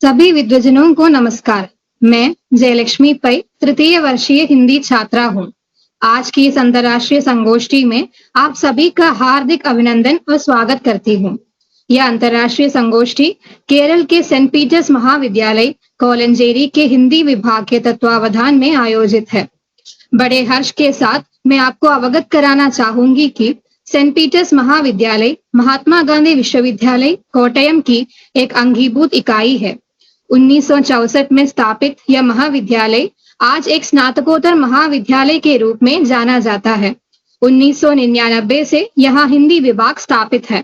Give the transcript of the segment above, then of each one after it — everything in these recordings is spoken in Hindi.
सभी विद्वजनों को नमस्कार। मैं जयलक्ष्मी पै तृतीय वर्षीय हिंदी छात्रा हूँ। आज की इस अंतर्राष्ट्रीय संगोष्ठी में आप सभी का हार्दिक अभिनंदन और स्वागत करती हूँ। यह अंतर्राष्ट्रीय संगोष्ठी केरल के सेंट पीटर्स महाविद्यालय कोलंजेरी के हिंदी विभाग के तत्वावधान में आयोजित है। बड़े हर्ष के साथ मैं आपको अवगत कराना चाहूंगी कि सेंट पीटर्स महाविद्यालय महात्मा गांधी विश्वविद्यालय कोट्टयम की एक अंगीभूत इकाई है। 1964 में स्थापित यह महाविद्यालय आज एक स्नातकोत्तर महाविद्यालय के रूप में जाना जाता है। 1999 से यहाँ हिंदी विभाग स्थापित है।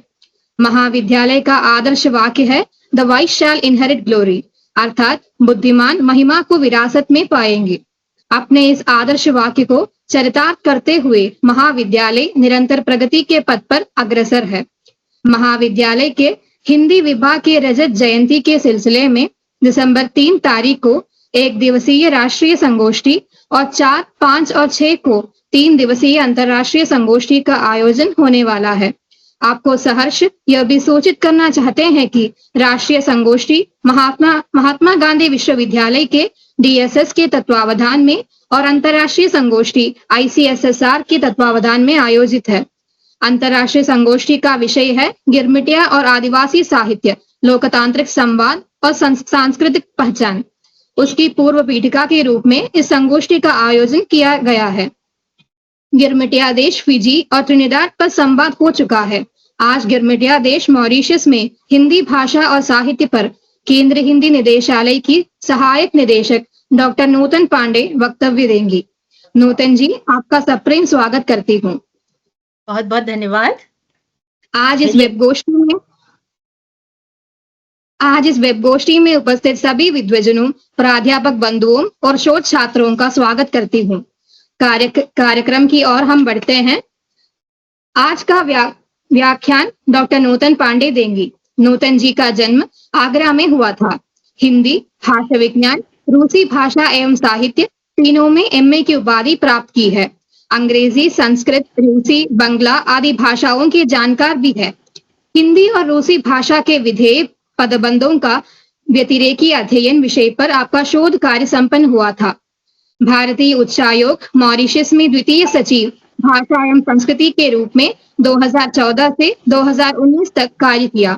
महाविद्यालय का आदर्श वाक्य है the wise shall inherit glory, अर्थात बुद्धिमान महिमा को विरासत में पाएंगे। अपने इस आदर्श वाक्य को चरितार्थ करते हुए महाविद्यालय निरंतर प्रगति के पथ पर अग्रसर है। महाविद्यालय के हिंदी विभाग के रजत जयंती के सिलसिले में दिसंबर 3 तारीख को एक दिवसीय राष्ट्रीय संगोष्ठी और 4, 5 और 6 को 3 दिवसीय अंतर्राष्ट्रीय संगोष्ठी का आयोजन होने वाला है। आपको सहर्ष यह भी सूचित करना चाहते हैं कि राष्ट्रीय संगोष्ठी महात्मा गांधी विश्वविद्यालय के DSS के तत्वावधान में और अंतर्राष्ट्रीय संगोष्ठी ICSSR के तत्वावधान में आयोजित है। अंतर्राष्ट्रीय संगोष्ठी का विषय है गिरमिटिया और आदिवासी साहित्य, लोकतांत्रिक संवाद और सांस्कृतिक पहचान। उसकी पूर्व पीठिका के रूप में इस संगोष्ठी का आयोजन किया गया है। गिरमिटिया देश फिजी और त्रिनिदाद पर संवाद हो चुका है। आज गिरमिटिया देश मॉरिशस में हिंदी भाषा और साहित्य पर केंद्रीय हिंदी निदेशालय की सहायक निदेशक डॉक्टर नूतन पांडे वक्तव्य देंगी। नूतन जी, आपका सप्रेम स्वागत करती हूँ। बहुत बहुत धन्यवाद। आज इस वेब गोष्ठी में उपस्थित सभी विद्वजनों, प्राध्यापक बंधुओं और शोध छात्रों का स्वागत करती हूँ। कार्यक्रम की ओर हम बढ़ते हैं। आज का व्याख्यान डॉक्टर नूतन पांडे देंगी। नूतन जी का जन्म आगरा में हुआ था। हिंदी, भाषा विज्ञान, रूसी भाषा एवं साहित्य तीनों में MA की उपाधि प्राप्त की है। अंग्रेजी, संस्कृत, रूसी, बंगला आदि भाषाओं की जानकार भी है। हिंदी और रूसी भाषा के विधेय पदबंधों का व्यतिरेकी अध्ययन विषय पर आपका शोध कार्य संपन्न हुआ था। भारतीय उच्चायोग मॉरिशस में द्वितीय सचिव भाषा एवं संस्कृति के रूप में 2014 से 2019 तक कार्य किया।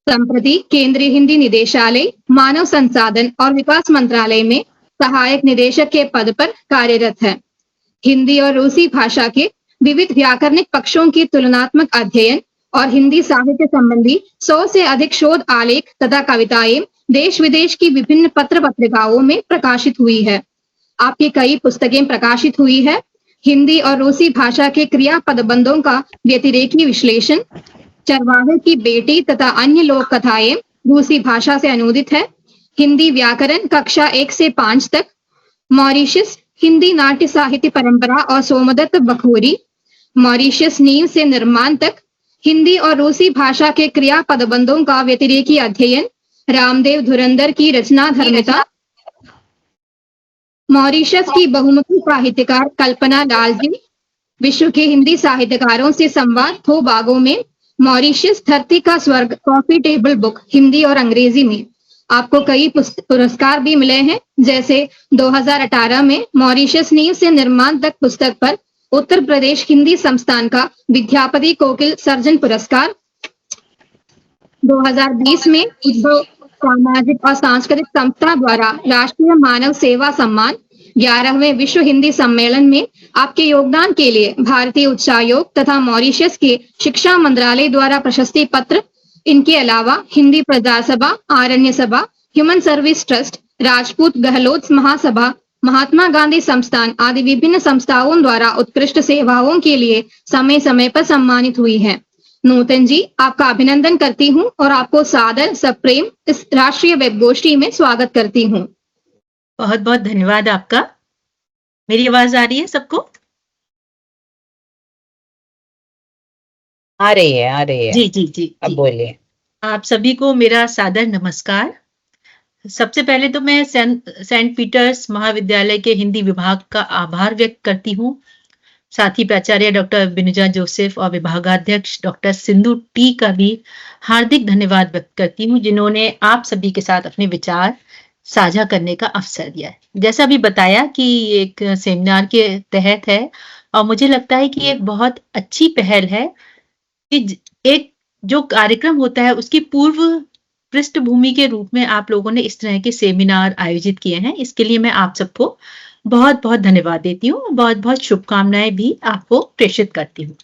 संप्रति केंद्रीय हिंदी निदेशालय, मानव संसाधन और विकास मंत्रालय में सहायक निदेशक के पद पर कार्यरत है। हिंदी और रूसी भाषा के विविध व्याकरणिक पक्षों की तुलनात्मक अध्ययन और हिंदी साहित्य संबंधी 100 से अधिक शोध आलेख तथा कविताएं देश विदेश की विभिन्न पत्र पत्रिकाओं में प्रकाशित हुई है। आपकी कई पुस्तकें प्रकाशित हुई है। हिंदी और रूसी भाषा के क्रिया पदबंधों का व्यतिरेकी विश्लेषण, चरवाहे की बेटी तथा अन्य लोक कथाएं रूसी भाषा से अनुदित है। हिंदी व्याकरण कक्षा 1 से 5 तक, मॉरिशस हिंदी नाट्य साहित्य परंपरा और सोमदत्त बखोरी, मॉरिशस नींव से निर्माण तक, हिंदी और रूसी भाषा के क्रिया पदबंधों का व्यतिरेकी अध्ययन, रामदेव धुरंधर की रचना धर्मिता, मॉरिशस की बहुमुखी साहित्यकार कल्पना लाल जी, विश्व के हिंदी साहित्यकारों से संवाद 2 भागों में, मॉरिशस धरती का स्वर्ग कॉफी टेबल बुक हिंदी और अंग्रेजी में। आपको कई पुरस्कार भी मिले हैं, जैसे 2018 में मॉरिशस नींव से निर्माण तक पुस्तक पर उत्तर प्रदेश हिंदी संस्थान का विद्यापति कोकिल सर्जन पुरस्कार, 2020 में सामाजिक और सांस्कृतिक संस्था द्वारा राष्ट्रीय मानव सेवा सम्मान, 11वें विश्व हिंदी सम्मेलन में आपके योगदान के लिए भारतीय उच्चायोग तथा मॉरिशस के शिक्षा मंत्रालय द्वारा प्रशस्ति पत्र। इनके अलावा हिंदी प्रजा Sabha, Aranya Sabha, human service trust, Rajput Gehlot Mahasabha, Mahatma Gandhi Sansthan आदि विभिन्न संस्थाओं द्वारा उत्कृष्ट सेवाओं के लिए समय समय पर सम्मानित हुई है। नूतन जी, आपका अभिनंदन करती हूँ और आपको सादर सप्रेम इस राष्ट्रीय वेब गोष्ठी में स्वागत करती हूँ। बहुत बहुत धन्यवाद आपका। मेरी आवाज आ रही है सबको? आ रही है। जी। अब बोलिए। आप सभी को मेरा सादर नमस्कार। सबसे पहले तो मैं सेंट पीटर्स महाविद्यालय के हिंदी विभाग का आभार व्यक्त करती हूँ। साथ ही प्राचार्य डॉक्टर बिनुजा जोसेफ और विभागाध्यक्ष डॉक्टर सिंधु टी का भी हार्दिक धन्यवाद व्यक्त करती हूँ, जिन्होंने आप सभी के साथ अपने विचार साझा करने का अवसर दिया है। जैसा अभी बताया कि ये एक सेमिनार के तहत है और मुझे लगता है कि ये एक बहुत अच्छी पहल है कि एक जो कार्यक्रम होता है उसकी पूर्व पृष्ठभूमि के रूप में आप लोगों ने इस तरह के सेमिनार आयोजित किए हैं। इसके लिए मैं आप सबको बहुत-बहुत धन्यवाद देती हूँ। बहुत-बहुत शुभकामनाएँ भी आपको प्रेषित करती हूँ।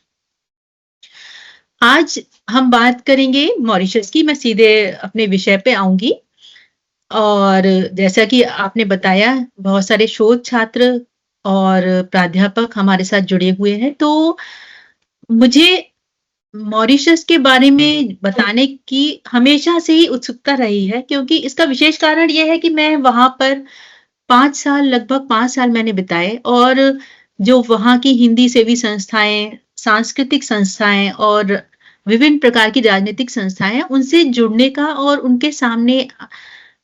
आज हम बात करेंगे मॉरिशस की। मैं सीधे अपने विषय पे आऊँगी और जैसा कि आपने बताया बहुत सारे शोध छात्र और प्राध्यापक हमारे साथ जुड़े हुए हैं। तो मुझे मॉरिशस के बारे में बताने की हमेशा से ही उत्सुकता रही है, क्योंकि इसका विशेष कारण ये है कि मैं वहाँ पर 5 साल लगभग 5 साल मैंने बिताए और जो वहाँ की हिंदी सेवी संस्थाएँ, सांस्कृतिक संस्थाएँ और विभिन्न प्रकार की राजनीतिक संस्थाएँ हैं, उनसे जुड़ने का और उनके सामने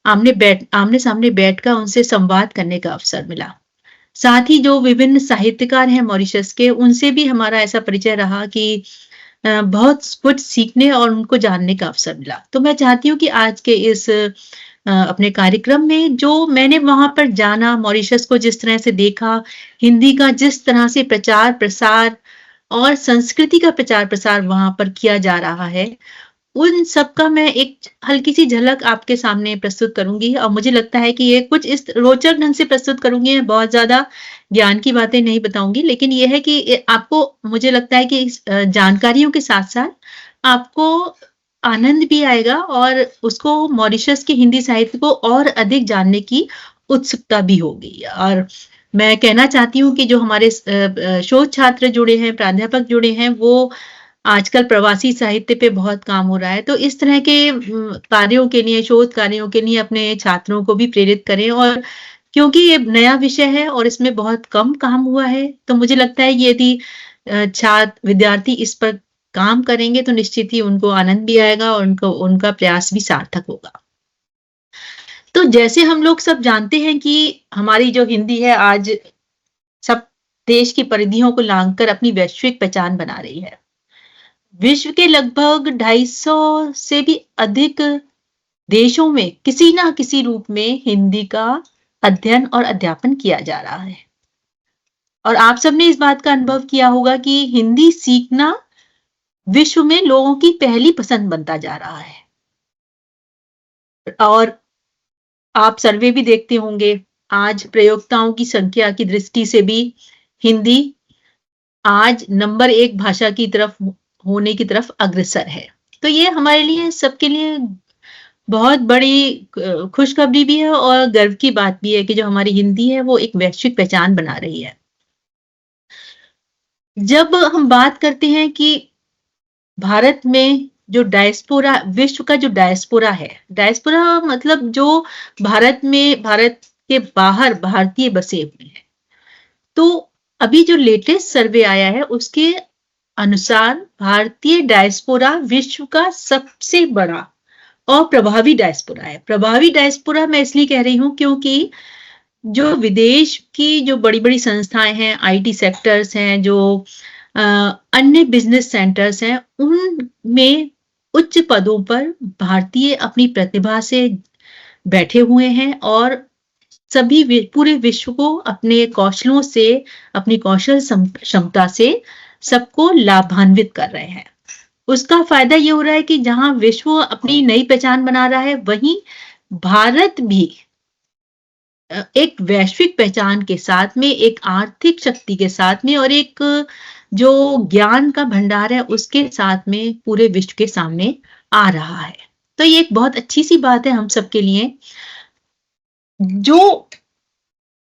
आमने-सामने बैठकर उनसे संवाद करने का अवसर मिला। साथ ही जो विभिन्न साहित्यकार हैं मॉरिशस के, उनसे भी हमारा ऐसा परिचय रहा कि बहुत कुछ सीखने और उनको जानने का अवसर मिला। तो मैं चाहती हूँ कि आज के इस अपने कार्यक्रम में जो मैंने वहाँ पर जाना, मॉरिशस को जिस तरह से देखा, हिंदी का जिस तरह से प्रचार-प्रसार और संस्कृति का प्रचार-प्रसार वहाँ पर किया जा रहा है, उन सब का मैं एक हल्की सी झलक आपके सामने प्रस्तुत करूँगी और मुझे लगता है कि ये कुछ इस रोचक ढंग से प्रस्तुत करूँगी। मैं बहुत ज़्यादा ज्ञान की बातें नहीं बताऊँगी, लेकिन ये है कि आपको मुझे लगता है कि इस जानकारियों के साथ-साथ आपको आनंद भी आएगा और उसको मॉरिशस के हिंदी साहित्य को और अधिक जानने की उत्सुकता भी होगी। और मैं कहना चाहती हूँ कि जो हमारे शोध छात्र जुड़े हैं, प्राध्यापक जुड़े हैं, वो आजकल प्रवासी साहित्य पे बहुत काम हो रहा है। तो इस तरह के कार्यों के लिए, शोध कार्यों के लिए अपने छात्रों को भी प्रेरित करें और क्योंकि ये नया विषय है और इसमें बहुत कम काम हुआ है, तो मुझे लगता है कि यदि छात्र विद्यार्थी इस पर काम करेंगे तो निश्चित ही उनको आनंद भी आएगा और उनका प्रयास भी सार्थक होगा। तो जैसे हम लोग सब जानते हैं कि हमारी जो हिंदी है आज सब देश की परिधियों को लांघकर अपनी वैश्विक पहचान बना रही है। विश्व के लगभग 250 से भी अधिक देशों में किसी ना किसी रूप में हिंदी का अध्ययन और अध्यापन किया जा रहा है। और आप सबने इस बात का अनुभव किया होगा कि हिंदी सीखना विश्व में लोगों की पहली पसंद बनता जा रहा है। और आप सर्वे भी देखते होंगे, आज प्रयोक्ताओं की संख्या की दृष्टि से भी हिंदी आज नंबर 1 भाषा की तरफ होने की तरफ अग्रसर है। तो ये हमारे लिए सबके लिए बहुत बड़ी खुशखबरी भी है और गर्व की बात भी है कि जो हमारी हिंदी है वो एक वैश्विक पहचान बना रही है। जब हम बात करते हैं कि भारत में जो डायस्पोरा, विश्व का जो डायस्पोरा है, डायस्पोरा मतलब जो भारत के बाहर भारतीय बसे हुए हैं। तो अभी जो लेटेस्ट सर्वे आया है उसके अनुसार भारतीय डायस्पोरा विश्व का सबसे बड़ा और प्रभावी डायस्पोरा है। प्रभावी डायस्पोरा मैं इसलिए कह रही हूँ क्योंकि जो विदेश की जो बड़ी-बड़ी संस्थाएं हैं, आईटी सेक्टर्स हैं, जो अन्य बिजनेस सेंटर्स हैं, उनमें उच्च पदों पर भारतीय अपनी प्रतिभा से बैठे हुए हैं और सभी पूरे विश्व को अपने कौशलों से, अपनी कौशल क्षमता से सबको लाभान्वित कर रहे हैं। उसका फायदा ये हो रहा है कि जहां विश्व अपनी नई पहचान बना रहा है, वहीं भारत भी एक वैश्विक पहचान के साथ में, एक आर्थिक शक्ति के साथ में और एक जो ज्ञान का भंडार है उसके साथ में पूरे विश्व के सामने आ रहा है। तो ये एक बहुत अच्छी सी बात है हम सबके लिए। जो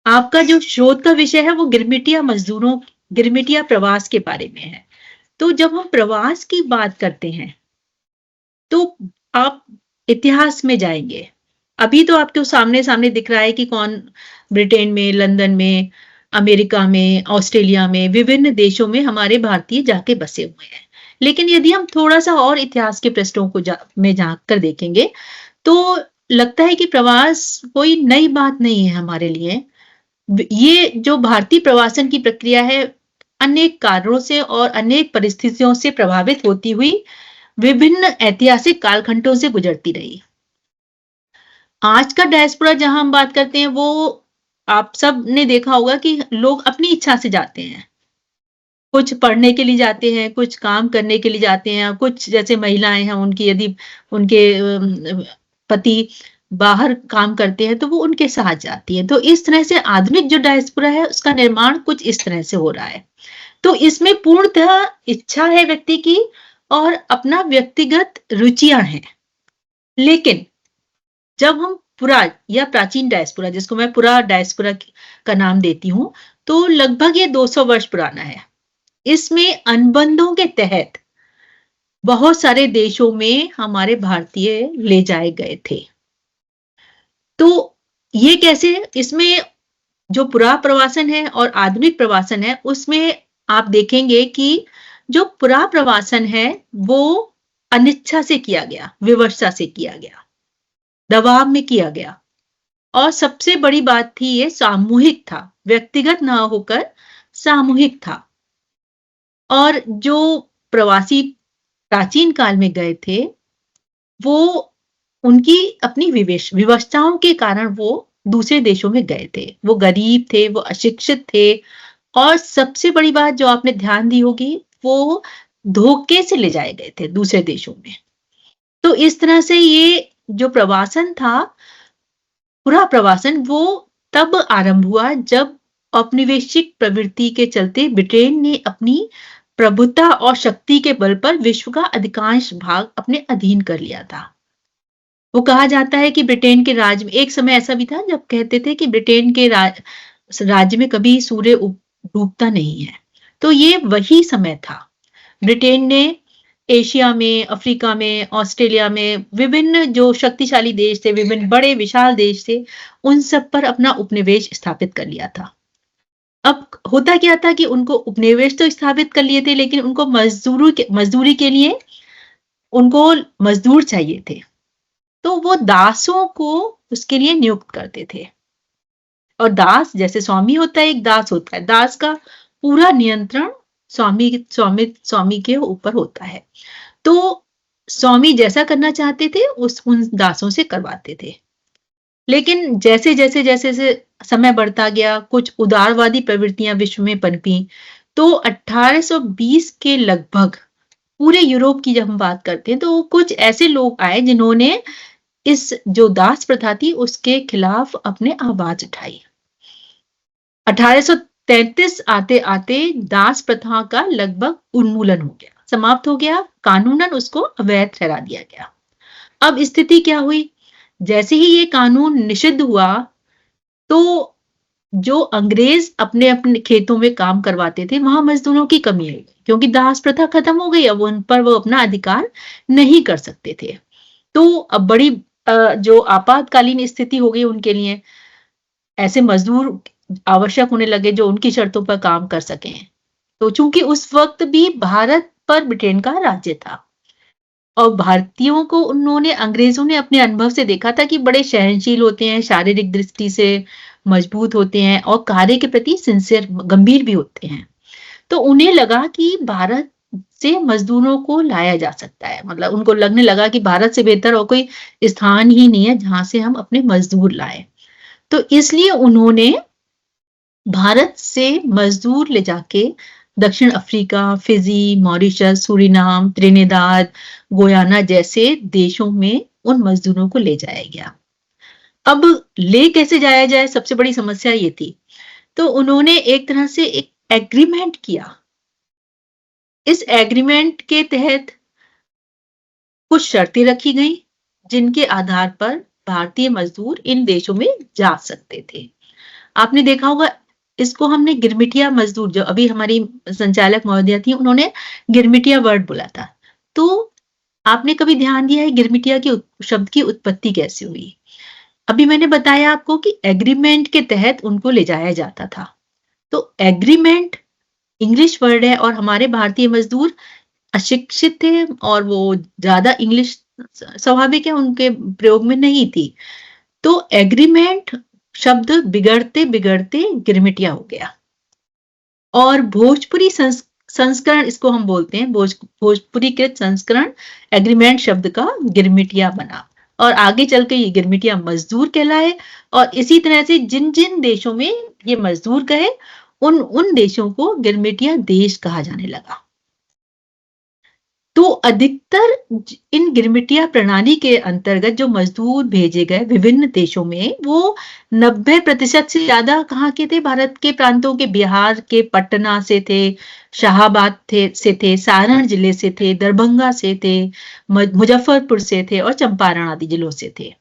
आपका जो शोध का विषय है वो गिरमिटिया प्रवास के बारे में है। तो जब हम प्रवास की बात करते हैं तो आप इतिहास में जाएंगे। अभी तो आपके सामने दिख रहा है कि कौन ब्रिटेन में, लंदन में, अमेरिका में, ऑस्ट्रेलिया में, विभिन्न देशों में हमारे भारतीय जाके बसे हुए हैं। लेकिन यदि हम थोड़ा सा और इतिहास के पृष्ठों को में झांक कर देखेंगे तो लगता है कि प्रवास कोई नई बात नहीं है हमारे लिए। ये जो भारतीय प्रवासन की प्रक्रिया है अनेक कारणों से और अनेक परिस्थितियों से प्रभावित होती हुई विभिन्न ऐतिहासिक कालखंडों से गुजरती रही। आज का डायस्पोरा जहां हम बात करते हैं वो आप सब ने देखा होगा कि लोग अपनी इच्छा से जाते हैं। कुछ पढ़ने के लिए जाते हैं, कुछ काम करने के लिए जाते हैं, कुछ जैसे महिलाएँ हैं उनकी यदि उनके पति बाहर काम करते हैं तो वो उनके साथ जाती हैं। तो इस तरह से आधुनिक जो डायस्पोरा है उसका निर्माण कुछ इस तरह से हो रहा है। तो इसमें पूर्णतः इच्छा है व्यक्ति की और अपना व्यक्तिगत रुचियाँ हैं। लेकिन जब हम पुरा या प्राचीन डायस्पोरा जिसको मैं पुरा डायस्पोरा का नाम देती हूँ, तो लगभग ये 200 वर्ष पुराना है। इसमें अनुबंधों के तहत बहुत सारे देशों में हमारे भारतीय ले जाए गए थे। तो ये कैसे? इसमें जो पुरा प्रवासन है और आधुनिक प्रवासन है, उसमें आप देखेंगे कि जो पुरा प्रवासन है, वो अनिच्छा से किया गया, विवशता से किया गया, दबाव में किया गया और सबसे बड़ी बात थी ये सामूहिक था, व्यक्तिगत ना होकर सामूहिक था। और जो प्रवासी प्राचीन काल में गए थे, वो उनकी अपनी विवशताओं के कारण वो दूसरे देशों में गए थे। वो गरीब थे, वो अशिक्षित थे और सबसे बड़ी बात जो आपने ध्यान दी होगी, वो धोखे से ले जाए गए थे दूसरे देशों में। तो इस तरह से ये जो प्रवासन था, पूरा प्रवासन वो तब आरंभ हुआ जब औपनिवेशिक प्रवृत्ति के चलते ब्रिटेन ने अपनी प्रभुता और शक्ति के बल पर विश्व का अधिकांश भाग अपने अधीन कर लिया था। वो कहा जाता है कि ब्रिटेन के राज में एक समय ऐसा भी था जब कहते थे कि ब्रिटेन के राज्य में कभी सूर्य डूबता नहीं है। तो ये वही समय था। ब्रिटेन ने एशिया में, अफ्रीका में, ऑस्ट्रेलिया में विभिन्न जो शक्तिशाली देश थे, विभिन्न बड़े विशाल देश थे, उन सब पर अपना उपनिवेश स्थापित कर लिया था। अब होता क्या था कि उनको उपनिवेश तो स्थापित कर लिए थे, लेकिन उनको मजदूरी के लिए उनको मजदूर चाहिए थे। तो वो दासों को उसके लिए नियुक्त करते थे। और दास जैसे स्वामी होता है, एक दास होता है। दास का पूरा नियंत्रण स्वामी के ऊपर होता है। तो स्वामी जैसा करना चाहते थे उन दासों से करवाते थे। लेकिन जैसे समय बढ़ता गया, कुछ उदारवादी प्रवृत्तियां विश्व में पनपी। तो 1820 के लगभग पूरे यूरोप की जब हम बात करते हैं तो कुछ ऐसे लोग आए जिन्होंने इस जो दास प्रथा थी उसके खिलाफ अपने आवाज उठाई। 1833 आते आते दास प्रथा का लगभग उन्मूलन हो गया, समाप्त हो गया, कानूनन उसको अवैध ठहरा दिया गया। अब स्थिति क्या हुई? जैसे ही ये कानून निषिद्ध हुआ तो जो अंग्रेज अपने अपने खेतों में काम करवाते थे वहां मजदूरों की कमी आई क्योंकि दास प्रथा खत्म हो गई। अब उन पर वो अपना अधिकार नहीं कर सकते थे। तो अब बड़ी जो आपातकालीन स्थिति हो गई उनके लिए। ऐसे मजदूर आवश्यक होने लगे जो उनकी शर्तों पर काम कर सकें। तो चूंकि उस वक्त भी भारत पर ब्रिटेन का राज्य था और भारतीयों को उन्होंने अंग्रेजों ने अपने अनुभव से देखा था कि बड़े सहनशील होते हैं, शारीरिक दृष्टि से मजबूत होते हैं और कार्य के प्रति सिंसियर गंभीर भी होते हैं। तो उन्हें लगा कि भारत से मजदूरों को लाया जा सकता है। मतलब उनको लगने लगा कि भारत से बेहतर और कोई स्थान ही नहीं है जहां से हम अपने मजदूर लाए। तो इसलिए उन्होंने भारत से मजदूर ले जाके दक्षिण Africa, Fiji, Mauritius, Suriname, Trinidad, Guyana जैसे देशों में उन मजदूरों को ले जाया गया। अब ले कैसे जाया जाए, सबसे बड़ी समस्या ये थी। तो उन्होंने एक तरह से एक एग्रीमेंट किया। इस एग्रीमेंट के तहत कुछ शर्तें रखी गई जिनके आधार पर भारतीय मजदूर इन देशों में जा सकते थे। आपने देखा होगा इसको हमने गिरमिटिया मजदूर, जो अभी हमारी संचालक महोदया थी उन्होंने गिरमिटिया वर्ड बोला था। तो आपने कभी ध्यान दिया है गिरमिटिया के शब्द की उत्पत्ति कैसे हुई? अभी मैंने बताया आपको कि एग्रीमेंट के तहत उनको ले जाया जाता था। तो एग्रीमेंट इंग्लिश वर्ड है और हमारे भारतीय मजदूर अशिक्षित थे और वो ज्यादा इंग्लिश स्वाभाविक है उनके प्रयोग में नहीं थी। तो एग्रीमेंट शब्द बिगड़ते बिगड़ते गिरमिटिया हो गया और भोजपुरी संस्करण इसको हम बोलते हैं, भोजपुरी के संस्करण एग्रीमेंट शब्द का गिरमिटिया बना और आगे चल के ये गिरमिटिया मजदूर कहलाए। और इसी तरह से जिन जिन देशों में ये मजदूर कहे उन देशों को गिरमिटिया देश कहा जाने लगा। तो अधिकतर इन गिरमिटिया प्रणाली के अंतर्गत जो मजदूर भेजे गए विभिन्न देशों में, वो 90% से ज्यादा कहाँ के थे? भारत के प्रांतों के, बिहार के पटना से थे, शाहाबाद से थे, सारण जिले से थे, दरभंगा से थे, मुजफ्फरपुर से थे और चंपारण आदि जिलों से थे।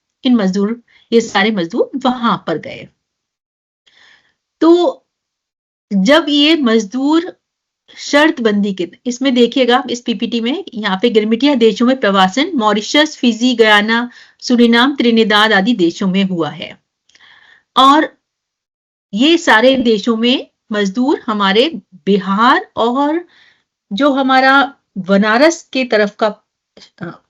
ये सारे मजदूर वहां पर गए। तो जब ये मजदूर शर्त बंदी के, इसमें देखिएगा इस पीपीटी में, यहाँ पे गिरमिटिया देशों में प्रवासन Mauritius, Fiji, Guyana, Suriname, Trinidad आदि देशों में हुआ है। और ये सारे देशों में मजदूर हमारे बिहार और जो हमारा बनारस के तरफ का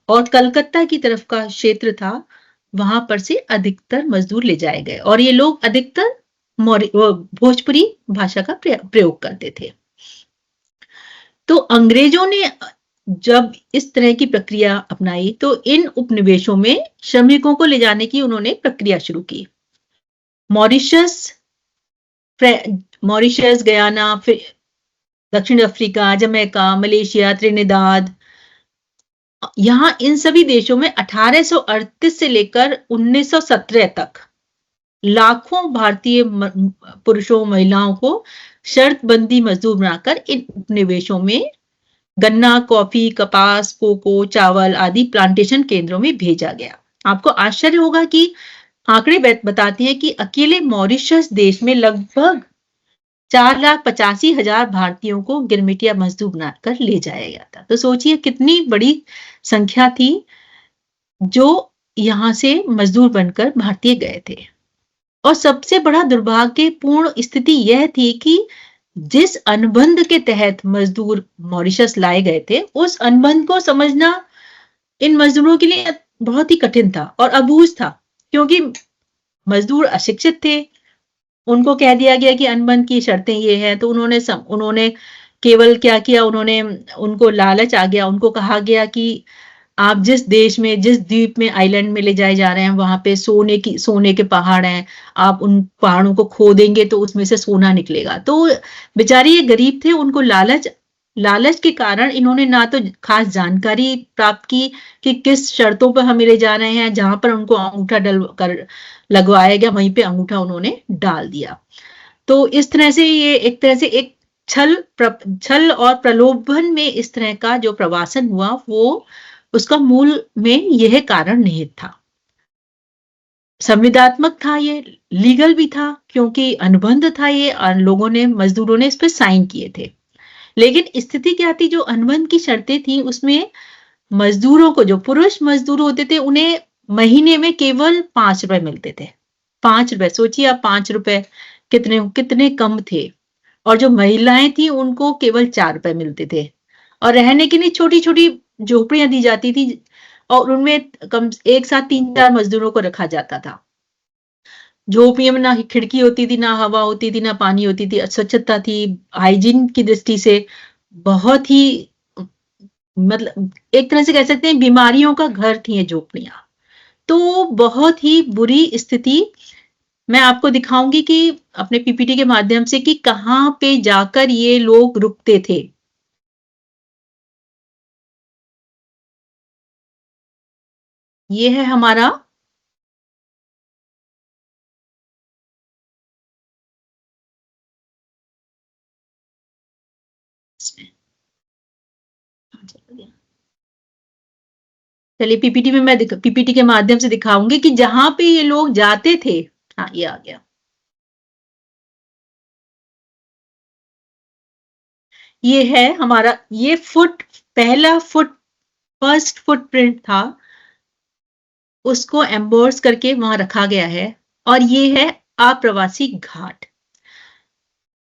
और कलकत्ता की तरफ का क्षेत्र था, वहां पर से अधिकतर मजदूर ले जाए गए और ये लोग अधिकतर भोजपुरी भाषा का प्रयोग करते थे। तो अंग्रेजों ने जब इस तरह की प्रक्रिया अपनाई तो इन उपनिवेशों में श्रमिकों को ले जाने की उन्होंने प्रक्रिया शुरू की। मॉरिशस, गयाना, दक्षिण अफ्रीका, जमैका, मलेशिया, त्रिनिदाद, यहां इन सभी देशों में 1838 से लेकर 1917 तक लाखों भारतीय पुरुषों महिलाओं को शर्तबंदी मजदूर बनाकर इन उपनिवेशों में गन्ना, कॉफी, कपास, कोको, चावल आदि प्लांटेशन केंद्रों में भेजा गया। आपको आश्चर्य होगा कि आंकड़े बताते हैं कि अकेले मॉरिशस देश में लगभग 4,85,000 भारतीयों को गिरमिटिया मजदूर बनाकर ले जाया गया था। तो सोचिए कितनी बड़ी संख्या थी जो यहां से मजदूर बनकर भारतीय गए थे। और सबसे बड़ा दुर्भाग्यपूर्ण स्थिति यह थी कि जिस अनुबंध के तहत मजदूर मॉरिशस लाए गए थे, उस अनुबंध को समझना इन मजदूरों के लिए बहुत ही कठिन था और अबूझ था, क्योंकि मजदूर अशिक्षित थे। उनको कह दिया गया कि अनुबंध की शर्तें ये हैं, तो उन्होंने केवल क्या किया, उनको लालच आ गया। उनको कहा गया कि आप जिस देश में, जिस द्वीप में, आइलैंड में ले जाए जा रहे हैं, वहां पे सोने के पहाड़ हैं, आप उन पहाड़ों को खोदेंगे तो उसमें से सोना निकलेगा। तो बेचारे ये गरीब थे, उनको लालच के कारण इन्होंने ना तो खास जानकारी प्राप्त की कि किस शर्तों पर हम ले जा रहे हैं। जहां पर उनको अंगूठा लगवाया गया, वहीं पे अंगूठा उन्होंने डाल दिया। तो इस तरह से ये एक तरह से एक छल और प्रलोभन में इस तरह का जो प्रवासन हुआ, वो उसका मूल में यह कारण निहित था। संविदात्मक था, ये लीगल भी था, क्योंकि अनुबंध था ये और मजदूरों ने इस पर साइन किए थे। लेकिन स्थिति क्या थी, जो अनुबंध की शर्तें थी उसमें मजदूरों को, जो पुरुष मजदूर होते थे, उन्हें महीने में केवल 5 रुपए मिलते थे। 5 रुपए, सोचिए आप, 5 रुपए कितने कम थे। और जो महिलाएं थी उनको केवल 4 रुपए मिलते थे और रहने के लिए छोटी छोटी झोपड़ियां दी जाती थी और उनमें एक साथ 3-4 मजदूरों को रखा जाता था। झोपड़ियों में ना खिड़की होती थी, ना हवा होती थी, ना पानी होती थी। स्वच्छता थी, हाइजीन की दृष्टि से बहुत ही, मतलब एक तरह से कह सकते हैं बीमारियों का घर थी ये झोपड़ियां। तो बहुत ही बुरी स्थिति। मैं आपको दिखाऊंगी कि अपने पीपीटी के माध्यम से कि कहां पे जाकर ये लोग रुकते थे। ये है हमारा चलिए पीपीटी में मैं पीपीटी के माध्यम से दिखाऊंगी कि जहां पे ये लोग जाते थे। हाँ, ये आ गया। ये है हमारा, ये फर्स्ट फुटप्रिंट था, उसको एम्बोर्स करके वहां रखा गया है। और ये है अप्रवासी घाट।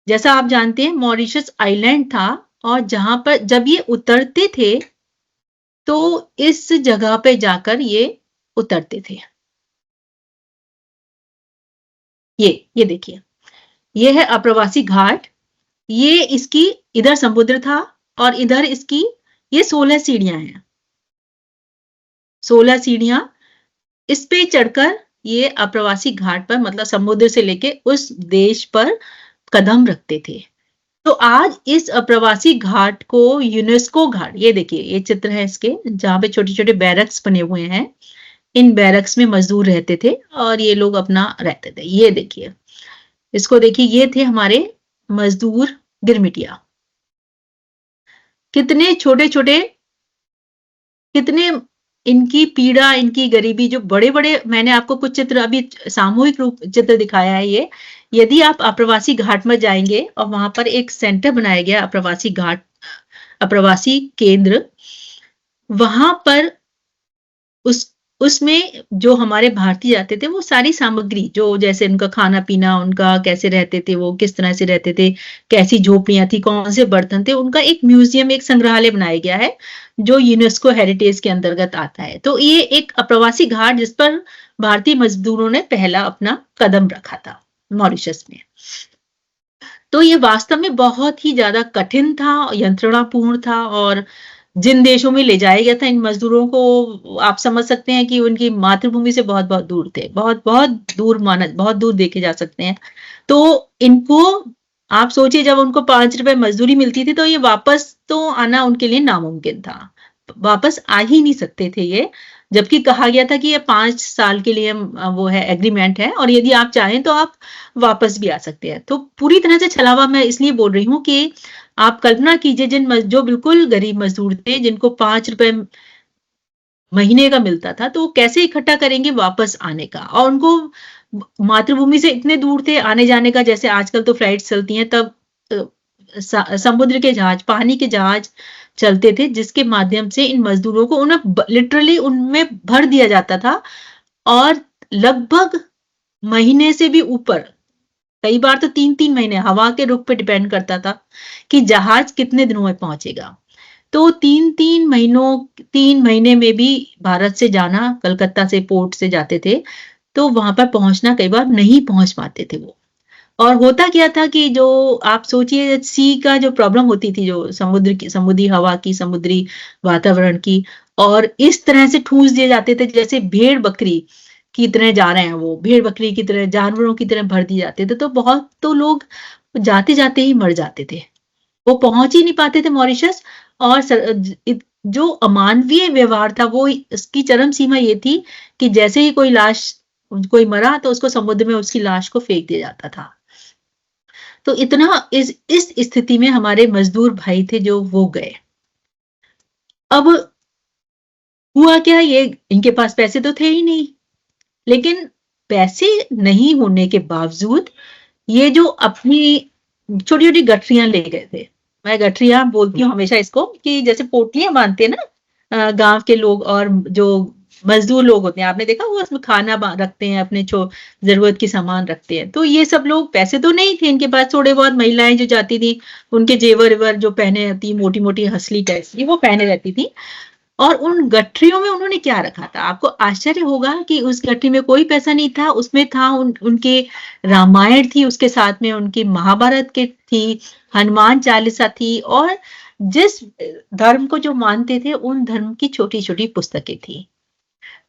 जैसा आप जानते हैं मॉरिशस आइलैंड था और जहां पर जब ये उतरते थे तो इस जगह पे जाकर ये उतरते थे। ये देखिए, ये है अप्रवासी घाट ये इसकी इधर समुद्र था और इधर इसकी ये 16 सीढ़ियां हैं, 16 सीढ़ियां। इस पे चढ़कर ये अप्रवासी घाट पर मतलब समुद्र से लेके उस देश पर कदम रखते थे। तो आज इस अप्रवासी घाट को यूनेस्को घाट, ये देखिए ये चित्र है इसके, जहाँ पे छोटे-छोटे बैरक्स बने हुए हैं। इन बैरक्स में मजदूर रहते थे और ये लोग अपना रहते थे। ये देखिए, इसको देखिए, ये थे हमारे मजदूर गिरमिटिया। कितने छोटे-छोटे, कितने इनकी पीड़ा, इनकी गरीबी, जो बड़े-बड़े, मैंने आपको कुछ चित्र अभी सामूहिक रूप चित्र दिखाया है ये। यदि आप अप्रवासी घाट में जाएँगे और वहाँ पर एक सेंटर बनाया गया अप्रवासी घाट, अप्रवासी केंद्र, वहाँ पर उस उसमें जो हमारे भारतीय जाते थे वो सारी सामग्री, जो जैसे उनका खाना-पीना, उनका कैसे रहते थे, वो किस तरह से रहते थे, कैसी झोपड़ियाँ थी, कौन से बर्तन थे, उनका एक म्यूज़ियम, एक संग्रहालय बनाया गया है, जो यूनेस्को हेरिटेज के अंतर्गत आता है। तो ये एक अप्रवासी घाट जिस पर भारतीय मज़दूरों ने पहला अपना कदम रखा था, मॉरिशस में। तो ये वास्तव में बहुत ही ज़्यादा कठिन था, यंत्रणापूर्ण था, और जिन देशों में ले जाया गया था इन मज़दूरों को, आप समझ सकते हैं कि उनकी मातृभूमि से बहुत-बहुत दूर थे। बहुत-बहुत दूर, बहुत दूर देखे जा सकते हैं। तो इनको, आप सोचिए, जब उनको ₹5 मज़दूरी मिलती थी तो ये वापस तो आना उनके लिए नामुमकिन था। वापस आ ही नहीं सकते थे ये, जबकि कहा गया था कि ये 5 साल के लिए वो है, एग्रीमेंट है, और यदि आप चाहें तो आप वापस भी आ सकते हैं। तो पूरी तरह से छलावा मैं इसलिए बोल रही हूँ कि आप कल्पना कीजिए, जो बिल्कुल गरीब मज़दूर थे, जिनको ₹5 महीने का मिलता था, तो वो कैसे इकट्ठा करेंगे वापस आने का? और उनको मातृभूमि से इतने दूर थे आने-जाने का, जैसे आजकल तो फ्लाइट्स चलती हैं, तब समुद्र के जहाज, पानी के जहाज चलते थे, जिसके माध्यम से इन मज़दूरों को उन्हें लिटरली उनमें भर दिया जाता था, और लगभग महीने से भी ऊपर, कई बार तो 3-3 महीने, हवा के रुख पे डिपेंड करता था कि जहाज कितने दिनों में पहुँचेगा। तो 3 महीने में भी भारत से जाना, कलकत्ता से पोर्ट से जाते थे, तो वहाँ पर पहुँचना कई बार नहीं पहुँच पाते थे वो। और होता क्या था कि जो आप सोचिए, सी का जो प्रॉब्लम होती थी, जो समुद्र की, समुद्री हवा की, समुद्री वातावरण की, और इस तरह से ठूँस दिए जाते थे जैसे भेड़-बकरी की तरह जा रहे हैं वो, भेड़-बकरी की तरह, जानवरों की तरह भर दिए जाते थे, तो बहुत तो लोग जाते-जाते ही मर जाते थे। वो पहुँच ही नहीं पाते थे मॉरिशस, और जो अमानवीय व्यवहार था, वो इसकी चरम सीमा ये थी कि जैसे ही कोई मरा तो उसको समुद्र में उसकी लाश को फेंक दिया जाता था। तो इतना, इस स्थिति में हमारे मजदूर भाई थे जो वो गए। अब हुआ क्या, ये इनके पास पैसे तो थे ही नहीं, लेकिन पैसे नहीं होने के बावजूद ये जो अपनी छोटी-छोटी गठरियाँ ले गए थे। मैं गठरियाँ बोलती हूँ हमेशा इसको, कि जैसे पोटलियाँ बाँधते हैं ना गाँव के लोग, और जो मज़दूर लोग होते हैं, आपने देखा होगा, उसमें खाना रखते हैं, अपने ज़रूरत की सामान रखते हैं। तो ये सब लोग, पैसे तो नहीं थे इनके पास, थोड़े बहुत महिलाएँ जो जाती थी, उनके जेवर-वेवर जो पहने रहती, मोटी-मोटी हंसली टाइप की, वो पहने रहती थी। और उन गठरियों में उन्होंने क्या रखा था? आपको आश्चर्य होगा कि उस गठरी में कोई पैसा नहीं था, उसमें था उनके रामायण थी, उसके साथ में उनकी महाभारत के थी, हनुमान चालीसा थी, और जिस धर्म को जो मानते थे, उन धर्म की छोटी-छोटी पुस्तकें थी।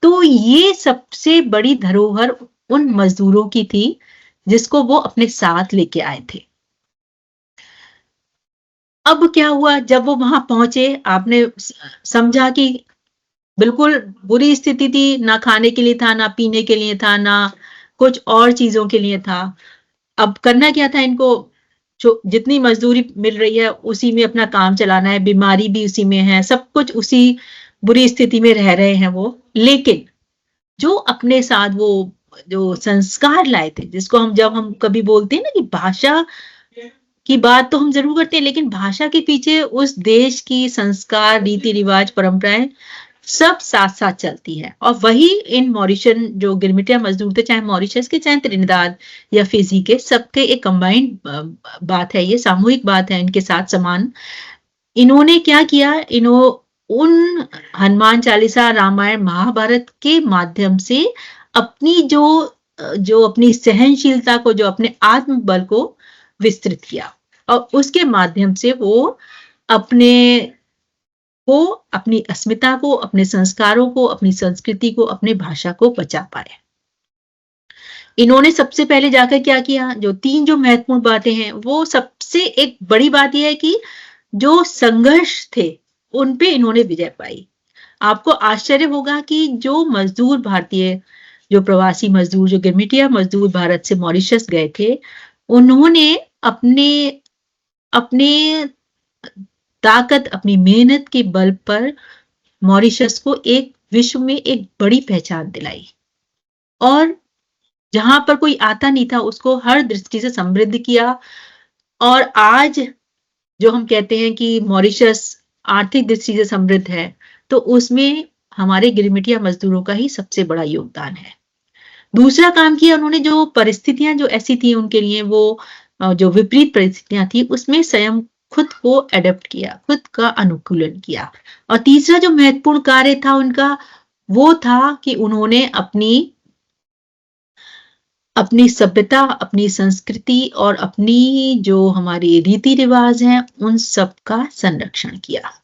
तो ये सबसे बड़ी धरोहर उन मज़दूरों की थी, जिसको वो अपने साथ लेके आए थे। अब क्या हुआ, जब वो वहाँ पहुँचे, आपने समझा कि बिल्कुल बुरी स्थिति थी, ना खाने के लिए था, ना पीने के लिए था, ना कुछ और चीज़ों के लिए था। अब करना क्या था इनको, जो जितनी मज़दूरी मिल रही है, उसी में अपना काम चलाना है, बीमारी भी उसी में है, सब कुछ उसी बुरी स्थिति में रह रहे हैं वो। लेकिन जो अपने साथ वो जो संस्कार लाए थे, जिसको जब हम कभी बोलते हैं ना कि भाषा की बात तो हम ज़रूर करते हैं, लेकिन भाषा के पीछे उस देश की संस्कार, रीति-रिवाज, परंपराएँ सब साथ-साथ चलती हैं। और वही इन मॉरिशन जो गिरमिटिया मज़दूर थे, चाहे मॉरिशस के, चाहे त्रिनिदाद या फिजी के, सबके एक कंबाइंड बात है ये, सामूहिक बात है इनके साथ समान। इन्होंने क्या किया, उन हनुमान चालीसा, रामायण, महाभारत के माध्यम से अपनी जो अपनी सहनशीलता को, जो अपने आत्मबल को विस्तृत किया। और उसके माध्यम से वो अपने को, अपनी अस्मिता को, अपने संस्कारों को, अपनी संस्कृति को, अपनी भाषा को बचा पाए। इन्होंने सबसे पहले जाकर क्या किया, जो 3 जो महत्वपूर्ण बातें हैं, वो सबसे एक बड़ी बात ये है कि जो संघर्ष थे, उन पे इन्होंने विजय पाई। आपको आश्चर्य होगा कि जो मजदूर भारतीय, जो प्रवासी मजदूर, जो गिरमिटिया मजदूर भारत से मॉरिशस गए थे, उन्होंने अपने अपने ताकत, अपनी मेहनत के बल पर मॉरिशस को एक विश्व में एक बड़ी पहचान दिलाई और जहां पर कोई आता नहीं था उसको हर दृष्टि से समृद्ध किया। और आज जो हम कहते हैं कि मॉरिशस आर्थिक दृष्टि से समृद्ध है, तो उसमें हमारे गिरमिटिया मजदूरों का ही सबसे बड़ा योगदान है। दूसरा काम किया उन्होंने, जो परिस्थितियां जो ऐसी थी उनके लिए, वो जो विपरीत परिस्थितियां थी, उसमें स्वयं खुद को एडेप्ट किया, खुद का अनुकूलन किया। और तीसरा जो महत्वपूर्ण कार्य था उनका, वो था कि उन्होंने अपनी सभ्यता, अपनी संस्कृति और अपनी जो हमारी रीति रिवाज हैं, उन सब का संरक्षण किया।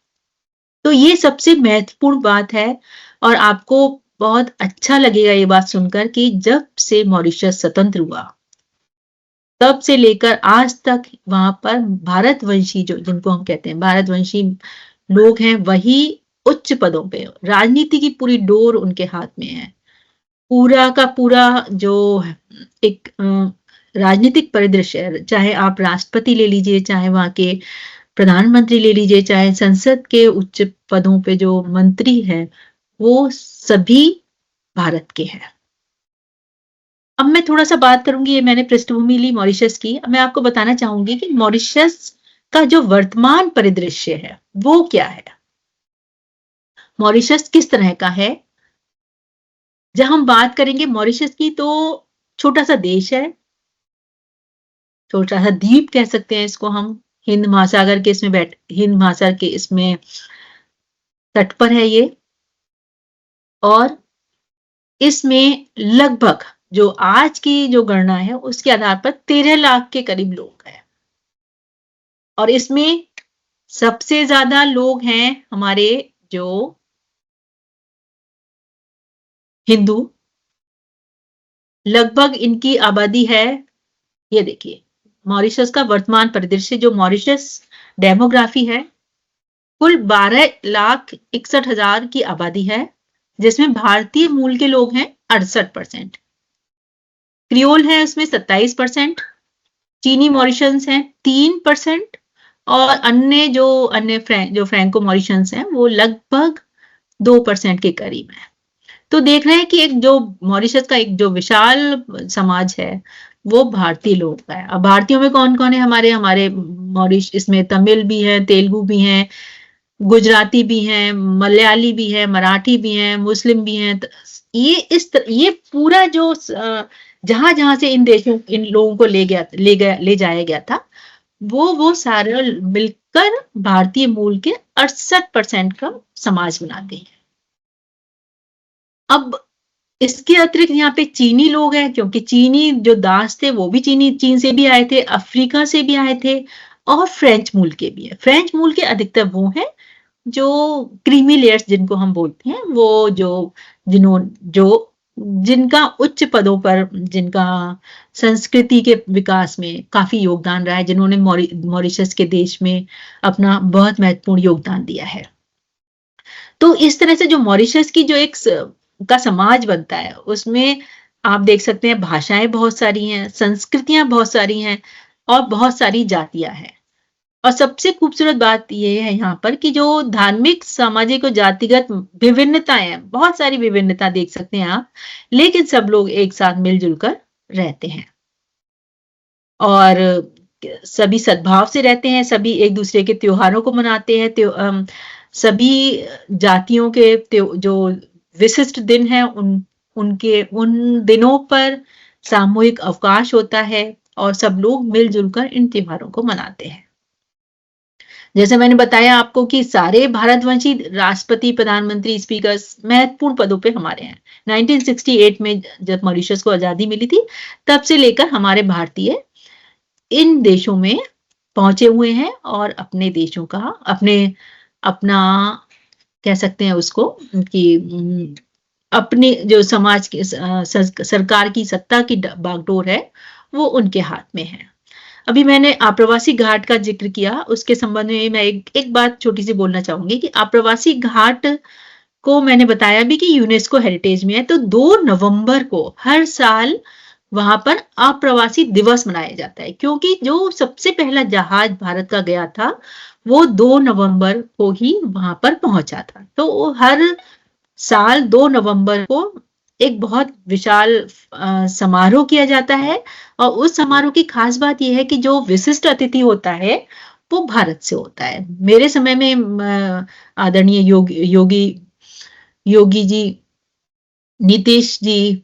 तो ये सबसे महत्वपूर्ण बात है और आपको बहुत अच्छा लगेगा ये बात सुनकर कि जब से मॉरिशस स्वतंत्र हुआ, तब से लेकर आज तक वहां पर भारतवंशी, जो जिनको हम कहते हैं भारतवंशी लोग हैं, वही उच्च पदों पे, राजनीति की पूरी डोर उनके हाथ में है। पूरा का पूरा जो एक राजनीतिक परिदृश्य है, चाहे आप राष्ट्रपति ले लीजिए, चाहे वहां के प्रधानमंत्री ले लीजिए, चाहे संसद के उच्च पदों पे जो मंत्री हैं, वो सभी भारत के हैं। अब मैं थोड़ा सा बात करूंगी, ये मैंने पृष्ठभूमि ली मॉरिशस की। अब मैं आपको बताना चाहूंगी कि मॉरिशस का जो वर्तमान परिदृश्य है वो क्या है, मॉरिशस किस तरह का है। जब हम बात करेंगे मॉरिशस की, तो छोटा सा देश है, छोटा सा द्वीप कह सकते हैं इसको हम। हिंद महासागर के इसमें हिंद महासागर के इसमें तट पर है ये। और इसमें लगभग जो आज की जो गणना है उसके आधार पर 13 लाख के करीब लोग हैं। और इसमें सबसे ज्यादा लोग हैं हमारे जो हिंदू, लगभग इनकी आबादी है, ये देखिए मॉरिशस का वर्तमान परिदृश्य, जो मॉरिशस डेमोग्राफी है, कुल 12,61,000 की आबादी है, जिसमें भारतीय मूल के लोग हैं 68%, क्रियोल है उसमें 27%, चीनी मॉरिशंस हैं 3%, और अन्य फ्रैंको मॉरिशंस हैं वो लगभग 2% के करीब है। तो देख रहे हैं कि एक जो मॉरिशस का एक जो विशाल समाज है वो भारतीय लोग का है। अब भारतीयों में कौन कौन है, हमारे मॉरिशस, इसमें तमिल भी है, तेलुगु भी हैं, गुजराती भी हैं, मलयाली भी है, मराठी भी हैं, मुस्लिम भी हैं। ये पूरा जो जहां जहां से इन लोगों को ले जाया गया था, वो सारे मिलकर भारतीय मूल के 68% का समाज बनाते हैं। अब इसके अतिरिक्त यहाँ पे चीनी लोग हैं, क्योंकि चीनी जो दास थे वो भी चीन से भी आए थे, अफ्रीका से भी आए थे, और फ्रेंच मूल के भी है। फ्रेंच मूल के अधिकतर वो हैं जो क्रीमी लेयर्स जिनको हम बोलते हैं, वो जिनका उच्च पदों पर, जिनका संस्कृति के विकास में काफी योगदान रहा है, जिन्होंने मॉरिशस के देश में अपना बहुत महत्वपूर्ण योगदान दिया है। तो इस तरह से जो मॉरिशस की जो एक का समाज बनता है, उसमें आप देख सकते हैं भाषाएं बहुत सारी हैं, संस्कृतियां बहुत सारी हैं, और बहुत सारी जातियां हैं। और सबसे खूबसूरत बात यह है यहाँ पर कि जो धार्मिक, सामाजिक और जातिगत विभिन्नताएं हैं, बहुत सारी विभिन्नता देख सकते हैं आप, लेकिन सब लोग एक साथ मिलजुल कर रहते हैं और सभी सद्भाव से रहते हैं, सभी एक दूसरे के त्योहारों को मनाते हैं। सभी जातियों के जो विशिष्ट दिन हैं, उन दिनों पर सामूहिक अवकाश होता है और सब लोग मिलजुल कर इन त्योहारों को मनाते हैं। जैसे मैंने बताया आपको कि सारे भारतवंशी राष्ट्रपति, प्रधानमंत्री, स्पीकर महत्वपूर्ण पदों पे हमारे हैं। 1968 में जब मॉरिशस को आजादी मिली थी, तब से लेकर हमारे भारतीय इन देशों में पहुंचे हुए हैं और अपने देशों का अपना कह सकते हैं उसको कि अपने जो समाज के सरकार की सत्ता की बागडोर है वो उनके हाथ में है। अभी मैंने आप्रवासी घाट का जिक्र किया, उसके संबंध में मैं एक बात छोटी सी बोलना चाहूंगी कि आप्रवासी घाट को मैंने बताया भी कि यूनेस्को हेरिटेज में है, तो 2 नवंबर को हर साल वहां पर अप्रवासी दिवस मनाया जाता है, क्योंकि जो सबसे पहला जहाज भारत का गया था वो 2 नवंबर को ही वहां पर पहुंचा था। तो हर साल 2 नवंबर को एक बहुत विशाल समारोह किया जाता है, और उस समारोह की खास बात यह है कि जो विशिष्ट अतिथि होता है वो भारत से होता है। मेरे समय में आदरणीय योगी जी, नीतीश जी,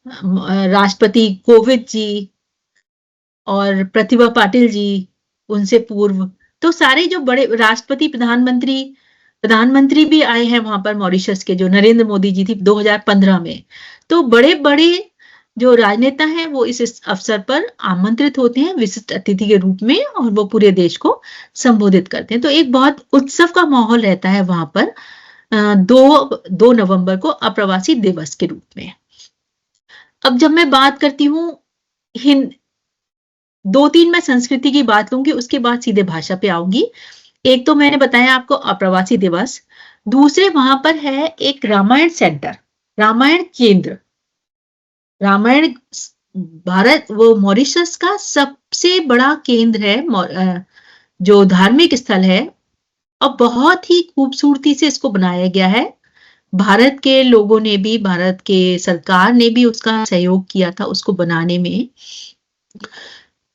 राष्ट्रपति कोविंद जी और प्रतिभा पाटिल जी, उनसे पूर्व तो सारे जो बड़े राष्ट्रपति, प्रधानमंत्री भी आए हैं वहां पर मॉरिशस के, जो नरेंद्र मोदी जी थी 2015 में। तो बड़े बड़े जो राजनेता हैं वो इस अवसर पर आमंत्रित होते हैं विशिष्ट अतिथि के रूप में, और वो पूरे देश को संबोधित करते हैं। तो एक बहुत उत्सव का माहौल रहता है वहां पर 2 नवंबर को अप्रवासी दिवस के रूप में। अब जब मैं बात करती हूँ 2-3 मैं संस्कृति की बात लूंगी, उसके बाद सीधे भाषा पे आऊंगी। एक तो मैंने बताया आपको अप्रवासी दिवस, दूसरे वहां पर है एक रामायण सेंटर, रामायण केंद्र। रामायण भारत वो मॉरिशस का सबसे बड़ा केंद्र है, जो धार्मिक स्थल है, और बहुत ही खूबसूरती से इसको बनाया गया है। भारत के लोगों ने भी, भारत के सरकार ने भी उसका सहयोग किया था उसको बनाने में।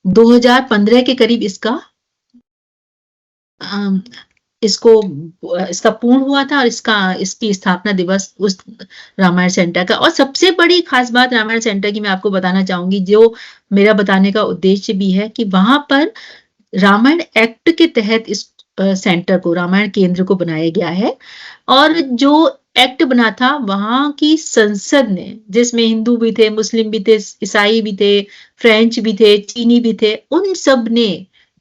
2015 के करीब इसका पूर्ण हुआ था, और इसकी स्थापना दिवस उस रामायण सेंटर का। और सबसे बड़ी खास बात रामायण सेंटर की मैं आपको बताना चाहूंगी, जो मेरा बताने का उद्देश्य भी है, कि वहां पर रामायण एक्ट के तहत इस सेंटर को, रामायण केंद्र को बनाया गया है। और जो एक्ट बना था वहां की संसद ने, जिसमें हिंदू भी थे, मुस्लिम भी थे, ईसाई भी थे, फ्रेंच भी थे, चीनी भी थे, उन सब ने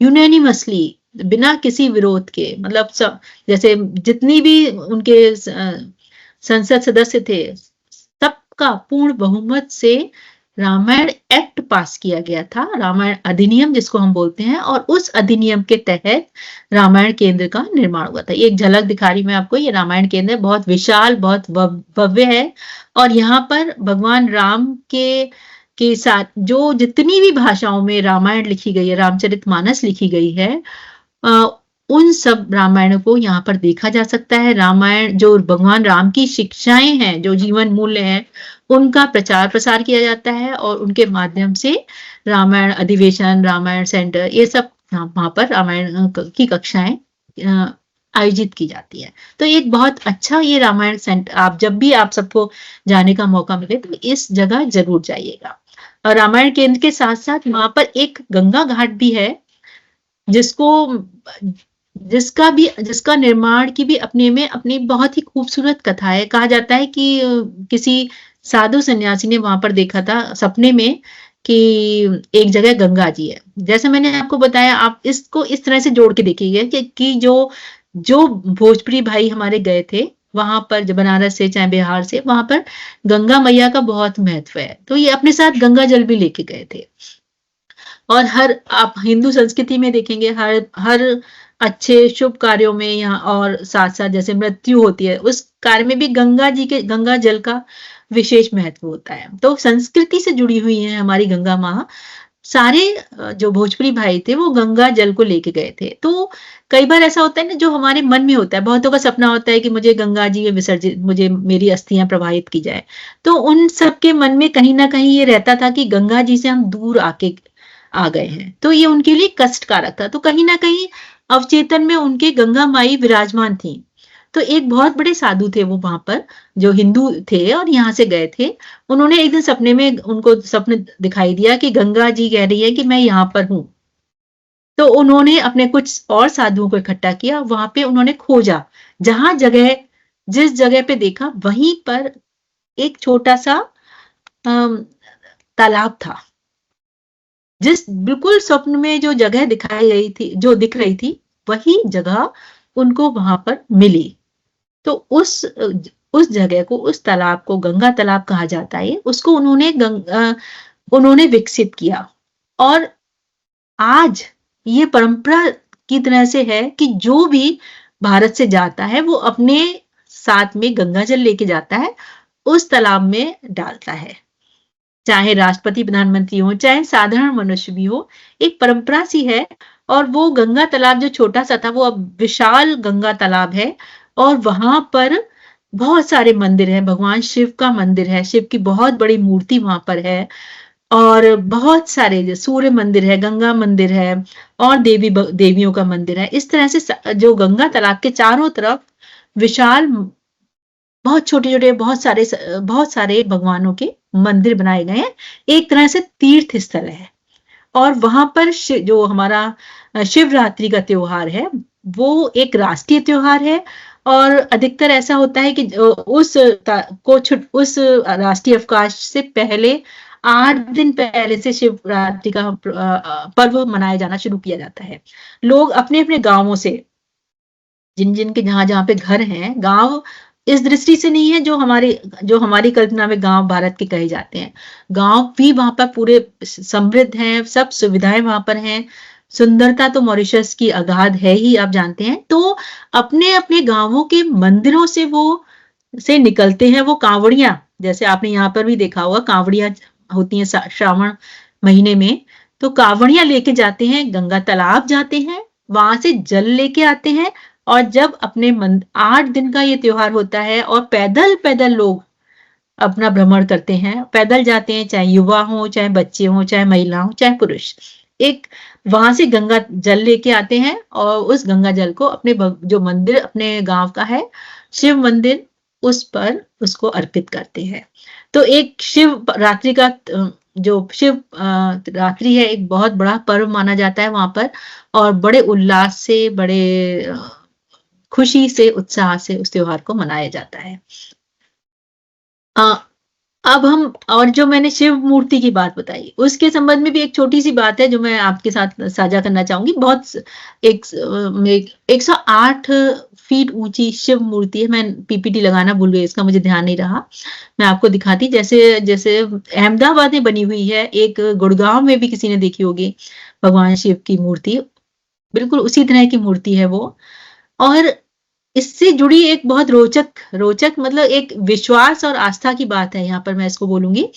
यूनानिमसली, बिना किसी विरोध के, मतलब सब, जैसे जितनी भी उनके संसद सदस्य थे, सबका पूर्ण बहुमत से रामायण एक्ट पास किया गया था, रामायण अधिनियम जिसको हम बोलते हैं, और उस अधिनियम के तहत रामायण केंद्र का निर्माण हुआ था। एक झलक दिखा रही मैं आपको, ये रामायण केंद्र बहुत विशाल, बहुत भव्य है, और यहाँ पर भगवान राम के साथ जो जितनी भी भाषाओं में रामायण लिखी गई है, रामचरितमानस लिखी गई है, उन सब रामायण को यहाँ पर देखा जा सकता है। रामायण जो भगवान राम की शिक्षाएं हैं, जो जीवन मूल्य हैं, उनका प्रचार प्रसार किया जाता है, और उनके माध्यम से रामायण अधिवेशन, रामायण सेंटर, ये सब वहां पर रामायण की कक्षाएं आयोजित की जाती है। तो एक बहुत अच्छा ये रामायण सेंटर, आप जब भी आप सबको जाने का मौका मिले तो इस जगह जरूर जाइएगा। और रामायण केंद्र के साथ साथ वहां पर एक गंगा घाट भी है, जिसका निर्माण की भी अपने में अपनी बहुत ही खूबसूरत कथा है। कहा जाता है कि किसी साधु सन्यासी ने वहां पर देखा था सपने में कि एक जगह गंगा जी है। जैसे मैंने आपको बताया, आप इसको इस तरह से जोड़ के देखिएगा कि जो भोजपुरी भाई हमारे गए थे वहां पर, जो बनारस से चाहे बिहार से, वहां पर गंगा मैया का बहुत महत्व है, तो ये अपने साथ गंगा जल भी लेके गए थे। और आप हिंदू संस्कृति में देखेंगे, हर अच्छे शुभ कार्यों में यहाँ, और साथ साथ जैसे मृत्यु होती है उस कार्य में भी गंगा जल का विशेष महत्व होता है। तो संस्कृति से जुड़ी हुई है हमारी गंगा माँ। सारे जो भोजपुरी भाई थे वो गंगा जल को लेके गए थे। तो कई बार ऐसा होता है ना, जो हमारे मन में होता है, बहुतों का सपना होता है कि मुझे गंगा जी में विसर्जित, मुझे मेरी अस्थियां प्रवाहित की जाए। तो उन सबके मन में कहीं ना कहीं ये रहता था कि गंगा जी से हम दूर आ गए हैं, तो ये उनके लिए कष्टकारक था। तो कहीं ना कहीं अवचेतन में उनके गंगा माई विराजमान थी। तो एक बहुत बड़े साधु थे वो वहां पर, जो हिंदू थे और यहाँ से गए थे। उन्होंने एक दिन सपने में, उनको सपने दिखाई दिया कि गंगा जी कह रही है कि मैं यहाँ पर हूं। तो उन्होंने अपने कुछ और साधुओं को इकट्ठा किया, वहां पे उन्होंने खोजा, जिस जगह पे देखा वहीं पर एक छोटा सा तालाब था। जिस बिल्कुल स्वप्न में जो जगह दिखाई गई थी, जो दिख रही थी, वही जगह उनको वहां पर मिली। तो उस जगह को, उस तालाब को गंगा तालाब कहा जाता है। उसको उन्होंने विकसित किया और आज ये परंपरा की तरह से है कि जो भी भारत से जाता है वो अपने साथ में गंगा जल लेके जाता है, उस तालाब में डालता है। चाहे राष्ट्रपति प्रधानमंत्री हो, चाहे साधारण मनुष्य भी हो, एक परंपरा सी है। और वो गंगा तालाब जो छोटा सा था वो अब विशाल गंगा तालाब है और वहां पर बहुत सारे मंदिर हैं। भगवान शिव का मंदिर है, शिव की बहुत बड़ी मूर्ति वहां पर है और बहुत सारे सूर्य मंदिर है, गंगा मंदिर है और देवियों का मंदिर है। इस तरह से जो गंगा तालाब के चारों तरफ विशाल, बहुत छोटे-छोटे, बहुत सारे भगवानों के मंदिर बनाए गए हैं। एक तरह से तीर्थ स्थल है और वहां पर जो हमारा शिवरात्रि का त्योहार है, वो एक राष्ट्रीय त्योहार है और अधिकतर ऐसा होता है कि उस राष्ट्रीय अवकाश से पहले 8 दिन पहले से शिवरात्रि का पर्व मनाया जाना शुरू किया जाता है। लोग अपने-अपने गाँवों से, जिन-जिन के जहाँ-जहाँ पे घर हैं, गाँव इस दृष्टि से नहीं है जो हमारी कल्पना में गाँव भारत के कहे जाते हैं। गाँव भी वहाँ पर पूरे समृद्ध हैं, सब सुविधाएँ वहाँ पर हैं। सुंदरता तो मॉरिशस की अगाध है ही, आप जानते हैं। तो अपने-अपने गाँवों के मंदिरों से निकलते हैं वो कांवड़ियाँ, जैसे आपने यहाँ पर भी देखा होगा कांवड़ियाँ होती हैं श्रावण महीने में। तो कांवड़ियाँ लेके जाते हैं, गंगा तालाब जाते हैं, वहां से जल लेके आते हैं और जब 8 दिन का ये त्योहार होता है और पैदल लोग अपना भ्रमण करते हैं, पैदल जाते हैं, चाहे युवा हो, चाहे बच्चे हो, चाहे महिला हो, चाहे पुरुष। एक वहां से गंगा जल लेके आते हैं और उस गंगा जल को जो मंदिर अपने गांव का है, शिव मंदिर, उस पर उसको अर्पित करते हैं। तो एक शिव रात्रि का जो शिव रात्रि है, एक बहुत बड़ा पर्व माना जाता है वहां पर और बड़े उल्लास से, बड़े खुशी से, उत्साह से उस त्योहार को मनाया जाता है। अब हम, और जो मैंने शिव मूर्ति की बात बताई, उसके संबंध में भी एक छोटी सी बात है जो मैं आपके साथ साझा करना चाहूंगी। बहुत 108 फीट ऊंची शिव मूर्ति है। मैं पीपीटी लगाना भूल गई, इसका मुझे ध्यान नहीं रहा। मैं आपको दिखाती, जैसे अहमदाबाद में बनी हुई है, एक गुड़गांव में भी किसी ने देखी होगी भगवान शिव की मूर्ति, बिल्कुल उसी तरह की मूर्ति है वो। और इससे जुड़ी एक बहुत रोचक मतलब एक विश्वास और आस्था की बात है, यहाँ पर मैं इसको बोलूंगी।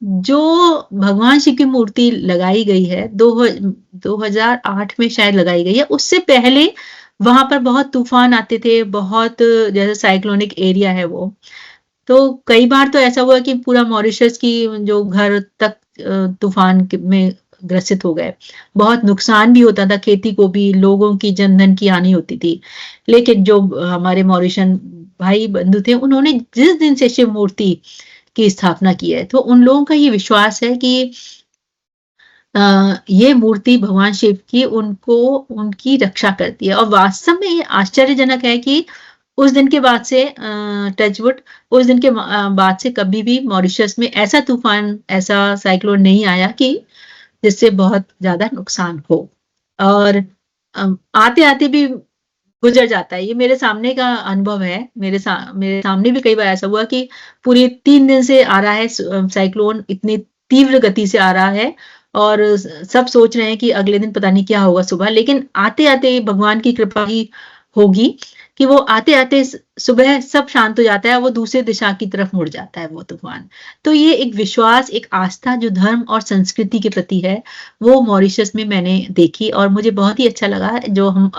जो भगवान शिव की मूर्ति लगाई गई है 2008 में शायद लगाई गई है, उससे पहले वहां पर बहुत तूफान आते थे, बहुत जैसे साइक्लोनिक एरिया है वो। तो कई बार तो ऐसा हुआ कि पूरा मॉरिशस की जो घर तक तूफान में ग्रसित हो गए। बहुत नुकसान भी होता था, खेती को भी, लोगों की जनधन की हानि होती थी। लेकिन जो हमारे मॉरिशन भाई बंधु थे, उन्होंने जिस दिन से शिव मूर्ति की स्थापना की है, तो उन लोगों का ये विश्वास है कि ये मूर्ति भगवान शिव की उनकी रक्षा करती है। और वास्तव में ये आश्चर्यजनक है कि उस दिन के बाद से टचवुड, उस दिन के बाद से कभी भी मॉरिशस में ऐसा तूफान, ऐसा साइक्लोन नहीं आया कि जिससे बहुत ज्यादा नुकसान हो। और आते आते भी गुजर जाता है। ये मेरे सामने का अनुभव है। मेरे सामने भी कई बार ऐसा हुआ कि पूरे 3 दिन से आ रहा है साइक्लोन, इतनी तीव्र गति से आ रहा है और सब सोच रहे हैं कि अगले दिन पता नहीं क्या होगा सुबह, लेकिन आते आते भगवान की कृपा ही होगी कि वो आते आते सुबह सब शांत हो जाता है, वो दूसरे दिशा की तरफ मुड़ जाता है वो तूफान। तो ये एक विश्वास, एक आस्था जो धर्म और संस्कृति के प्रति है, वो मॉरिशस में मैंने देखी और मुझे बहुत ही अच्छा लगा। जो हम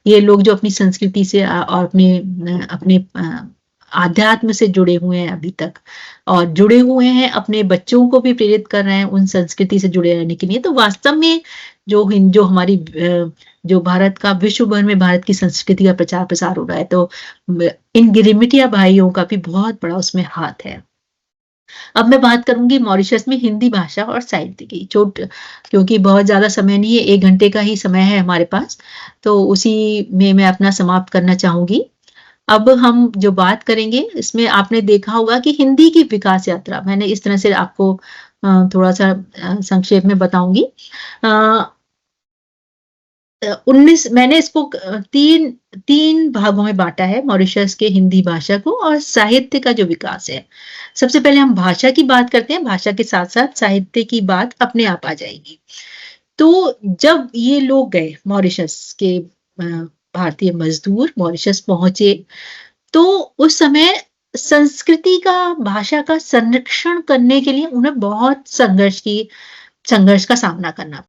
ये लोग जो अपनी संस्कृति से और अपने आध्यात्म से जुड़े हुए हैं अभी तक, और जुड़े हुए हैं, अपने बच्चों को भी प्रेरित कर रहे हैं उन संस्कृति से जुड़े रहने के लिए। तो वास्तव में जो हमारी जो भारत का, विश्व भर में भारत की संस्कृति का प्रचार प्रसार हो रहा है, तो इन गिरिमिटिया भाइयों का भी बहुत बड़ा उसमें हाथ है। अब मैं बात करूंगी मॉरिशस में हिंदी भाषा और साहित्य की, क्योंकि बहुत ज्यादा समय नहीं है, 1 घंटे का ही समय है हमारे पास, तो उसी में मैं अपना समाप्त करना चाहूंगी। अब हम जो बात करेंगे, इसमें आपने देखा होगा कि हिंदी की विकास यात्रा, मैंने इस तरह से आपको थोड़ा सा संक्षेप में बताऊंगी। 19 मैंने इसको तीन तीन भागों में बांटा है मॉरिशस के हिंदी भाषा को और साहित्य का जो विकास है। सबसे पहले हम भाषा की बात करते हैं, भाषा के साथ साथ साहित्य की बात अपने आप आ जाएगी। तो जब ये लोग गए मॉरिशस के भारतीय मजदूर मॉरिशस पहुंचे, तो उस समय संस्कृति का, भाषा का संरक्षण करने के लिए उन्हें बहुत संघर्ष का सामना करना।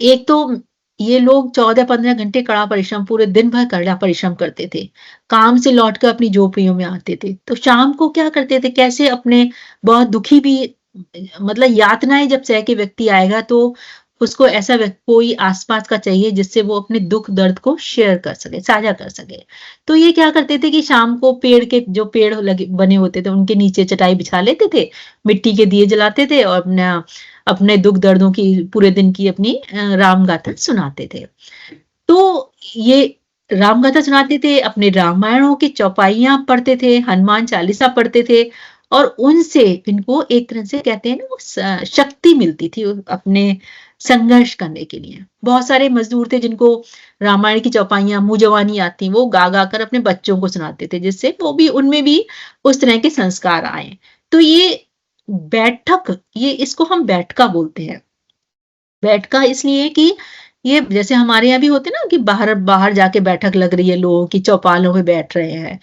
एक तो ये लोग 14-15 घंटे कड़ा परिश्रम, पूरे दिन भर कड़ा परिश्रम करते थे। काम से लौटकर अपनी झोपड़ियों में आते थे। तो शाम को क्या करते थे, कैसे अपने बहुत दुखी भी, मतलब यातनाएँ जब सह के व्यक्ति आएगा तो उसको ऐसा कोई आस-पास का चाहिए जिससे वो अपने दुःख दर्द को शेयर कर सके, साझा कर सके। तो ये क्या करते थे कि शाम को पेड़ लगे बने होते थे, उनके नीचे चटाई बिछा लेते थे, मिट्टी के दिए जलाते थे और अपने दुःख दर्दों की, पूरे दिन की अपनी राम गाथा सुनाते थे। तो ये राम गाथा सुनाते थे, अपने रामायणों की चौपाइयाँ पढ़ते थे, हनुमान चालीसा पढ़ते थे और उनसे इनको एक तरह से कहते हैं ना, वो शक्ति मिलती थी अपने संघर्ष करने के लिए। बहुत सारे मजदूर थे जिनको रामायण की चौपाइयाँ मुँह जबानी आती, वो गा-गा कर अपने बच्चों को सुनाते थे, जिससे वो भी, उनमें भी उस तरह के संस्कार आए। तो ये बैठक, ये इसको हम बैठका बोलते हैं। बैठका इसलिए कि ये जैसे हमारे यहाँ भी होते हैं ना कि बाहर बाहर जाके बैठक लग रही है, लोगों की चौपालों में बैठ रहे हैं।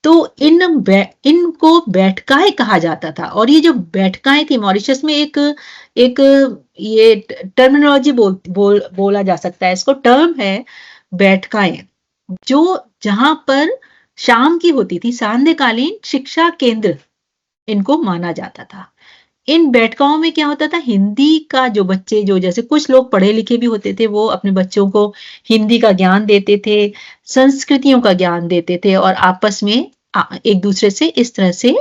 तो इनको बैठकाएँ कहा जाता था और ये जो बैठकाएँ थी मॉरिशस में, एक एक ये टर्मिनोलॉजी बोला जा सकता है, इसको टर्म है बैठकाएँ, जो जहाँ पर शाम की होती थी, सांध्यकालीन शिक्षा केंद्र इनको माना जाता था। इन बैठकाओं में क्या होता था, हिंदी का जो बच्चे, जो जैसे कुछ लोग पढ़े लिखे भी होते थे, वो अपने बच्चों को हिंदी का ज्ञान देते थे, संस्कृतियों का ज्ञान देते थे और आपस में एक दूसरे से इस तरह से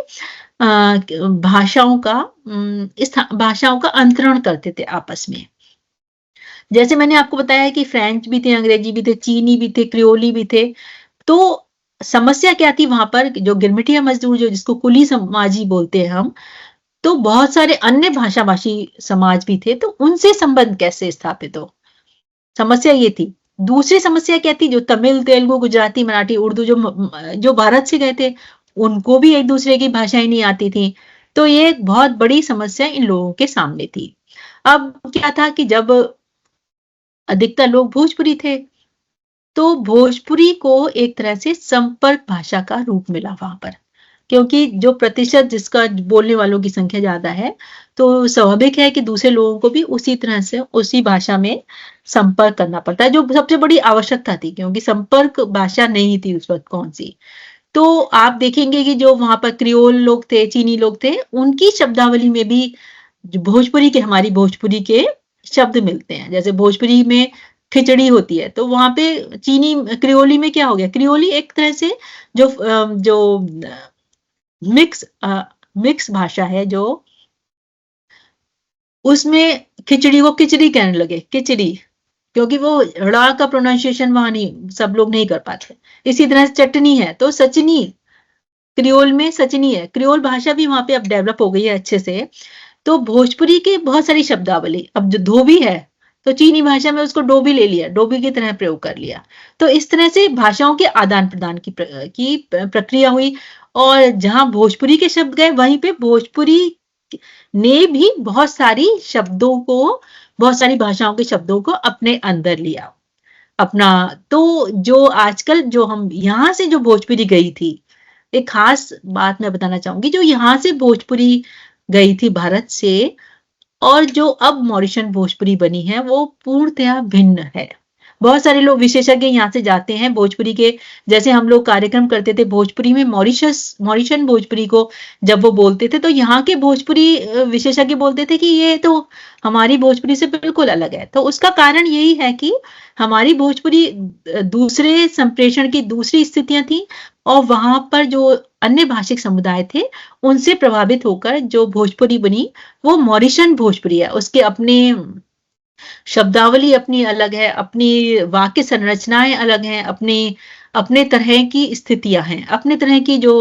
भाषाओं का अंतरण करते थे आपस में। जैसे मैंने आपको बताया कि फ्रेंच भी थे, अंग्रेजी भी थे, चीनी भी थे, क्रियोली भी थे। तो समस्या क्या थी वहां पर, जो गिरमिटिया मजदूर, जो जिसको कुली समाजी बोलते हैं हम, तो बहुत सारे अन्य भाषाभाषी समाज भी थे, तो उनसे संबंध कैसे स्थापित हो, समस्या ये थी। दूसरी समस्या क्या थी, जो तमिल, तेलुगु, गुजराती, मराठी, उर्दू जो भारत से गए थे, उनको भी एक दूसरे की भाषाएं नहीं आती थी। तो ये एक बहुत बड़ी समस्या इन लोगों के सामने थी। अब क्या था कि जब अधिकतर लोग भोजपुरी थे, तो भोजपुरी को एक तरह से संपर्क भाषा का रूप मिला वहां पर, क्योंकि जो प्रतिशत जिसका बोलने वालों की संख्या ज्यादा है, तो स्वाभाविक है कि दूसरे लोगों को भी उसी तरह से उसी भाषा में संपर्क करना पड़ता है, जो सबसे बड़ी आवश्यकता थी, क्योंकि संपर्क भाषा नहीं थी उस वक्त कौन सी। तो आप देखेंगे कि जो वहां पर क्रियोल लोग थे, चीनी लोग थे, उनकी शब्दावली में भी हमारी भोजपुरी के शब्द मिलते हैं। जैसे भोजपुरी में खिचड़ी होती है, तो वहां पे चीनी क्रियोली में क्या हो गया, क्रियोली एक तरह से जो मिक्स भाषा है, जो उसमें खिचड़ी को किचड़ी कहने लगे, किचड़ी, क्योंकि वो ड़ा का प्रोनाउंसिएशन वहां नहीं, सब लोग नहीं कर पाते। इसी तरह से चटनी है तो सचनी, क्रियोल में सचनी है। क्रियोल भाषा भी वहां पे अब डेवलप हो गई है अच्छे से। तो भोजपुरी के बहुत सारी शब्दावली, अब जो धोबी है तो चीनी भाषा में उसको डोबी ले लिया, डोबी की तरह प्रयोग कर लिया। तो इस तरह से भाषाओं के आदान प्रदान की प्रक्रिया हुई और जहां भोजपुरी के शब्द गए, वहीं पे भोजपुरी ने भी बहुत सारी भाषाओं के शब्दों को अपने अंदर लिया अपना। तो जो आजकल जो हम यहाँ से जो भोजपुरी गई थी, एक खास बात मैं बताना चाहूंगी, जो यहाँ से भोजपुरी गई थी भारत से, और जो अब मॉरिशन भोजपुरी बनी है, वो पूर्णतया भिन्न है। बहुत सारे लोग विशेषज्ञ यहाँ से जाते हैं भोजपुरी के, जैसे हम लोग कार्यक्रम करते थे भोजपुरी में, मॉरिशन भोजपुरी को जब वो बोलते थे, तो यहाँ के भोजपुरी विशेषज्ञ बोलते थे कि ये तो हमारी भोजपुरी से बिल्कुल अलग है। तो उसका कारण यही है कि हमारी भोजपुरी दूसरे संप्रेषण की दूसरी स्थितियां थी और वहां पर जो अन्य भाषिक समुदाय थे, उनसे प्रभावित होकर जो भोजपुरी बनी, वो मॉरिशन भोजपुरी है। उसके अपने शब्दावली अपनी अलग है, अपनी वाक्य संरचनाएं अलग हैं, अपनी अपने तरह की स्थितियां हैं, अपने तरह की जो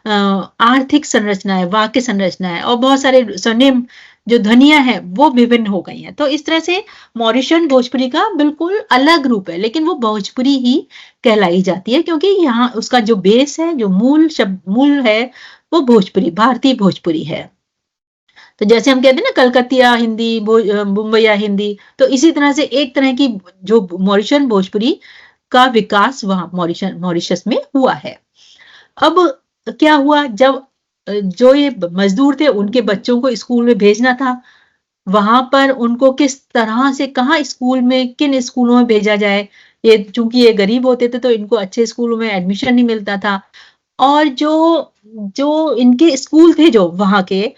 आर्थिक संरचना है, वाक्य संरचना है और बहुत सारे स्वर्णिम जो ध्वनियां हैं वो विभिन्न हो गई हैं। तो इस तरह से मॉरिशन भोजपुरी का बिल्कुल अलग रूप है, लेकिन वो भोजपुरी ही कहलाई जाती है क्योंकि यहाँ उसका जो बेस है, जो मूल शब्द मूल है, वो भोजपुरी, भारतीय भोजपुरी है। तो जैसे हम कहते हैं ना कलकतिया हिंदी, मुंबईया हिंदी, तो इसी तरह से एक तरह की जो मॉरिशन भोजपुरी का विकास वहां मॉरिशस में हुआ है। अब क्या हुआ, जब जो ये मजदूर थे उनके बच्चों को स्कूल में भेजना था, वहां पर उनको किस तरह से कहाँ स्कूल में, किन स्कूलों में भेजा जाए, ये चूंकि ये गरीब होते थे तो इनको अच्छे स्कूलों में एडमिशन नहीं मिलता था। और जो जो इनके स्कूल थे जो वहां के,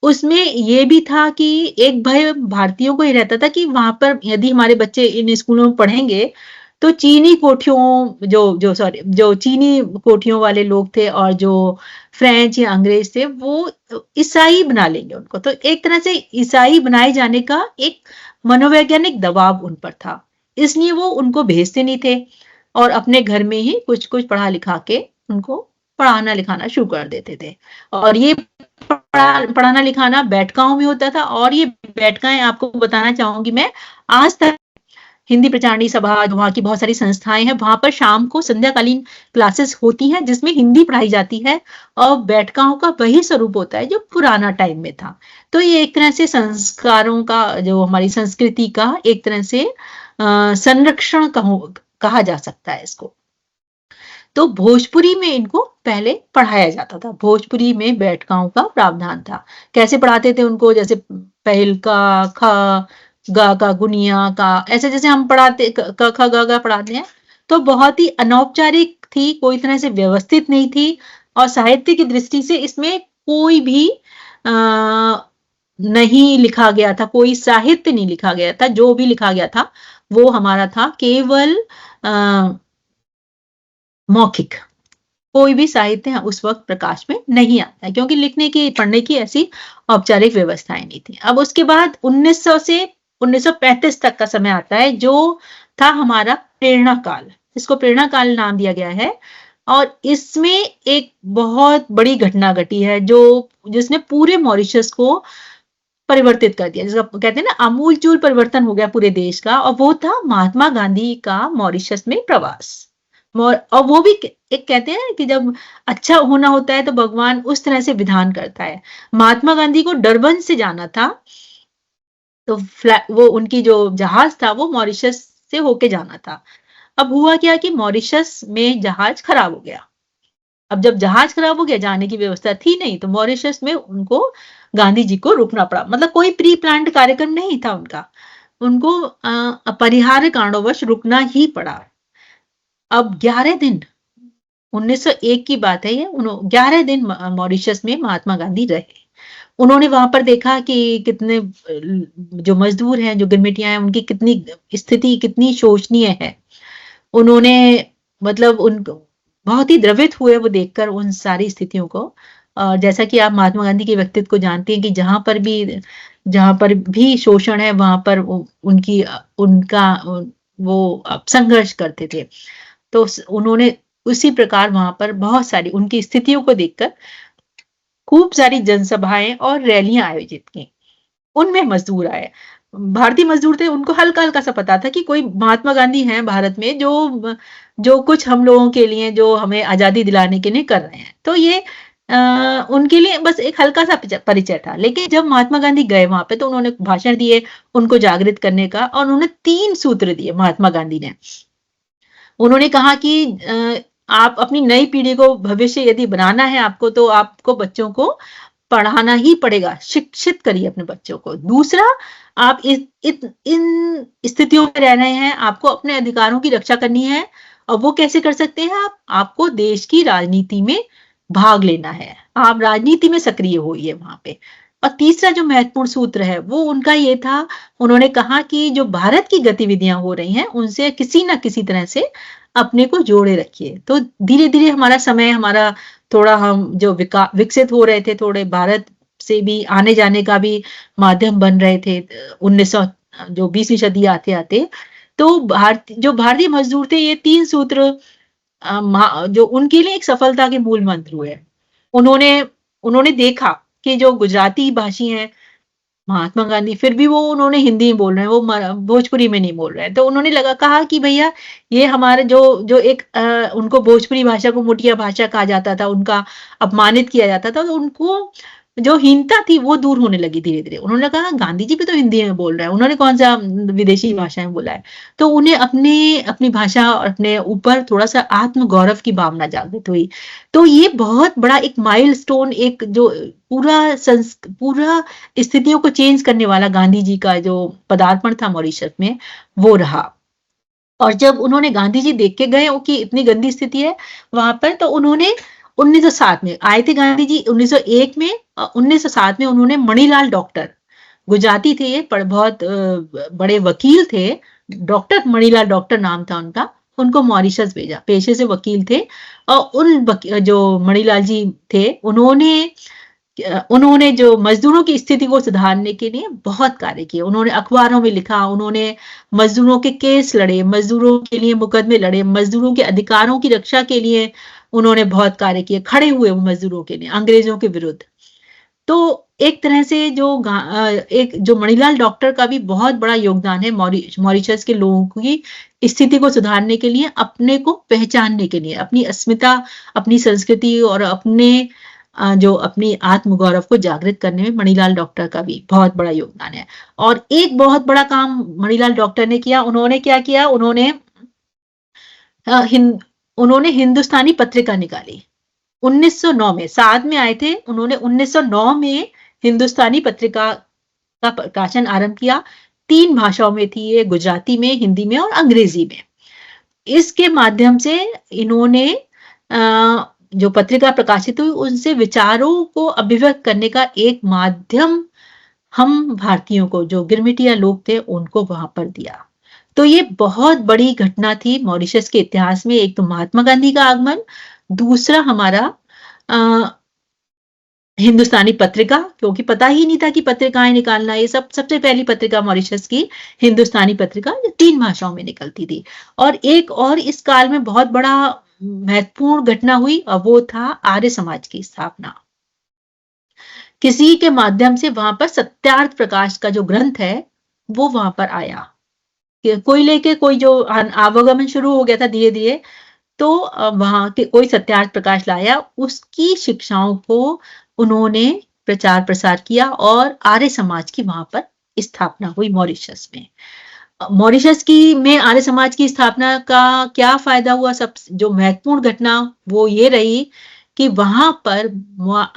उसमें ये भी था कि एक भय भारतीयों को ही रहता था कि वहां पर यदि हमारे बच्चे इन स्कूलों में पढ़ेंगे तो चीनी कोठियों जो चीनी कोठियों वाले लोग थे और जो फ्रेंच या अंग्रेज थे वो ईसाई बना लेंगे उनको। तो एक तरह से ईसाई बनाए जाने का एक मनोवैज्ञानिक दबाव उन पर था, इसलिए वो उनको भेजते नहीं थे और अपने घर में ही कुछ कुछ पढ़ा लिखा के उनको पढ़ाना लिखाना शुरू कर देते थे। और ये पढ़ाना लिखाना बैठकाओं में होता था, और ये बैठकाएं आपको बताना चाहूंगी मैं, आज तक हिंदी प्रचारणी सभा, वहाँ की बहुत सारी संस्थाएं हैं, वहां पर शाम को संध्याकालीन क्लासेस होती हैं जिसमें हिंदी पढ़ाई जाती है और बैठकाओं का वही स्वरूप होता है जो पुराना टाइम में था। तो ये एक तरह से संस्कारों का, जो हमारी संस्कृति का एक तरह से संरक्षण कहा जा सकता है इसको। तो भोजपुरी में इनको पहले पढ़ाया जाता था, भोजपुरी में बैठकाओं का प्रावधान था। कैसे पढ़ाते थे उनको, जैसे पहल का, ख, गा का, गुनिया का, ऐसे जैसे हम पढ़ाते क ख ग घ पढ़ाते हैं, तो बहुत ही अनौपचारिक थी, कोई तरह से व्यवस्थित नहीं थी और साहित्य की दृष्टि से इसमें कोई भी नहीं लिखा गया था, कोई साहित्य नहीं लिखा गया था। जो भी लिखा गया था वो हमारा था केवल मौखिक, कोई भी साहित्य उस वक्त प्रकाश में नहीं आता है क्योंकि लिखने की, पढ़ने की ऐसी औपचारिक व्यवस्थाएं नहीं थी। अब उसके बाद 1900 से 1935 तक का समय आता है जो था हमारा प्रेरणा काल, इसको प्रेरणा काल नाम दिया गया है। और इसमें एक बहुत बड़ी घटना घटी है जो जिसने पूरे मॉरिशस को परिवर्तित कर दिया, जिसका कहते हैं ना आमूलचूल परिवर्तन हो गया पूरे देश का, और वो था महात्मा गांधी का मॉरिशस में प्रवास। और वो भी एक कहते हैं कि जब अच्छा होना होता है तो भगवान उस तरह से विधान करता है। महात्मा गांधी को डरबन से जाना था, तो वो उनकी जो जहाज था वो मॉरिशस से होके जाना था। अब हुआ क्या कि मॉरिशस में जहाज खराब हो गया। अब जब जहाज खराब हो गया, जाने की व्यवस्था थी नहीं, तो मॉरिशस में उनको गांधी जी को रुकना पड़ा। मतलब कोई प्री प्लान्ड कार्यक्रम नहीं था उनका, उनको अपरिहार्य कारणवश रुकना ही पड़ा। अब 11 दिन, 1901 की बात है ये, 11 दिन मॉरिशस में महात्मा गांधी रहे। उन्होंने वहां पर देखा कि कितने जो मजदूर हैं, जो गिरमिटियां हैं, उनकी कितनी स्थिति कितनी शोचनीय है। उन्होंने मतलब उन बहुत ही द्रवित हुए वो देखकर उन सारी स्थितियों को। और जैसा कि आप महात्मा गांधी के व्यक्तित्व को जानते हैं कि जहां पर भी शोषण है वहां पर उनका वो संघर्ष करते थे। तो उन्होंने उसी प्रकार वहां पर बहुत सारी उनकी स्थितियों को देखकर खूब सारी जनसभाएं और रैलियां आयोजित की। उनमें मजदूर आए, भारतीय मजदूर थे, उनको हल्का हल्का सा पता था कि कोई महात्मा गांधी हैं भारत में जो कुछ हम लोगों के लिए, जो हमें आजादी दिलाने के लिए कर रहे हैं। तो ये उनके लिए बस एक हल्का सा परिचय था। लेकिन जब महात्मा गांधी गए वहां पे तो उन्होंने भाषण दिए उनको जागृत करने का, और उन्होंने 3 सूत्र दिए महात्मा गांधी ने। उन्होंने कहा कि आप अपनी नई पीढ़ी को भविष्य यदि बनाना है आपको, तो आपको बच्चों को पढ़ाना ही पड़ेगा, शिक्षित करिए अपने बच्चों को। दूसरा, आप इन स्थितियों में रह रहे हैं, आपको अपने अधिकारों की रक्षा करनी है। और वो कैसे कर सकते हैं आपको देश की राजनीति में भाग लेना है, आप राजनीति में सक्रिय होइए वहां पे। और तीसरा जो महत्वपूर्ण सूत्र है वो उनका ये था, उन्होंने कहा कि जो भारत की गतिविधियां हो रही हैं उनसे किसी ना किसी तरह से अपने को जोड़े रखिए। तो धीरे धीरे हमारा थोड़ा हम जो विकसित हो रहे थे, थोड़े भारत से भी आने जाने का भी माध्यम बन रहे थे 1900 जो 20वीं सदी आते आते। तो जो भारतीय मजदूर थे, ये 3 सूत्र जो उनके लिए एक सफलता के मूल मंत्र हुए। उन्होंने उन्होंने देखा कि जो गुजराती भाषी हैं महात्मा गांधी, फिर भी वो उन्होंने हिंदी में बोल रहे हैं, वो भोजपुरी में नहीं बोल रहे हैं। तो उन्होंने कहा कि भैया ये हमारे जो जो एक उनको भोजपुरी भाषा को मुटिया भाषा कहा जाता था, उनका अपमानित किया जाता था, तो उनको जो हीनता थी वो दूर होने लगी धीरे धीरे। उन्होंने कहा गांधी जी भी तो हिंदी में बोल रहे हैं, उन्होंने कौन सा विदेशी भाषा में बोला है। तो उन्हें अपनी भाषा और अपने ऊपर थोड़ा सा आत्म गौरव की भावना जागृत हुई। तो ये बहुत बड़ा एक माइलस्टोन, एक जो पूरा स्थितियों को चेंज करने वाला गांधी जी का जो पदार्पण था मॉरिशस में, वो रहा। और जब उन्होंने गांधी जी देख के गए कि इतनी गंदी स्थिति है वहां पर, तो उन्होंने 1907 में आए थे गांधी जी। 1901 में 1907 में उन्होंने मणिलाल डॉक्टर, गुजराती थे ये, पर बहुत बड़े वकील थे, डॉक्टर मणिलाल डॉक्टर नाम था उनका, उनको मॉरिशस भेजा। पेशे से वकील थे और जो मणिलाल जी थे उन्होंने जो मजदूरों की स्थिति को सुधारने के लिए बहुत कार्य किए। उन्होंने अखबारों में लिखा, उन्होंने मजदूरों के केस लड़े, मजदूरों के लिए मुकदमे लड़े, मजदूरों के अधिकारों की रक्षा के लिए उन्होंने बहुत कार्य किए, खड़े हुए वो मजदूरों के लिए अंग्रेजों के विरुद्ध। तो एक तरह से जो मणिलाल डॉक्टर का भी बहुत बड़ा योगदान है मॉरिशस के लोगों की स्थिति को सुधारने के लिए, अपने को पहचानने के लिए, अपनी अस्मिता, अपनी संस्कृति और जो अपनी आत्मगौरव को जागृत करने में मणिलाल डॉक्टर का भी बहुत बड़ा योगदान है। और एक बहुत बड़ा काम मणिलाल डॉक्टर ने किया। उन्होंने क्या किया, उन्होंने हिंदुस्तानी पत्रिका निकाली 1909 में। साथ में आए थे, उन्होंने 1909 में हिंदुस्तानी पत्रिका का प्रकाशन आरंभ किया। 3 भाषाओं में थी ये, गुजराती में, हिंदी में और अंग्रेजी में। इसके माध्यम से इन्होंने जो पत्रिका प्रकाशित हुई उनसे विचारों को अभिव्यक्त करने का एक माध्यम हम भारतीयों को, जो गिरमिटिया लोग थे, उनको वहां पर दिया। तो ये बहुत बड़ी घटना थी मॉरिशस के इतिहास में। एक तो महात्मा गांधी का आगमन, दूसरा हमारा हिंदुस्तानी पत्रिका, क्योंकि पता ही नहीं था कि पत्रिकाएं निकालना, ये सबसे पहली पत्रिका मॉरिशस की हिंदुस्तानी पत्रिका, जो 3 भाषाओं में निकलती थी। और एक और इस काल में बहुत बड़ा महत्वपूर्ण घटना हुई, और वो था आर्य समाज की स्थापना। किसी के माध्यम से वहां पर सत्यार्थ प्रकाश का जो ग्रंथ है वो वहां पर आया। कोई लेके कोई जो आवागमन शुरू हो गया था धीरे धीरे, तो वहां के कोई सत्यार्थ प्रकाश लाया, उसकी शिक्षाओं को उन्होंने प्रचार प्रसार किया और आर्य समाज की वहां पर स्थापना हुई मॉरिशस में। मॉरिशस में आर्य समाज की स्थापना का क्या फायदा हुआ, सब जो महत्वपूर्ण घटना वो ये रही कि वहां पर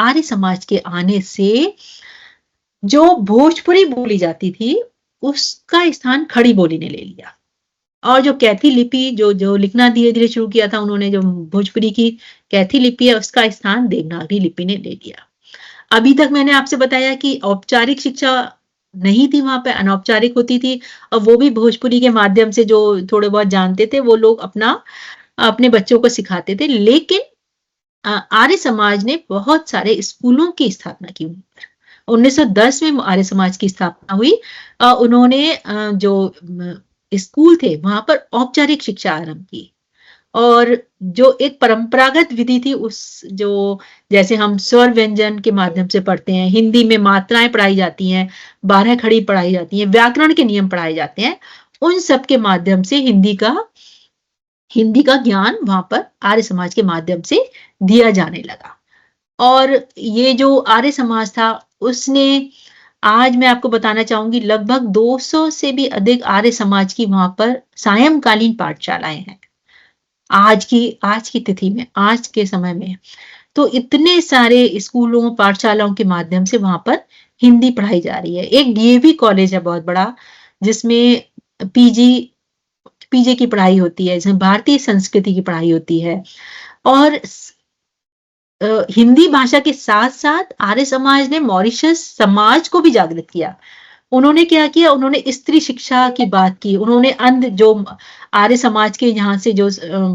आर्य समाज के आने से जो भोजपुरी बोली जाती थी उसका स्थान खड़ी बोली ने ले लिया। और जो कैथी लिपि जो लिखना धीरे धीरे शुरू किया था उन्होंने, जो भोजपुरी की कैथी लिपि है, उसका स्थान देवनागरी लिपि ने ले लिया। अभी तक मैंने आपसे बताया कि औपचारिक शिक्षा नहीं थी वहां पे, अनौपचारिक होती थी, और वो भी भोजपुरी के माध्यम से जो थोड़े बहुत जानते थे वो लोग अपने बच्चों को सिखाते थे। लेकिन आर्य समाज ने बहुत सारे स्कूलों की स्थापना की। 1910 में आर्य समाज की स्थापना हुई। उन्होंने जो स्कूल थे वहां पर औपचारिक शिक्षा आरंभ की, और जो एक परंपरागत विधि थी, जैसे हम स्वर व्यंजन के माध्यम से पढ़ते हैं, हिंदी में मात्राएं पढ़ाई जाती हैं, 12 खड़ी पढ़ाई जाती हैं, व्याकरण के नियम पढ़ाए जाते हैं, उन सब के माध्यम से हिंदी का ज्ञान वहां पर आर्य समाज के माध्यम से दिया जाने लगा। और ये जो आर्य समाज था उसने, आज मैं आपको बताना चाहूंगी, लगभग 200 से भी अधिक आर्य समाज की वहां पर सायंकालीन पाठशालाएं हैं आज की तिथि में, आज के समय में। तो इतने सारे स्कूलों पाठशालाओं के माध्यम से वहां पर हिंदी पढ़ाई जा रही है। एक डीएवी कॉलेज है बहुत बड़ा, जिसमें पीजी की पढ़ाई होती है, जिसमें भारतीय संस्कृति की पढ़ाई होती है। और हिंदी भाषा के साथ साथ आर्य समाज ने मॉरिशस समाज को भी जागृत किया। उन्होंने क्या किया, उन्होंने स्त्री शिक्षा की बात की। उन्होंने जो आर्य समाज के यहाँ से, जो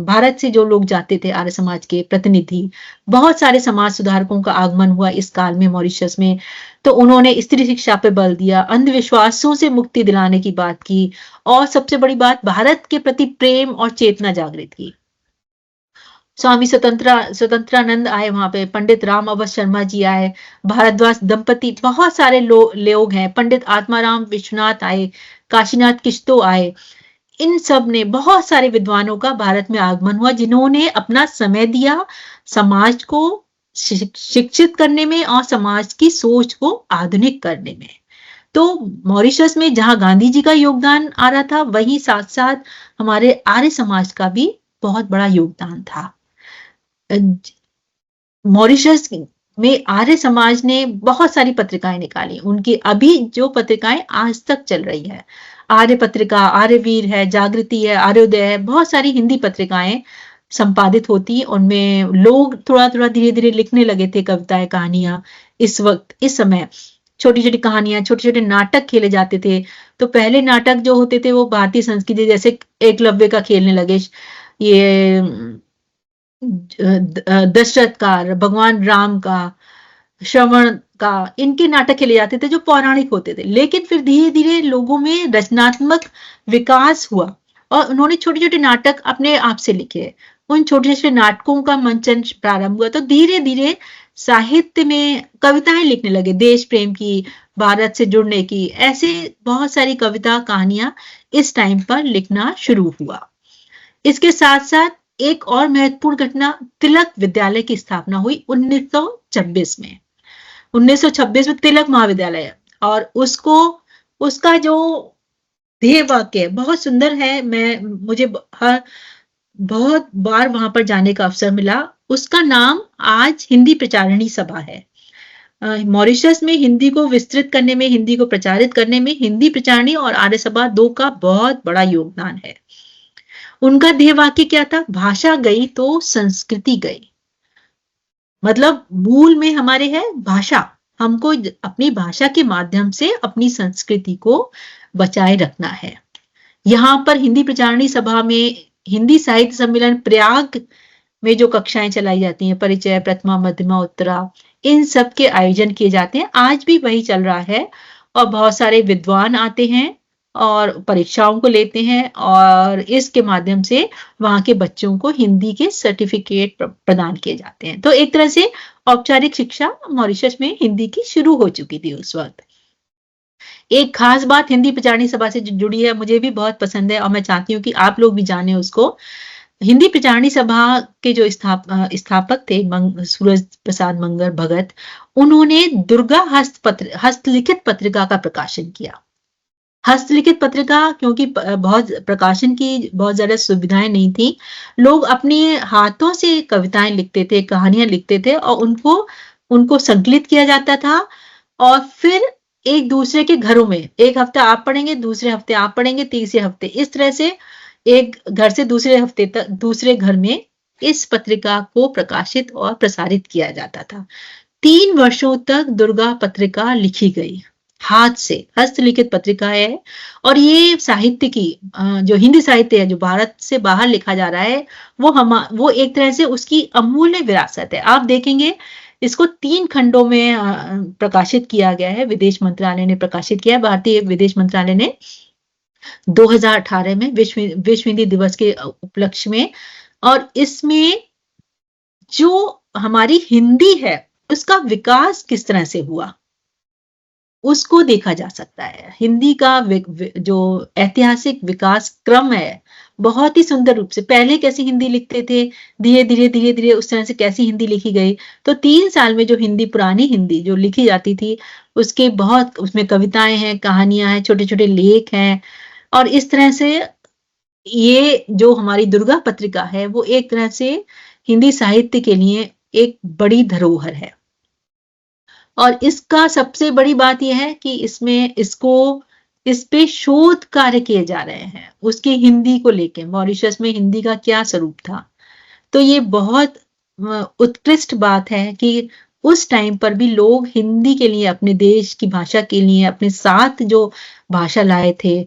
भारत से जो लोग जाते थे आर्य समाज के प्रतिनिधि, बहुत सारे समाज सुधारकों का आगमन हुआ इस काल में मॉरिशस में। तो उन्होंने स्त्री शिक्षा पे बल दिया, अंधविश्वासों से मुक्ति दिलाने की बात की, और सबसे बड़ी बात, भारत के प्रति प्रेम और चेतना जागृत की। स्वामी स्वतंत्रानंद आए वहां पे, पंडित राम अवध शर्मा जी आए, भारद्वाज दंपति, बहुत सारे लोग हैं, पंडित आत्माराम विश्वनाथ आए, काशीनाथ किश्तो आए। इन सब ने, बहुत सारे विद्वानों का भारत में आगमन हुआ जिन्होंने अपना समय दिया समाज को शिक्षित करने में और समाज की सोच को आधुनिक करने में। तो मॉरिशस में जहां गांधी जी का योगदान आ रहा था, वहीं साथ साथ हमारे आर्य समाज का भी बहुत बड़ा योगदान था। मॉरिशस में आर्य समाज ने बहुत सारी पत्रिकाएं निकाली, उनकी अभी जो पत्रिकाएं आज तक चल रही है, आर्य पत्रिका, आर्यवीर है, जागृति है, आर्योदय है, बहुत सारी हिंदी पत्रिकाएं संपादित होती, उनमें लोग थोड़ा थोड़ा धीरे धीरे लिखने लगे थे कविताएं, कहानियां। इस वक्त, इस समय छोटी छोटी कहानियां, छोटे छोटे नाटक खेले जाते थे। तो पहले नाटक जो होते थे वो भारतीय संस्कृति, जैसे एकलव्य का खेलने लगे, ये दशरथ का, भगवान राम का, श्रवण का, इनके नाटक खेले जाते थे जो पौराणिक होते थे। लेकिन फिर धीरे धीरे लोगों में रचनात्मक विकास हुआ और उन्होंने छोटे छोटे नाटक अपने आप से लिखे। उन छोटे छोटे नाटकों का मंचन प्रारंभ हुआ, तो धीरे धीरे साहित्य में कविताएं लिखने लगे, देश प्रेम की, भारत से जुड़ने की, ऐसे बहुत सारी कविता, कहानियां इस टाइम पर लिखना शुरू हुआ। इसके साथ साथ एक और महत्वपूर्ण घटना, तिलक विद्यालय की स्थापना हुई 1926 में। 1926 में तिलक महाविद्यालय, और उसका जो ध्येय वाक्य बहुत सुंदर है, मुझे बहुत बार वहां पर जाने का अवसर मिला। उसका नाम आज हिंदी प्रचारिणी सभा है। मॉरिशस में हिंदी को विस्तृत करने में, हिंदी को प्रचारित करने में हिंदी प्रचारिणी और आर्य सभा 2 का बहुत बड़ा योगदान है। उनका ध्येय वाक्य क्या था? भाषा गई तो संस्कृति गई। मतलब मूल में हमारे है भाषा, हमको अपनी भाषा के माध्यम से अपनी संस्कृति को बचाए रखना है। यहाँ पर हिंदी प्रचारिणी सभा में हिंदी साहित्य सम्मेलन प्रयाग में जो कक्षाएं चलाई जाती हैं, परिचय, प्रथमा, मध्यमा, उत्तरा, इन सब के आयोजन किए जाते हैं। आज भी वही चल रहा है और बहुत सारे विद्वान आते हैं और परीक्षाओं को लेते हैं और इसके माध्यम से वहां के बच्चों को हिंदी के सर्टिफिकेट प्रदान किए जाते हैं। तो एक तरह से औपचारिक शिक्षा मॉरिशस में हिंदी की शुरू हो चुकी थी उस वक्त। एक खास बात हिंदी प्रचारिणी सभा से जुड़ी है, मुझे भी बहुत पसंद है और मैं चाहती हूँ कि आप लोग भी जाने उसको। हिंदी प्रचारिणी सभा के जो स्थापक थे सूरज प्रसाद मंगर भगत, उन्होंने दुर्गा हस्तलिखित पत्रिका का प्रकाशन किया। हस्तलिखित पत्रिका, क्योंकि बहुत प्रकाशन की बहुत ज्यादा सुविधाएं नहीं थी, लोग अपने हाथों से कविताएं लिखते थे, कहानियां लिखते थे और उनको संकलित किया जाता था और फिर एक दूसरे के घरों में, एक हफ्ता आप पढ़ेंगे, दूसरे हफ्ते आप पढ़ेंगे, तीसरे हफ्ते, इस तरह से एक घर से दूसरे हफ्ते तक दूसरे घर में इस पत्रिका को प्रकाशित और प्रसारित किया जाता था। 3 वर्षों तक दुर्गा पत्रिका लिखी गई, हाथ से हस्तलिखित पत्रिका है। और ये साहित्य की जो हिंदी साहित्य है जो भारत से बाहर लिखा जा रहा है, वो एक तरह से उसकी अमूल्य विरासत है। आप देखेंगे इसको 3 खंडों में प्रकाशित किया गया है, विदेश मंत्रालय ने प्रकाशित किया है। भारतीय विदेश मंत्रालय ने 2018 में विश्व हिंदी दिवस के उपलक्ष्य में, और इसमें जो हमारी हिंदी है उसका विकास किस तरह से हुआ उसको देखा जा सकता है। हिंदी का जो ऐतिहासिक विकास क्रम है बहुत ही सुंदर रूप से, पहले कैसी हिंदी लिखते थे, धीरे धीरे उस तरह से कैसी हिंदी लिखी गई। तो 3 साल में जो हिंदी, पुरानी हिंदी जो लिखी जाती थी, उसके बहुत, उसमें कविताएं हैं, कहानियां हैं, छोटे छोटे लेख हैं, और इस तरह से ये जो हमारी दुर्गा पत्रिका है वो एक तरह से हिंदी साहित्य के लिए एक बड़ी धरोहर है। और इसका सबसे बड़ी बात यह है कि इस पे शोध कार्य किए जा रहे हैं, उसकी हिंदी को लेके, मॉरिशस में हिंदी का क्या स्वरूप था। तो ये बहुत उत्कृष्ट बात है कि उस टाइम पर भी लोग हिंदी के लिए, अपने देश की भाषा के लिए, अपने साथ जो भाषा लाए थे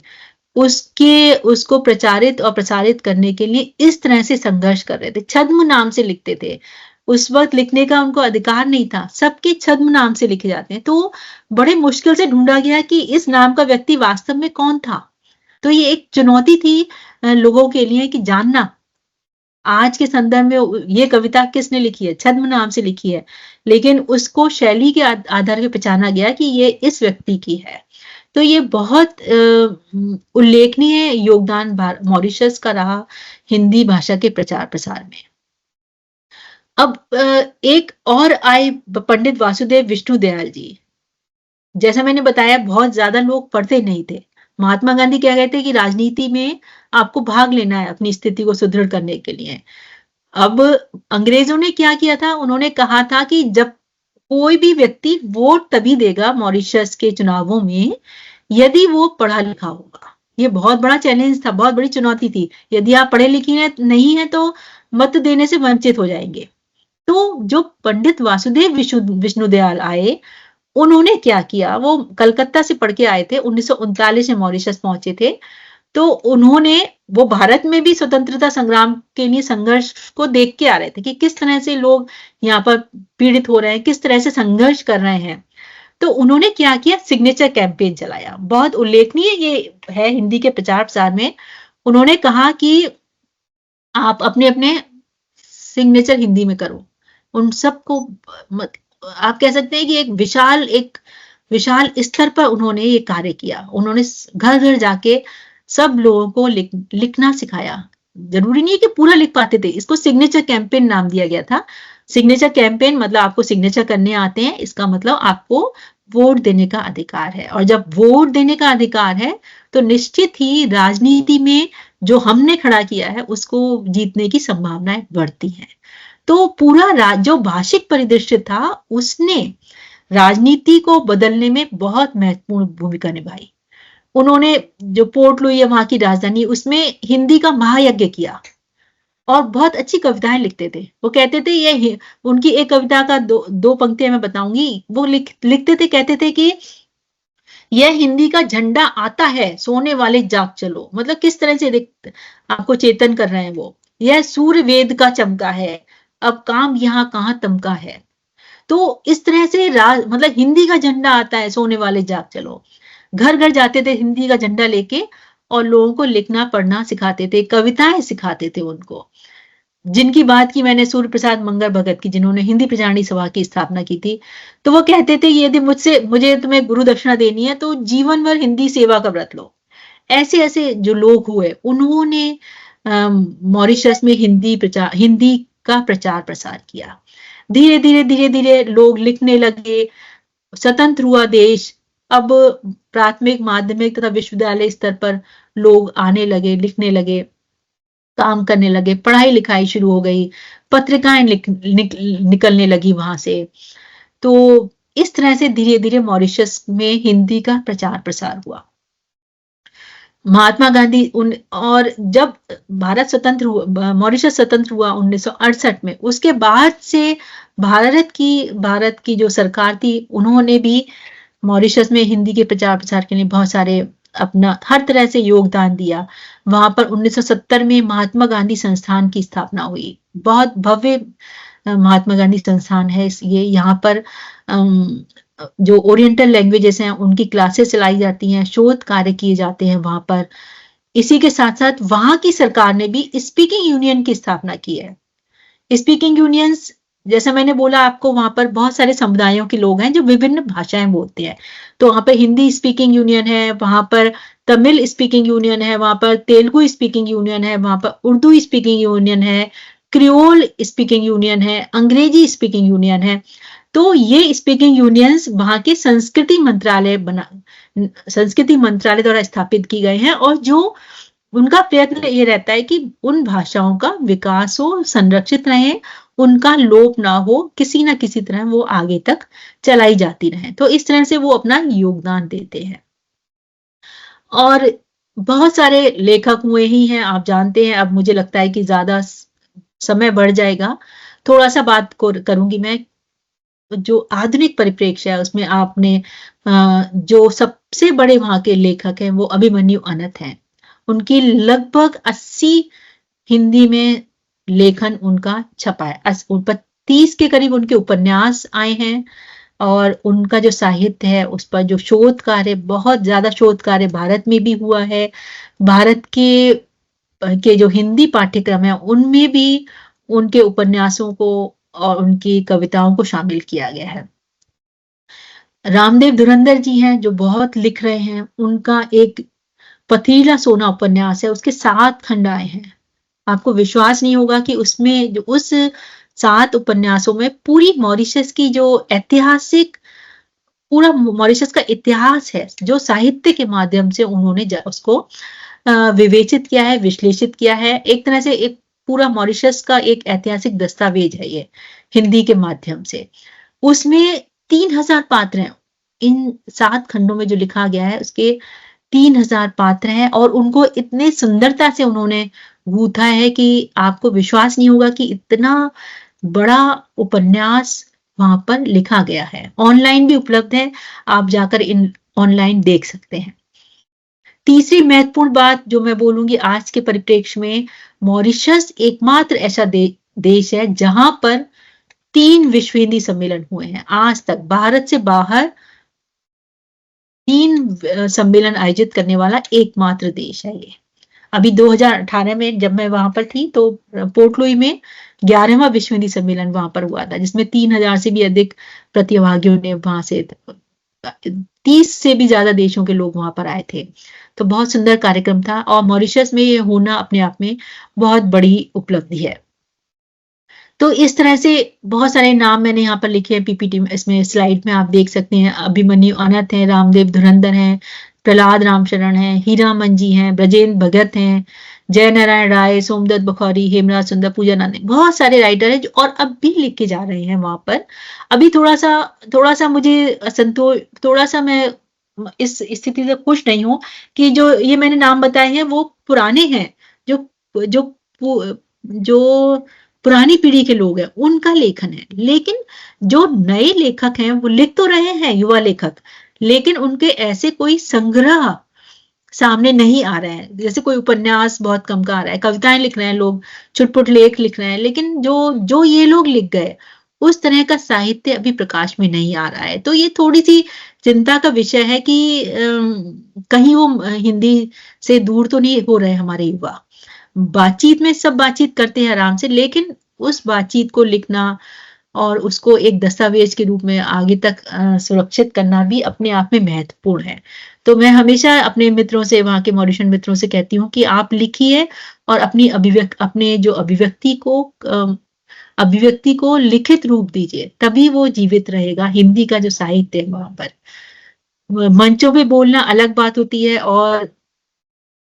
उसको प्रचारित और प्रसारित करने के लिए इस तरह से संघर्ष कर रहे थे। छद्म नाम से लिखते थे, उस वक्त लिखने का उनको अधिकार नहीं था, सबके छद्म नाम से लिखे जाते हैं। तो बड़े मुश्किल से ढूंढा गया कि इस नाम का व्यक्ति वास्तव में कौन था। तो ये एक चुनौती थी लोगों के लिए कि जानना आज के संदर्भ में ये कविता किसने लिखी है? छद्म नाम से लिखी है, लेकिन उसको शैली के आधार पे पहचाना गया कि ये इस व्यक्ति की है। तो ये बहुत उल्लेखनीय योगदान मॉरिशस का रहा हिंदी भाषा के प्रचार प्रसार में। अब एक और आए पंडित वासुदेव विष्णुदयाल जी। जैसा मैंने बताया बहुत ज्यादा लोग पढ़ते नहीं थे। महात्मा गांधी क्या कहते कि राजनीति में आपको भाग लेना है अपनी स्थिति को सुदृढ़ करने के लिए। अब अंग्रेजों ने क्या किया था, उन्होंने कहा था कि जब कोई भी व्यक्ति वोट तभी देगा मॉरिशस के चुनावों में यदि वो पढ़ा लिखा होगा। ये बहुत बड़ा चैलेंज था, बहुत बड़ी चुनौती थी। यदि आप पढ़े लिखे नहीं है तो मत देने से वंचित हो जाएंगे। तो जो पंडित वासुदेव विष्णुदयाल आए, उन्होंने क्या किया, वो कलकत्ता से पढ़ के आए थे, 1939 में मॉरिशस पहुंचे थे। तो उन्होंने, वो भारत में भी स्वतंत्रता संग्राम के लिए संघर्ष को देख के आ रहे थे कि किस तरह से लोग यहाँ पर पीड़ित हो रहे हैं, किस तरह से संघर्ष कर रहे हैं। तो उन्होंने क्या किया, सिग्नेचर कैंपेन चलाया। बहुत उल्लेखनीय ये है हिंदी के प्रचार प्रसार में। उन्होंने कहा कि आप अपने अपने सिग्नेचर हिंदी में करो। उन सबको आप कह सकते हैं कि एक विशाल स्तर पर उन्होंने ये कार्य किया। उन्होंने घर घर जाके सब लोगों को लिखना सिखाया। जरूरी नहीं है कि पूरा लिख पाते थे, इसको सिग्नेचर कैंपेन नाम दिया गया था। सिग्नेचर कैंपेन मतलब आपको सिग्नेचर करने आते हैं, इसका मतलब आपको वोट देने का अधिकार है। और जब वोट देने का अधिकार है तो निश्चित ही राजनीति में जो हमने खड़ा किया है उसको जीतने की संभावनाएं बढ़ती हैं। तो पूरा जो भाषिक परिदृश्य था उसने राजनीति को बदलने में बहुत महत्वपूर्ण भूमिका निभाई। उन्होंने जो पोर्ट लुई है वहां की राजधानी, उसमें हिंदी का महायज्ञ किया और बहुत अच्छी कविताएं लिखते थे। वो कहते थे, ये उनकी एक कविता का दो पंक्तियां मैं बताऊंगी। वो लिखते थे, कहते थे कि यह हिंदी का झंडा आता है, सोने वाले जाग चलो। मतलब किस तरह से आपको चेतन कर रहे हैं वो। यह सूर्य वेद का चमका है, अब काम यहाँ कहाँ तमका है। तो इस तरह से मतलब हिंदी का झंडा आता है, सोने वाले जाग चलो। घर घर जाते थे हिंदी का झंडा लेके और लोगों को लिखना पढ़ना सिखाते थे, कविताएं सिखाते थे उनको। जिनकी बात की मैंने, सूर्य प्रसाद मंगर भगत की, जिन्होंने हिंदी प्रचारणी सभा की स्थापना की थी। तो वो कहते थे यदि मुझे तुम्हें गुरु दक्षिणा देनी है तो जीवन भर हिंदी सेवा का व्रत लो। ऐसे ऐसे जो लोग हुए उन्होंने मॉरिशस में हिंदी का प्रचार प्रसार किया। धीरे धीरे लोग लिखने लगे, स्वतंत्र हुआ देश। अब प्राथमिक, माध्यमिक तथा विश्वविद्यालय स्तर पर लोग आने लगे, लिखने लगे, काम करने लगे, पढ़ाई लिखाई शुरू हो गई, पत्रिकाएं निकलने लगी वहां से। तो इस तरह से धीरे धीरे मॉरिशस में हिंदी का प्रचार प्रसार हुआ। महात्मा गांधी और जब मॉरिशस स्वतंत्र हुआ 1968 में, उसके बाद से भारत की जो सरकार थी उन्होंने भी मॉरिशस में हिंदी के प्रचार प्रसार के लिए बहुत सारे अपना हर तरह से योगदान दिया। वहां पर 1970 में महात्मा गांधी संस्थान की स्थापना हुई। बहुत भव्य महात्मा गांधी संस्थान है ये। यहाँ पर जो ओरिएंटल लैंग्वेजेस हैं उनकी क्लासेस चलाई जाती हैं, शोध कार्य किए जाते हैं वहां पर। इसी के साथ साथ वहां की सरकार ने भी स्पीकिंग यूनियन की स्थापना की है। स्पीकिंग यूनियंस, जैसा मैंने बोला आपको, वहां पर बहुत सारे समुदायों के लोग हैं जो विभिन्न भाषाएं बोलते हैं। तो वहां पर हिंदी स्पीकिंग यूनियन है, वहां पर तमिल स्पीकिंग यूनियन है, वहां पर तेलुगु स्पीकिंग यूनियन है, वहां पर उर्दू स्पीकिंग यूनियन है, क्रियोल स्पीकिंग यूनियन है, अंग्रेजी स्पीकिंग यूनियन है। तो ये स्पीकिंग यूनियंस वहां के संस्कृति मंत्रालय द्वारा स्थापित की गए हैं और जो उनका प्रयत्न ये रहता है कि उन भाषाओं का विकास हो, संरक्षित रहे, उनका लोप ना हो, किसी ना किसी तरह वो आगे तक चलाई जाती रहे। तो इस तरह से वो अपना योगदान देते हैं। और बहुत सारे लेखक हुए ही हैं, आप जानते हैं। अब मुझे लगता है कि ज्यादा समय बढ़ जाएगा, थोड़ा सा बात करूंगी मैं। जो आधुनिक परिप्रेक्ष्य है उसमें आपने जो सबसे बड़े वहां के लेखक हैं वो अभिमन्यु अनंत हैं। उनकी लगभग 80 हिंदी में लेखन उनका छपा है। 30 के करीब उनके उपन्यास आए हैं और उनका जो साहित्य है उस पर जो शोध कार्य, बहुत ज्यादा शोध कार्य भारत में भी हुआ है। भारत के के जो हिंदी पाठ्यक्रम है उनमें भी उनके उपन्यासों को और उनकी कविताओं को शामिल किया गया है। रामदेव धुरंधर जी हैं जो बहुत लिख रहे हैं, उनका एक पथरीला सोना उपन्यास है, उसके 7 खंड आए हैं। आपको विश्वास नहीं होगा कि उसमें जो उस 7 उपन्यासों में पूरी मॉरिशस की जो ऐतिहासिक पूरा मॉरिशस का इतिहास है, जो साहित्य के माध्यम से उन्होंने उसको विवेचित किया है, विश्लेषित किया है। एक तरह से एक पूरा मॉरिशस का एक ऐतिहासिक दस्तावेज है ये, हिंदी के माध्यम से। उसमें 3000 पात्र हैं। इन 7 खंडों में जो लिखा गया है उसके 3000 पात्र हैं और उनको इतने सुंदरता से उन्होंने गूथा है कि आपको विश्वास नहीं होगा कि इतना बड़ा उपन्यास वहां पर लिखा गया है। ऑनलाइन भी उपलब्ध है, आप जाकर इन ऑनलाइन देख सकते हैं। तीसरी महत्वपूर्ण बात जो मैं बोलूंगी आज के परिप्रेक्ष्य में, मॉरिशस एकमात्र ऐसा देश है जहां पर 3 विश्व हिंदी सम्मेलन हुए हैं आज तक। भारत से बाहर 3 सम्मेलन आयोजित करने वाला एकमात्र देश है ये। अभी 2018 में जब मैं वहां पर थी तो पोर्ट लुई में 11वां विश्व हिंदी सम्मेलन वहां पर हुआ था, जिसमें 3000 से भी अधिक प्रतिभागियों ने वहां से 30 से भी ज्यादा देशों के लोग वहां पर आए थे। तो बहुत सुंदर कार्यक्रम था और मॉरिशस में ये होना अपने आप में बहुत बड़ी उपलब्धि है। तो इस तरह से बहुत सारे नाम मैंने यहाँ पर लिखे हैं पीपीटी में, इसमें स्लाइड में आप देख सकते हैं। अभिमन्यु अनंत हैं, रामदेव धुरंधर हैं, प्रहलाद रामशरण हैं, हीरामन जी हैं, ब्रजेंद्र भगत हैं, जय नारायण राय, सोमदत्त बुखारी, हेमराज सुंदर, पूजा नंद, बहुत सारे राइटर हैं जो और अब भी लिख के जा रहे हैं वहां पर। अभी थोड़ा सा मुझे असंतोष, थोड़ा सा मैं इस स्थिति से खुश नहीं हूँ कि जो ये मैंने नाम बताए हैं वो पुराने हैं, जो जो जो पुरानी पीढ़ी के लोग हैं उनका लेखन है। लेकिन जो नए लेखक हैं वो लिख तो रहे हैं, युवा लेखक, लेकिन उनके ऐसे कोई संग्रह सामने नहीं आ रहे हैं। जैसे कोई उपन्यास बहुत कम का आ रहा है, कविताएं लिख रहे हैं लोग, चुटपुट लेख लिख रहे हैं, लेकिन जो ये लोग लिख गए उस तरह का साहित्य अभी प्रकाश में नहीं आ रहा है। तो ये थोड़ी सी चिंता का विषय है कि कहीं वो हिंदी से दूर तो नहीं हो रहे हमारे युवा। बातचीत में सब बातचीत करते हैं आराम से, लेकिन उस बातचीत को लिखना और उसको एक दस्तावेज के रूप में आगे तक सुरक्षित करना भी अपने आप में महत्वपूर्ण है। तो मैं हमेशा अपने मित्रों से, वहां के मॉरिशन मित्रों से कहती हूँ कि आप लिखिए और अपने जो अभिव्यक्ति को लिखित रूप दीजिए, तभी वो जीवित रहेगा। हिंदी का जो साहित्य है वहां पर मंचों पे बोलना अलग बात होती है और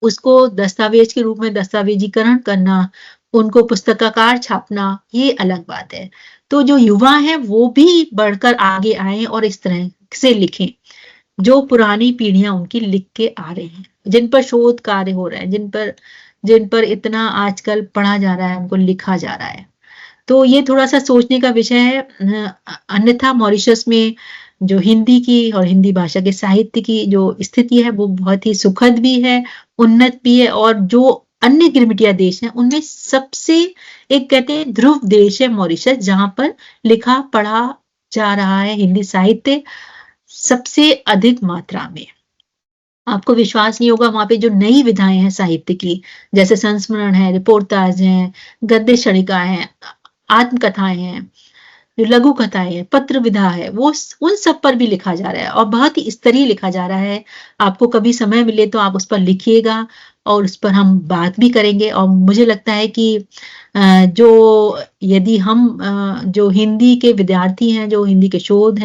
उसको दस्तावेज के रूप में दस्तावेजीकरण करना, उनको पुस्तकाकार छापना, ये अलग बात है। तो जो युवा हैं वो भी बढ़कर आगे आए और इस तरह से लिखें जो पुरानी पीढ़ियां उनकी लिख के आ रही हैं, जिन पर शोध कार्य हो रहे हैं, जिन पर इतना आजकल पढ़ा जा रहा है, उनको लिखा जा रहा है। तो ये थोड़ा सा सोचने का विषय है। अन्यथा मॉरिशस में जो हिंदी की और हिंदी भाषा के साहित्य की जो स्थिति है वो बहुत ही सुखद भी है, उन्नत भी है, और जो अन्य गिरमिटिया देश हैं उनमें सबसे एक कहते हैं ध्रुव देश है मॉरिशस, जहां पर लिखा पढ़ा जा रहा है हिंदी साहित्य सबसे अधिक मात्रा में। आपको विश्वास नहीं होगा, वहां पे जो नई विधाएं हैं साहित्य की, जैसे संस्मरण है, रिपोर्टाज हैं, गद्य शणिका है, आत्मकथाएं हैं, जो लघु कथाएं हैं, पत्र विधा है, वो उन सब पर भी लिखा जा रहा है और बहुत ही स्तरीय लिखा जा रहा है। आपको कभी समय मिले तो आप उस पर लिखिएगा और उस पर हम बात भी करेंगे। और मुझे लगता है कि यदि हम जो हिंदी के विद्यार्थी हैं, जो हिंदी के शोध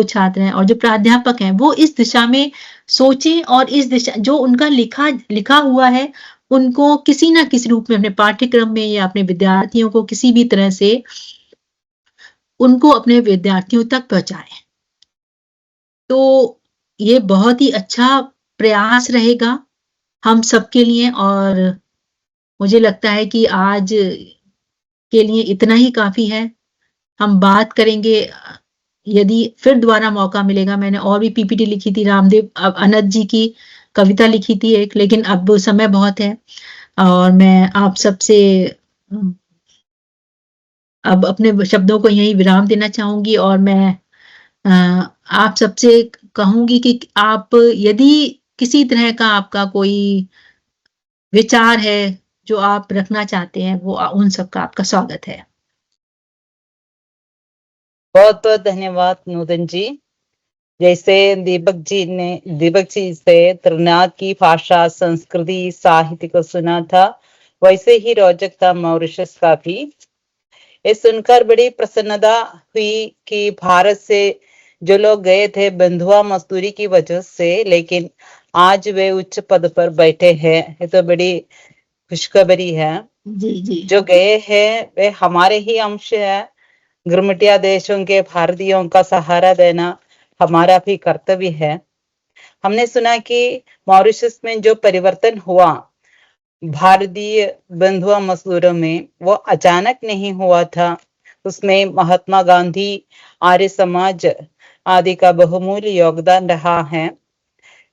छात्र हैं और जो प्राध्यापक हैं, वो इस दिशा में सोचें और इस दिशा जो उनका लिखा हुआ है उनको किसी ना किसी रूप में अपने पाठ्यक्रम में या अपने विद्यार्थियों को किसी भी तरह से उनको अपने विद्यार्थियों तक पहुंचाएं। तो ये बहुत ही अच्छा प्रयास रहेगा हम सबके लिए, और मुझे लगता है कि आज के लिए इतना ही काफी है। हम बात करेंगे यदि फिर दोबारा मौका मिलेगा। मैंने और भी पीपीटी लिखी थी, रामदेव अनंत जी की कविता लिखी थी एक, लेकिन अब समय बहुत है और मैं आप सबसे अब अपने शब्दों को यही विराम देना चाहूंगी। और मैं आप सबसे कहूंगी कि आप यदि किसी तरह का आपका कोई विचार है जो आप रखना चाहते हैं वो उन सबका आपका स्वागत है। बहुत बहुत धन्यवाद नूतन जी। जैसे दीपक जी से त्रिनाथ की भाषा, संस्कृति, साहित्य को सुना था, वैसे ही रोचक था मॉरिशस का भी। ये सुनकर बड़ी प्रसन्नता हुई कि भारत से जो लोग गए थे बंधुआ मजदूरी की वजह से, लेकिन आज वे उच्च पद पर बैठे हैं। ये तो बड़ी खुशखबरी है। जी जी जो गए हैं वे हमारे ही अंश है। गिरमिटिया देशों के भारतीयों का सहारा देना हमारा भी कर्तव्य है। हमने सुना कि मॉरिशस में जो परिवर्तन हुआ भारतीय बंधुआ मजदूरों में, वो अचानक नहीं हुआ था। उसमें महात्मा गांधी, आर्य समाज आदि का बहुमूल्य योगदान रहा है।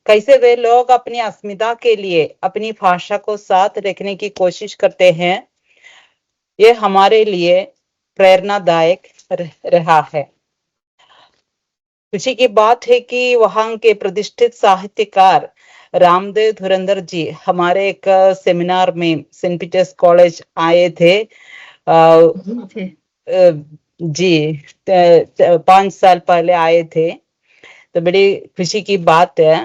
कैसे वे लोग अपनी अस्मिता के लिए अपनी भाषा को साथ रखने की कोशिश करते हैं, ये हमारे लिए प्रेरणादायक रहा है। खुशी की बात है कि वहां के प्रतिष्ठित साहित्यकार रामदेव धुरंधर जी हमारे एक सेमिनार में सेंट पीटर्स कॉलेज आए थे। जी 5 साल पहले आए थे, तो बड़ी खुशी की बात है।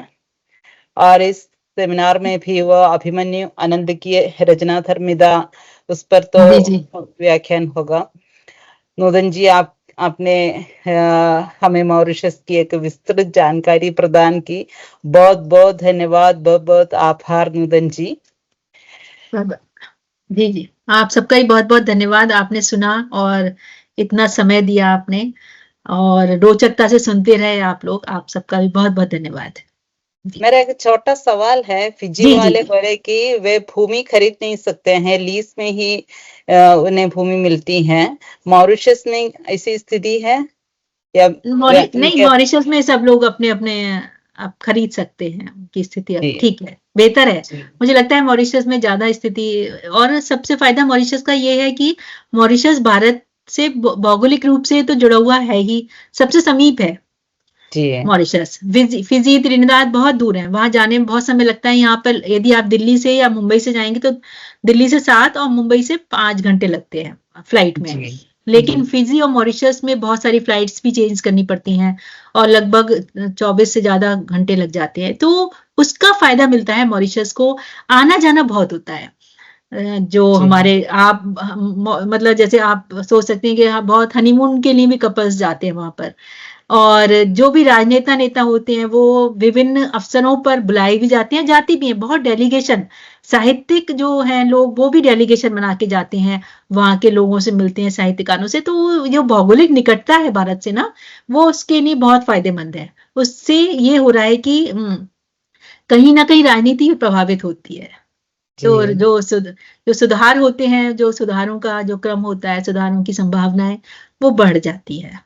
और इस सेमिनार में भी वो अभिमन्यु आनंद की रचना धर्मिदा, उस पर तो व्याख्यान होगा। नूतन जी आपने हमें मॉरिशस की एक विस्तृत जानकारी प्रदान की। बहुत बहुत धन्यवाद, बहुत बहुत आभार नूतन जी। जी जी, आप सबका ही बहुत बहुत धन्यवाद। आपने सुना और इतना समय दिया आपने, और रोचकता से सुनते रहे आप लोग। आप सबका भी बहुत बहुत धन्यवाद। मेरा एक छोटा सवाल है। फिजी वाले बोले कि वे भूमि खरीद नहीं सकते हैं, लीज में ही उन्हें भूमि मिलती है। मॉरिशस में ऐसी स्थिति है या नहीं? मॉरिशस में सब लोग अपने अपने आप खरीद सकते हैं, उनकी स्थिति अब ठीक है, बेहतर है। मुझे लगता है मॉरिशस में ज्यादा स्थिति, और सबसे फायदा मॉरिशस का ये है कि मॉरिशस भारत से भौगोलिक रूप से तो जुड़ा हुआ है ही, सबसे समीप है मॉरिशस। फिजी त्रिनिदाद बहुत दूर है, वहां जाने में बहुत समय लगता है। यहाँ पर यदि आप दिल्ली से या मुंबई से जाएंगे तो दिल्ली से 7 और मुंबई से 5 घंटे लगते हैं फ्लाइट में। लेकिन फिजी और मॉरिशस में बहुत सारी फ्लाइट्स भी चेंज करनी पड़ती हैं और लगभग 24 से ज्यादा घंटे लग जाते हैं। तो उसका फायदा मिलता है मॉरिशस को, आना जाना बहुत होता है। जो हमारे आप मतलब जैसे आप सोच सकते हैं कि बहुत हनीमून के लिए भी कपल्स जाते हैं वहां पर, और जो भी राजनेता नेता होते हैं वो विभिन्न अवसरों पर बुलाए भी जाते हैं, जाती भी हैं बहुत डेलीगेशन। साहित्यिक जो हैं लोग वो भी डेलीगेशन बना के जाते हैं, वहां के लोगों से मिलते हैं, साहित्यकारों से। तो जो भौगोलिक निकटता है भारत से ना, वो उसके लिए बहुत फायदेमंद है। उससे ये हो रहा है कि कहीं ना कहीं राजनीति भी प्रभावित होती है। तो जो सुधार होते हैं, जो सुधारों का जो क्रम होता है, सुधारों की संभावनाएं वो बढ़ जाती है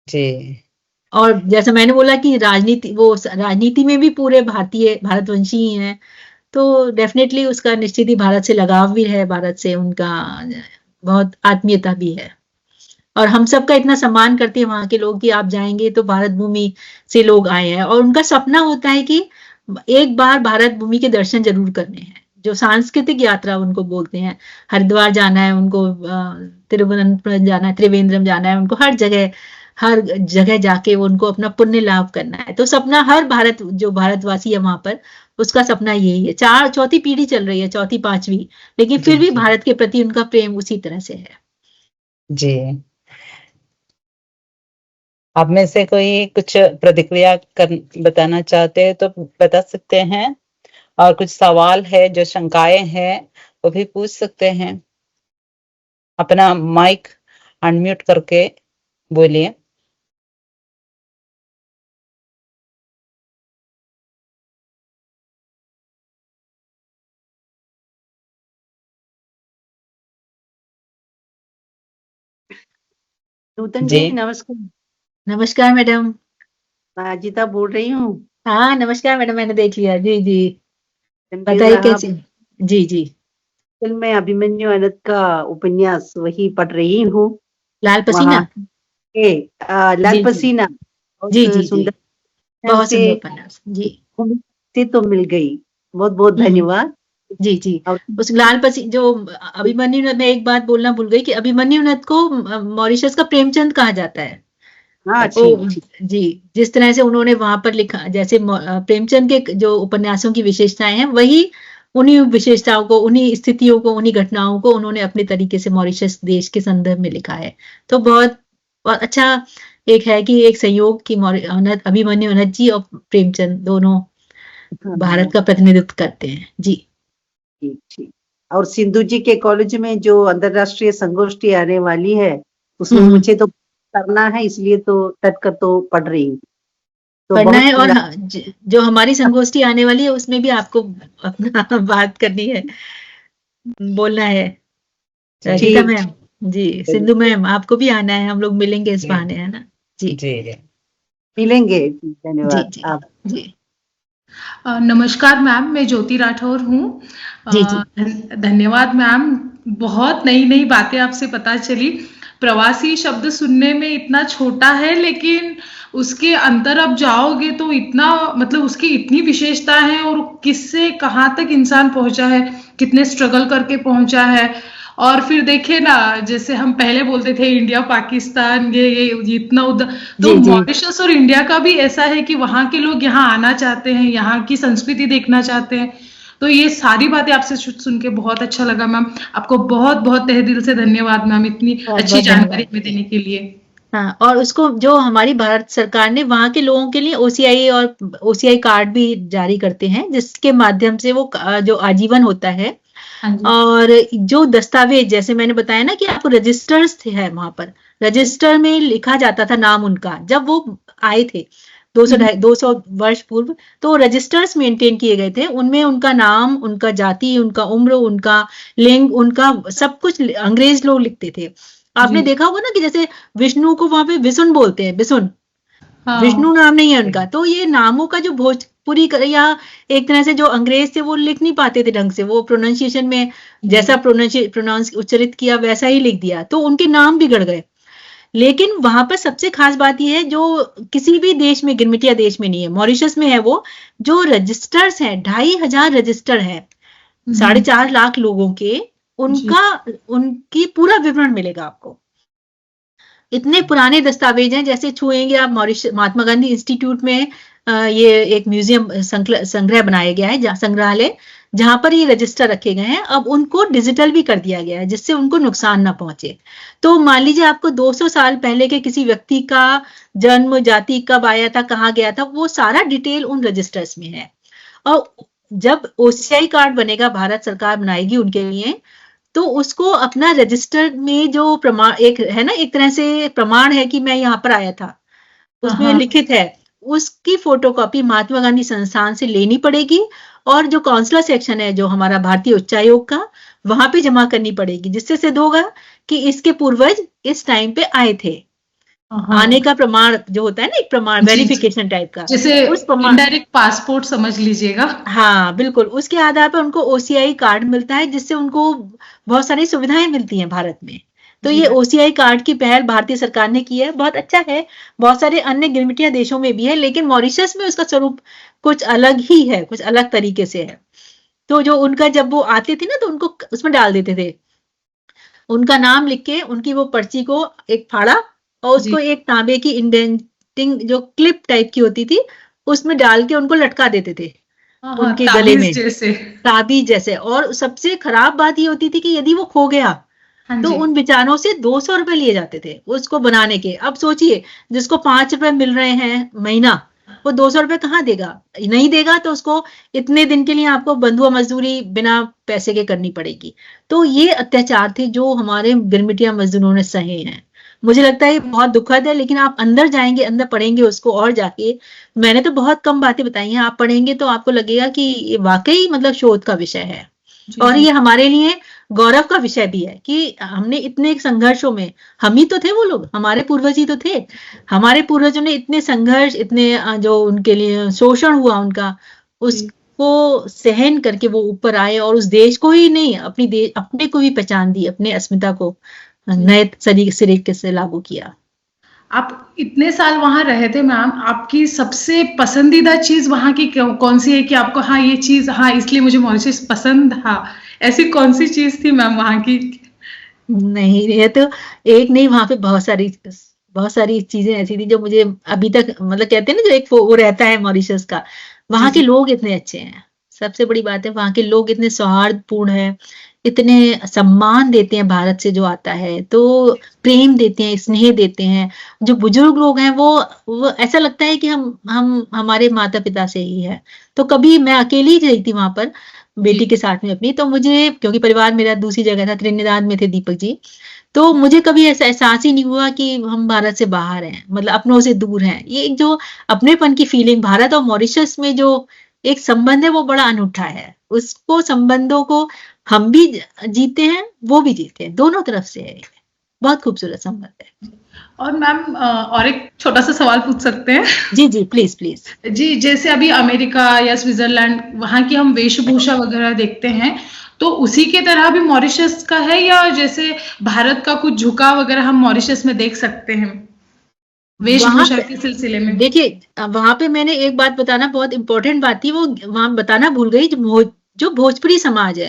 जी। और जैसा मैंने बोला कि राजनीति में भी पूरे भारतवंशी ही हैं, तो डेफिनेटली उसका निश्चित ही भारत से लगाव भी है, भारत से उनका बहुत आत्मीयता भी है। और हम सबका इतना सम्मान करते हैं वहां के लोग कि आप जाएंगे तो भारत भूमि से लोग आए हैं, और उनका सपना होता है कि एक बार भारत भूमि के दर्शन जरूर करने हैं। जो सांस्कृतिक यात्रा उनको बोलते हैं, हरिद्वार जाना है उनको, तिरुवनंतपुरम जाना है, त्रिवेंद्रम जाना है उनको, हर जगह जाके उनको अपना पुण्य लाभ करना है। तो सपना हर जो भारतवासी है वहां पर, उसका सपना यही है। चौथी पीढ़ी चल रही है, चौथी 5वीं, लेकिन फिर भी भारत के प्रति उनका प्रेम उसी तरह से है। जी। आप में से कोई कुछ प्रतिक्रिया बताना चाहते हैं तो बता सकते हैं, और कुछ सवाल है जो शंकाएं हैं वो भी पूछ सकते हैं। अपना माइक अनम्यूट करके बोलिए। नूतन जी नमस्कार। नमस्कार मैडम। अजिता बोल रही हूँ। हाँ नमस्कार मैडम, मैंने देख लिया। जी जी बताइए कैसे। जी जी कल मैं अभिमन्यु आनंद का उपन्यास वही पढ़ रही हूँ, लाल पसीना। लाल पसीना। जी जी सुंदर, बहुत सुंदर उपन्यास। जी से तो मिल गई। बहुत बहुत धन्यवाद। जी जी। और उस लाल पसी जो अभिमन्यु नद, मैं एक बात बोलना भूल गई कि अभिमन्यु नद को मॉरिशस का प्रेमचंद कहा जाता है। हाँ वो ठीक। जी, जिस तरह से उन्होंने वहां पर लिखा, जैसे प्रेमचंद के जो उपन्यासों की विशेषताएं हैं, वही उन्हीं विशेषताओं को, उन्हीं स्थितियों को, उन्हीं घटनाओं को उन्होंने अपने तरीके से मॉरिशस देश के संदर्भ में लिखा है। तो बहुत बहुत अच्छा एक है कि एक संयोग की अभिमन्यु अनंत जी और प्रेमचंद दोनों हाँ, भारत का प्रतिनिधित्व करते हैं। जी ठीक। और सिंधु जी के कॉलेज में जो अंतरराष्ट्रीय संगोष्ठी आने वाली है, उसमें हम्म, मुझे तो करना है, इसलिए तो तटकर तो पढ़ रही हूँ। तो पढ़ना है। बहुत और हाँ, जो हमारी संगोष्ठी आने वाली है उसमें भी आपको अपना बात करनी है, बोलना है। रजिता ठीक। मैम, जी, सिंधु मैम, आपको भी आना है, हम लोग मिलेंगे इस बहाने, है ना? जी जी मिलेंगे। जी धन्यवाद जी आप। जी नमस्कार मैम, मैं ज्योति राठौर हूँ। जी जी धन्यवाद मैम, बहुत नई नई बातें आपसे पता चली। प्रवासी शब्द सुनने में इतना छोटा है, लेकिन उसके अंदर अब जाओगे तो इतना, मतलब उसकी इतनी विशेषता है, और किससे कहाँ तक इंसान पहुंचा है, कितने स्ट्रगल करके पहुंचा है। और फिर देखिए ना, जैसे हम पहले बोलते थे इंडिया पाकिस्तान, ये इतना उधर, तो जी जी। मॉरिशस और इंडिया का भी ऐसा है कि वहां के लोग यहाँ आना चाहते हैं, यहाँ की संस्कृति देखना चाहते हैं। तो ये सारी बातें आपसे सुन के बहुत अच्छा लगा मैम। आपको बहुत बहुत तहे दिल से धन्यवाद मैम, इतनी बहुत अच्छी बहुत जानकारी धन्यवाद। हमें देने के लिए। हाँ, और उसको जो हमारी भारत सरकार ने वहां के लोगों के लिए ओसीआई और ओसीआई कार्ड भी जारी करते हैं, जिसके माध्यम से वो जो आजीवन होता है, हाँ जी। और जो दस्तावेज, जैसे मैंने बताया ना कि आपको रजिस्टर्स थे, है वहां पर रजिस्टर में लिखा जाता था नाम उनका, जब वो आए थे 200 वर्ष पूर्व, तो रजिस्टर्स मेंटेन किए गए थे, उनमें उनका नाम, उनका जाति, उनका उम्र, उनका लिंग, उनका सब कुछ अंग्रेज लोग लिखते थे। आपने जी। देखा होगा ना कि जैसे विष्णु को वहां पे विसुन बोलते हैं, विसुन, हाँ विष्णु नाम नहीं है उनका। तो ये नामों का जो भोजपुरी या एक तरह से जो अंग्रेज थे वो लिख नहीं पाते थे ढंग से, वो प्रोनाउंसिएशन में जैसा प्रोनाउंस उच्चारित किया वैसा ही लिख दिया, तो उनके नाम बिगड़ गए। लेकिन वहां पर सबसे खास बात यह है, जो किसी भी देश में, गिरमिटिया देश में नहीं है, मॉरिशस में है, वो जो रजिस्टर्स हैं, 2500 रजिस्टर है 4.5 लाख लोगों के, जी। उनका, उनकी पूरा विवरण मिलेगा आपको। इतने पुराने दस्तावेज हैं, जैसे छुएंगे आप महात्मा गांधी इंस्टीट्यूट में ये एक म्यूजियम संग्रह बनाया गया है, संग्रहालय, जहां पर ये रजिस्टर रखे गए हैं। अब उनको डिजिटल भी कर दिया गया है, जिससे उनको नुकसान ना पहुंचे। तो मान लीजिए आपको 200 साल पहले के किसी व्यक्ति का जन्म, जाति, कब आया था, कहाँ गया था, वो सारा डिटेल उन रजिस्टर्स में है। और जब ओसीआई कार्ड बनेगा, भारत सरकार बनाएगी उनके लिए, तो उसको अपना रजिस्टर में जो प्रमाण, एक है ना, एक तरह से प्रमाण है कि मैं यहाँ पर आया था, उसमें लिखित है, उसकी फोटोकॉपी महात्मा गांधी संस्थान से लेनी पड़ेगी, और जो काउंसलर सेक्शन है जो हमारा भारतीय उच्चायोग का, वहां पे जमा करनी पड़ेगी, जिससे सिद्ध होगा कि इसके पूर्वज इस टाइम पे आए थे। आने का प्रमाण जो होता है ना, एक प्रमाण, वेरिफिकेशन टाइप का, जैसे उस प्रमाण, इनडायरेक्ट पासपोर्ट समझ लीजिएगा। हाँ बिल्कुल, उसके आधार पर उनको ओसीआई कार्ड मिलता है, जिससे उनको बहुत सारी सुविधाएं मिलती हैं भारत में। तो ये ओसीआई कार्ड की पहल भारतीय सरकार ने की है, बहुत अच्छा है। बहुत सारे अन्य गिरमिटिया देशों में भी है, लेकिन मॉरिशस में उसका स्वरूप कुछ अलग ही है, कुछ अलग तरीके से है। तो जो उनका, जब वो आते थे ना, तो उनको उसमें डाल देते थे, उनका नाम लिख के उनकी वो पर्ची को एक फाड़ा, और उसको एक तांबे की इंडेंटिंग जो क्लिप टाइप की होती थी, उसमें डाल के उनको लटका देते थे उनके गले में, जैसे। ताबीज जैसे। और सबसे खराब बात ये होती थी कि यदि वो खो गया, तो उन बेचारों से 200 रुपए लिए जाते थे उसको बनाने के। अब सोचिए, जिसको 5 रुपए मिल रहे हैं महीना, वो 200 रुपए कहाँ देगा? नहीं देगा, तो उसको इतने दिन के लिए आपको बंधुआ मजदूरी बिना पैसे के करनी पड़ेगी। तो ये अत्याचार थे जो हमारे गिरमिटिया मजदूरों ने सहे हैं। मुझे लगता है ये बहुत दुखद है, लेकिन आप अंदर जाएंगे, अंदर पढ़ेंगे उसको, और जाके, मैंने तो बहुत कम बातें बताई हैं, आप पढ़ेंगे तो आपको लगेगा कि ये वाकई मतलब शोध का विषय है। और ये हमारे लिए गौरव का विषय भी है कि हमने इतने संघर्षों में, हम ही तो थे वो लोग, हमारे पूर्वज ही तो थे, हमारे पूर्वजों ने इतने संघर्ष, इतने जो उनके लिए शोषण हुआ उनका, उसको सहन करके वो ऊपर आए, और उस देश को ही नहीं, अपने को भी पहचान दी, अपने अस्मिता को नए तरीके से लागू किया। आप इतने साल वहां रहे थे मैम, आपकी सबसे पसंदीदा चीज वहां की कौन सी है कि आपको हाँ ये चीज, हाँ इसलिए मुझे मॉरिशस पसंद, हाँ ऐसी कौन सी चीज थी मैम वहां की? नहीं, ये तो एक नहीं, वहां पे बहुत सारी चीजें ऐसी थी जो मुझे अभी तक, मतलब कहते हैं ना जो एक वो रहता है मॉरिशस का, जी वहां के जी लोग इतने अच्छे हैं। सबसे बड़ी बात है वहां के लोग इतने सौहार्दपूर्ण हैं, इतने सम्मान देते हैं भारत से जो आता है, तो प्रेम देते हैं, स्नेह देते हैं। जो बुजुर्ग लोग हैं वो ऐसा लगता है कि हम हमारे माता पिता से ही है। तो कभी मैं अकेली ही रही थी वहां पर जी बेटी के साथ में अपनी, तो मुझे, क्योंकि परिवार मेरा दूसरी जगह था, त्रिनिदाद में थे दीपक जी, तो मुझे कभी ऐसा एहसास ही नहीं हुआ कि हम भारत से बाहर हैं, मतलब अपनों से दूर हैं। ये एक जो अपनेपन की फीलिंग, भारत और मॉरिशस में जो एक संबंध है वो बड़ा अनूठा है। उसको, संबंधों को हम भी जीते हैं, वो भी जीते हैं, दोनों तरफ से है। बहुत खूबसूरत संबंध है। और मैम और एक छोटा सा सवाल पूछ सकते हैं? जी जी, प्लीज प्लीज। जी, जैसे अभी अमेरिका या स्विट्जरलैंड, वहां की हम वेशभूषा वगैरह देखते हैं, तो उसी के तरह भी मॉरिशस का है, या जैसे भारत का कुछ झुकाव वगैरह हम मॉरिशस में देख सकते हैं वहां वेशभूषा पे के सिलसिले में? देखिए, वहां पे मैंने एक बात बताना बहुत इंपॉर्टेंट बात थी, वो वहां बताना भूल गई। जो भोजपुरी समाज है,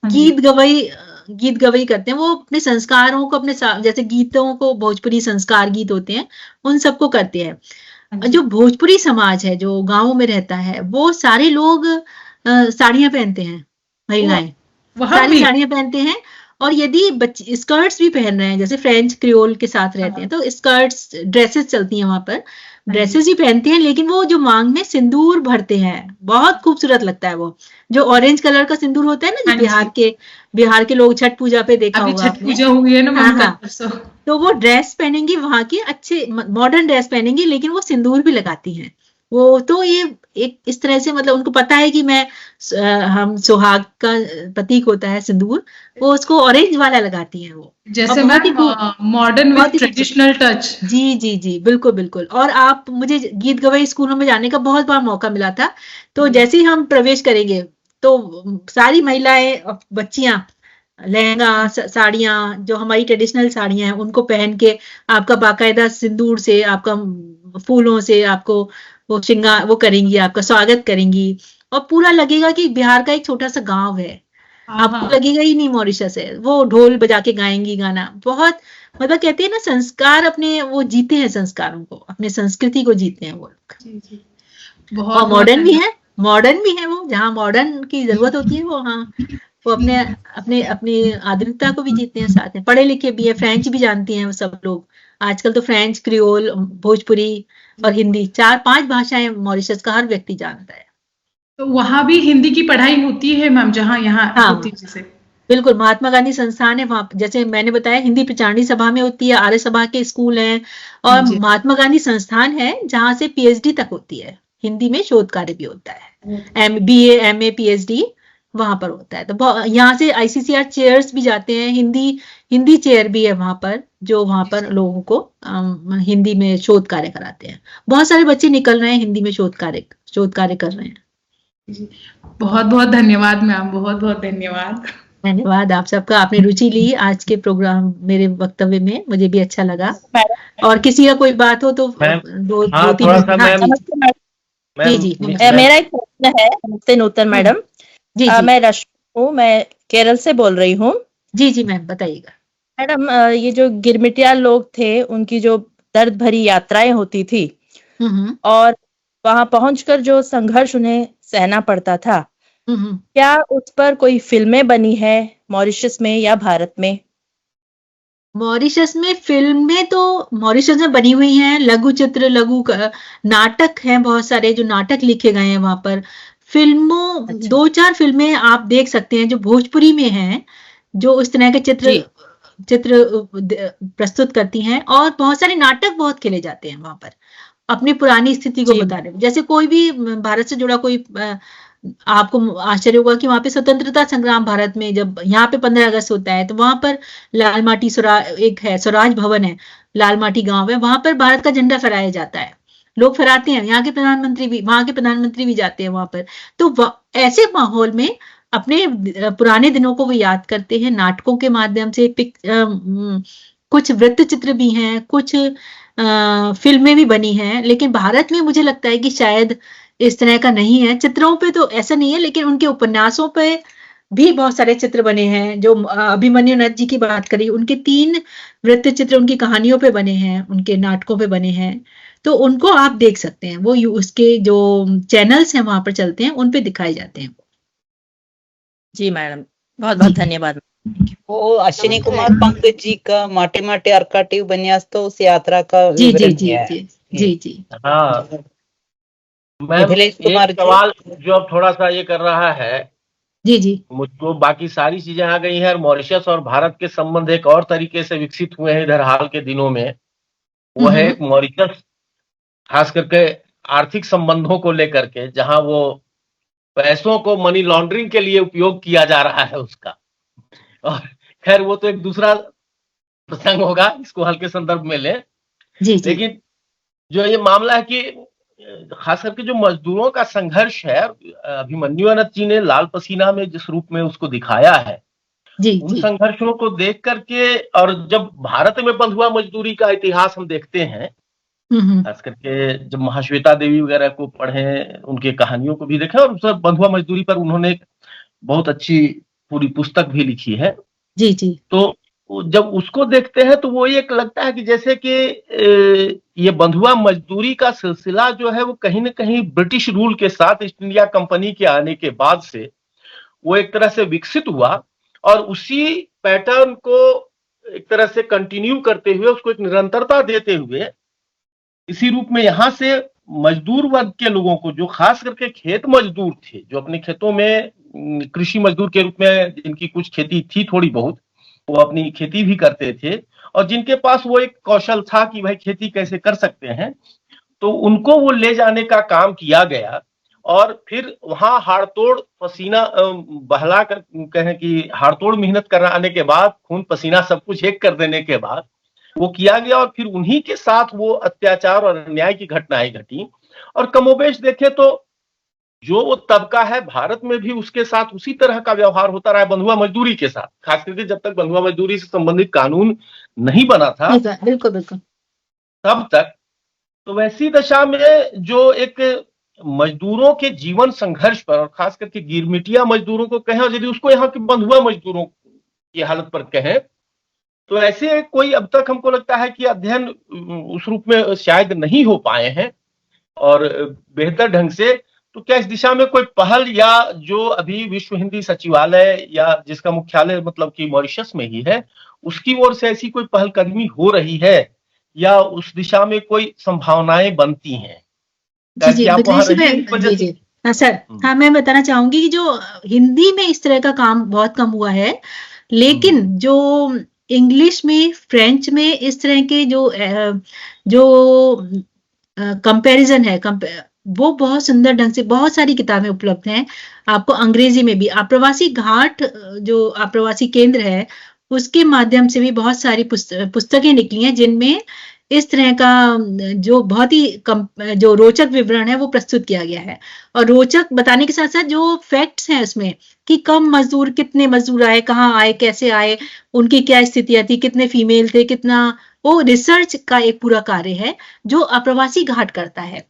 हाँ जी। गीत गवई करते हैं, वो अपने संस्कारों को, जैसे गीतों को, भोजपुरी संस्कार गीत होते हैं, उन सबको करते हैं। हाँ जो जी। भोजपुरी समाज है जो गांवों में रहता है, वो सारे लोग साड़ियां पहनते हैं, वो महिलाएं वहां सारी भी? साड़ियां पहनते हैं। और यदि बच्चे स्कर्ट्स भी पहन रहे हैं, जैसे फ्रेंच क्रियोल के साथ रहते हैं, हाँ तो स्कर्ट्स, ड्रेसेस चलती हैं वहां पर, हाँ जी। ड्रेसेस भी पहनते हैं, लेकिन वो जो मांग में सिंदूर भरते हैं, बहुत खूबसूरत लगता है वो। जो ऑरेंज कलर का सिंदूर होता है ना, जो हाँ जी, बिहार के लोग छठ पूजा पे देखा अभी होगा छठ आपने। पूजा हुई है ना हाँ मैम कल हाँ, परसों। तो वो ड्रेस पहनेंगी वहां की, अच्छे मॉडर्न ड्रेस पहनेंगी, लेकिन वो सिंदूर भी लगाती हैं। वो तो ये एक इस तरह से, मतलब उनको पता है कि हम सुहाग का प्रतीक होता है सिंदूर, वो उसको ऑरेंज वाला लगाती हैं वो। और जैसे बहुत ही मैम मॉडर्न बहुत विथ ही खूबसूरत। Traditional touch. जी जी जी, बिल्कुल बिल्कुल। और आप, मुझे गीत गवाई स्कूलों में जाने का बहुत बार मौका मिला था। तो जी जैसे ही हम प्रवेश करेंगे, तो सारी महिलाएं और बच्चियां लहंगा, साड़ियां, जो हमारी ट्रेडिशनल साड़ियां हैं, उनको पहन के आपका बाकायदा सिंदूर से, आपका फूलों से आपको वो श्रृंगार वो करेंगी, आपका स्वागत करेंगी। और पूरा लगेगा कि बिहार का एक छोटा सा गांव है, हाँ आपको हाँ लगेगा ही नहीं मॉरिशस है। वो ढोल बजा के गाएंगी गाना, बहुत, मतलब कहते हैं ना, संस्कार अपने, वो जीते हैं संस्कारों को, अपने संस्कृति को जीते हैं वो लोग। जी जी, बहुत और बहुत मॉडर्न भी धन्यवाद। है, मॉडर्न भी है वो, जहाँ मॉडर्न की जरूरत होती है वो, हाँ, वो अपने अपने अपनी आधुनिकता को भी जीते हैं, साथ में पढ़े लिखे भी है, फ्रेंच भी जानती हैं वो सब लोग। आजकल तो फ्रेंच, क्रियोल, भोजपुरी और हिंदी, 4-5 भाषाएं मॉरिशस का हर व्यक्ति जानता है। तो वहां भी हिंदी की पढ़ाई होती है मैम, जहाँ यहाँ होती हाँ है जैसे? बिल्कुल, महात्मा गांधी संस्थान है वहां, जैसे मैंने बताया, हिंदी प्रचारणी सभा में होती है, आर्य सभा के स्कूल हैं, हाँ और जी। महात्मा गांधी संस्थान है जहां से पीएचडी तक होती है, हिंदी में शोध कार्य भी होता है, BA MA PhD वहां पर होता है। तो यहाँ से ICCR चेयर्स भी जाते हैं, हिंदी चेयर भी है वहां पर, जो वहां पर लोगों को हिंदी में शोध कार्य कराते हैं। बहुत सारे बच्चे निकल रहे हैं हिंदी में शोध कार्य कर रहे हैं। बहुत बहुत धन्यवाद मैम, बहुत बहुत धन्यवाद। धन्यवाद आप सबका, आपने रुचि ली आज के प्रोग्राम, मेरे वक्तव्य में, मुझे भी अच्छा लगा। और किसी का कोई बात हो तो दो तीन थोड़ा मिनट। सा हाँ मैम, जी नमस्ते मैडम। जी जी, नमस्कार। मेरा एक प्रश्न है। नमस्ते नूतन मैडम। जी जी मैं रश्मि हूँ, मैं केरल से बोल रही हूँ। जी जी मैम, बताइएगा। मैडम, ये जो गिरमिटिया लोग थे, उनकी जो दर्द भरी यात्राएं होती थी, और वहां पहुंचकर जो संघर्ष उन्हें सहना पड़ता था, क्या उस पर कोई फिल्में बनी है मॉरिशस में या भारत में? मॉरिशस में फिल्में तो मॉरिशस में बनी हुई हैं, लघु चित्र, नाटक हैं, बहुत सारे जो नाटक लिखे गए हैं वहां पर। फिल्मों, अच्छा। 2-4 फिल्में आप देख सकते हैं जो भोजपुरी में हैं, जो इस तरह के चित्र प्रस्तुत करती हैं। और बहुत सारे नाटक बहुत खेले जाते हैं वहां पर, अपनी पुरानी स्थिति को जी। बता रहे हैं। जैसे कोई भी भारत से जुड़ा कोई, आपको आश्चर्य होगा कि वहां पे स्वतंत्रता संग्राम, भारत में जब यहाँ पे 15 अगस्त होता है, तो वहां पर लाल माटी एक है, स्वराज भवन है, लाल माटी गांव है, वहां पर भारत का झंडा फहराया जाता है, लोग फहराते हैं। यहाँ के प्रधानमंत्री भी, वहां के प्रधानमंत्री भी जाते हैं वहां पर। तो ऐसे माहौल में अपने पुराने दिनों को वो याद करते हैं नाटकों के माध्यम से। कुछ वृत्त चित्र भी हैं, कुछ फिल्में भी बनी हैं, लेकिन भारत में मुझे लगता है कि शायद इस तरह का नहीं है। चित्रों पे तो ऐसा नहीं है, लेकिन उनके उपन्यासों पे भी बहुत सारे चित्र बने हैं। जो अभिमन्यु नंद जी की बात करी, उनके 3 वृत्त चित्र उनकी कहानियों पे बने हैं, उनके नाटकों पे बने हैं, तो उनको आप देख सकते हैं। वो उसके जो चैनल्स हैं वहां पर चलते हैं, उन पे दिखाए जाते हैं। जी मैडम, बहुत बहुत धन्यवाद। वो अश्विनी कुमार पंकज जी का माटे माटे आर्काटिव उपन्यास तो उस यात्रा का जी जी विवरण जी है। जी जी जी हाँ मैम, मिथिलेश कुमार एक जी। सवाल जो अब थोड़ा सा ये कर रहा है जी जी मुझको, बाकी सारी चीजें आ गई हैं, मॉरिशस और भारत के संबंध एक और तरीके से विकसित हुए हैं इधर हाल के दिनों में। वो है एक मॉरिशस, खास करके आर्थिक संबंधों को लेकर के, जहां वो पैसों को मनी लॉन्ड्रिंग के लिए उपयोग किया जा रहा है उसका। और खैर वो तो एक दूसरा प्रसंग होगा, इसको हल्के संदर्भ में ले। जी जी लेकिन जो ये मामला है कि खास करके जो मजदूरों का संघर्ष है, अभिमन्यु अनंत जी ने लाल पसीना में जिस रूप में उसको दिखाया है, जी उन जी संघर्षों को देख करके, और जब भारत में बंधुआ मजदूरी का इतिहास हम देखते हैं, खास करके जब महाश्वेता देवी वगैरह को पढ़े, उनके कहानियों को भी देखें, और उस बंधुआ मजदूरी पर उन्होंने एक बहुत अच्छी पूरी पुस्तक भी लिखी है। जी जी तो जब उसको देखते हैं तो वो एक लगता है कि जैसे कि ये बंधुआ मजदूरी का सिलसिला जो है वो कहीं ना कहीं ब्रिटिश रूल के साथ, ईस्ट इंडिया कंपनी के आने के बाद से वो एक तरह से विकसित हुआ, और उसी पैटर्न को एक तरह से कंटिन्यू करते हुए, उसको एक निरंतरता देते हुए, इसी रूप में यहाँ से मजदूर वर्ग के लोगों को, जो खास करके खेत मजदूर थे, जो अपने खेतों में कृषि मजदूर के रूप में, जिनकी कुछ खेती थी थोड़ी बहुत, वो अपनी खेती भी करते थे, और जिनके पास वो एक कौशल था कि भाई खेती कैसे कर सकते हैं, तो उनको वो ले जाने का काम किया गया। और फिर वहां हाड़तोड़ पसीना बहला कर, कहें कि हाड़तोड़ मेहनत कराने के बाद, खून पसीना सब कुछ एक कर देने के बाद वो किया गया, और फिर उन्हीं के साथ वो अत्याचार और अन्याय की घटनाएं घटी। और कमोबेश देखे तो जो वो तबका है भारत में भी उसके साथ उसी तरह का व्यवहार होता रहा है बंधुआ मजदूरी के साथ, खास करके जब तक बंधुआ मजदूरी से संबंधित कानून नहीं बना था बिल्कुल बिल्कुल। तब तक। तो वैसी दशा में जो एक मजदूरों के जीवन संघर्ष पर, और खास करके गिरमिटिया मजदूरों को कहें, और यदि उसको यहाँ के बंधुआ मजदूरों की हालत पर कहें, तो ऐसे कोई अब तक हमको लगता है कि अध्ययन उस रूप में शायद नहीं हो पाए हैं और बेहतर ढंग से। तो क्या इस दिशा में कोई पहल, या जो अभी विश्व हिंदी सचिवालय, या जिसका मुख्यालय मतलब कि मॉरिशस में ही है, उसकी ओर से ऐसी कोई पहलकदमी हो रही है, या उस दिशा में कोई संभावनाएं बनती हैं? जी जी जी जी हाँ सर, हाँ मैं बताना चाहूंगी कि जो हिंदी में इस तरह का काम बहुत कम हुआ है, लेकिन जो इंग्लिश में, फ्रेंच में इस तरह के जो कंपैरिजन है, वो बहुत सुंदर ढंग से बहुत सारी किताबें उपलब्ध हैं। आपको अंग्रेजी में भी, आप्रवासी घाट जो आप्रवासी केंद्र है, उसके माध्यम से भी बहुत सारी पुस्तकें निकली हैं, जिनमें इस तरह का जो बहुत ही जो रोचक विवरण है वो प्रस्तुत किया गया है। और रोचक बताने के साथ साथ जो फैक्ट्स हैं उसमें, कि कम मजदूर, कितने मजदूर आए, कहाँ आए, कैसे आए, उनकी क्या स्थितियां थी, कितने फीमेल थे, कितना, वो रिसर्च का एक पूरा कार्य है जो अप्रवासी घाट करता है।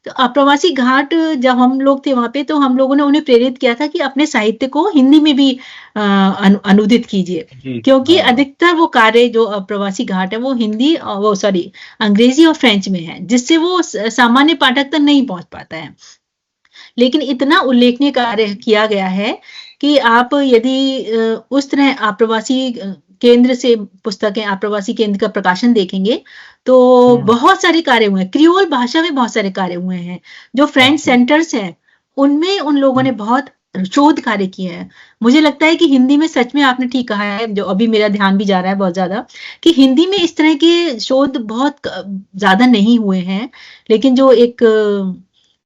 तो अप्रवासी घाट जब हम लोग थे वहां पे, तो हम लोगों ने उन्हें प्रेरित किया था कि अपने साहित्य को हिंदी में भी अनुदित कीजिए, क्योंकि अधिकतर वो कार्य जो अप्रवासी घाट है वो हिंदी, वो सॉरी अंग्रेजी और फ्रेंच में है, जिससे वो सामान्य पाठक तक नहीं पहुंच पाता है। लेकिन इतना उल्लेखनीय कार्य किया गया है कि आप यदि उस तरह आप्रवासी केंद्र से पुस्तकें, आप्रवासी केंद्र का प्रकाशन देखेंगे, तो बहुत सारे कार्य हुए हैं। क्रियोल भाषा में बहुत सारे कार्य हुए हैं। जो फ्रेंच सेंटर्स हैं, उनमें उन लोगों ने बहुत शोध कार्य किए हैं। मुझे लगता है कि हिंदी में, सच में आपने ठीक कहा है, जो अभी मेरा ध्यान भी जा रहा है बहुत ज्यादा, कि हिंदी में इस तरह के शोध बहुत ज्यादा नहीं हुए हैं। लेकिन जो एक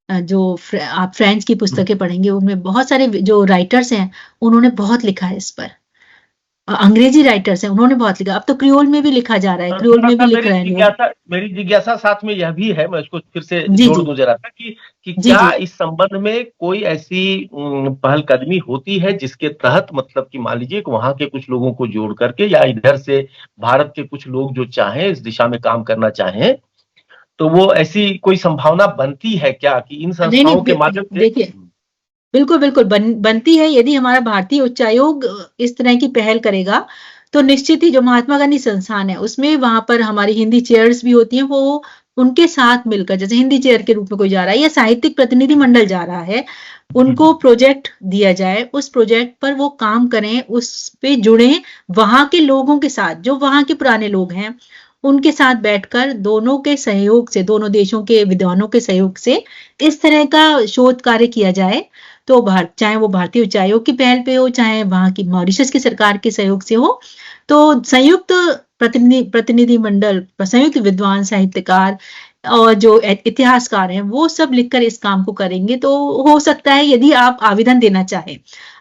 आप फ्रेंच की पुस्तकें पढ़ेंगे, उनमें बहुत सारे जो राइटर्स हैं, उन्होंने बहुत लिखा है इस पर। अंग्रेजी राइटर्स हैं, उन्होंने बहुत लिखा। अब तो क्रियोल में भी लिखा जा रहा है, क्रियोल में भी लिख रहे हैं लोग। मेरी जिज्ञासा साथ में यह भी है, मैं इसको फिर से जी जोड़ जी दूं जरा सा कि जी क्या जी इस संबंध में कोई ऐसी पहलकदमी होती है जिसके तहत मतलब कि मान लीजिए कि वहां के कुछ लोगों को जोड़ करके या इधर से भारत के कुछ लोग जो चाहें इस दिशा में काम करना चाहें, तो वो ऐसी कोई संभावना बनती है क्या कि इन नहीं संस्थाओं के नहीं, माध्यम से? देखिए बिल्कुल बिल्कुल बनती है। यदि हमारा भारतीय उच्चायोग इस तरह की पहल करेगा तो निश्चित ही जो महात्मा गांधी संस्थान है उसमें वहां पर हमारी हिंदी चेयर्स भी होती हैं, वो उनके साथ मिलकर, जैसे हिंदी चेयर के रूप में कोई जा रहा है या साहित्यिक प्रतिनिधि मंडल जा रहा है, उनको प्रोजेक्ट दिया जाए, उस प्रोजेक्ट पर वो काम करें, उस पे जुड़े, वहां के लोगों के साथ, जो वहां के पुराने लोग हैं उनके साथ बैठकर दोनों के सहयोग से, दोनों देशों के विद्वानों के सहयोग से इस तरह का शोध कार्य किया जाए। तो चाहे वो भारतीय उच्चायोग की पहल पे हो, चाहे वहां की मॉरिशस की सरकार के सहयोग से हो, तो संयुक्त प्रतिनिधि मंडल, संयुक्त विद्वान साहित्यकार और जो इतिहासकार हैं वो सब लिखकर इस काम को करेंगे। तो हो सकता है यदि आप आवेदन देना चाहें,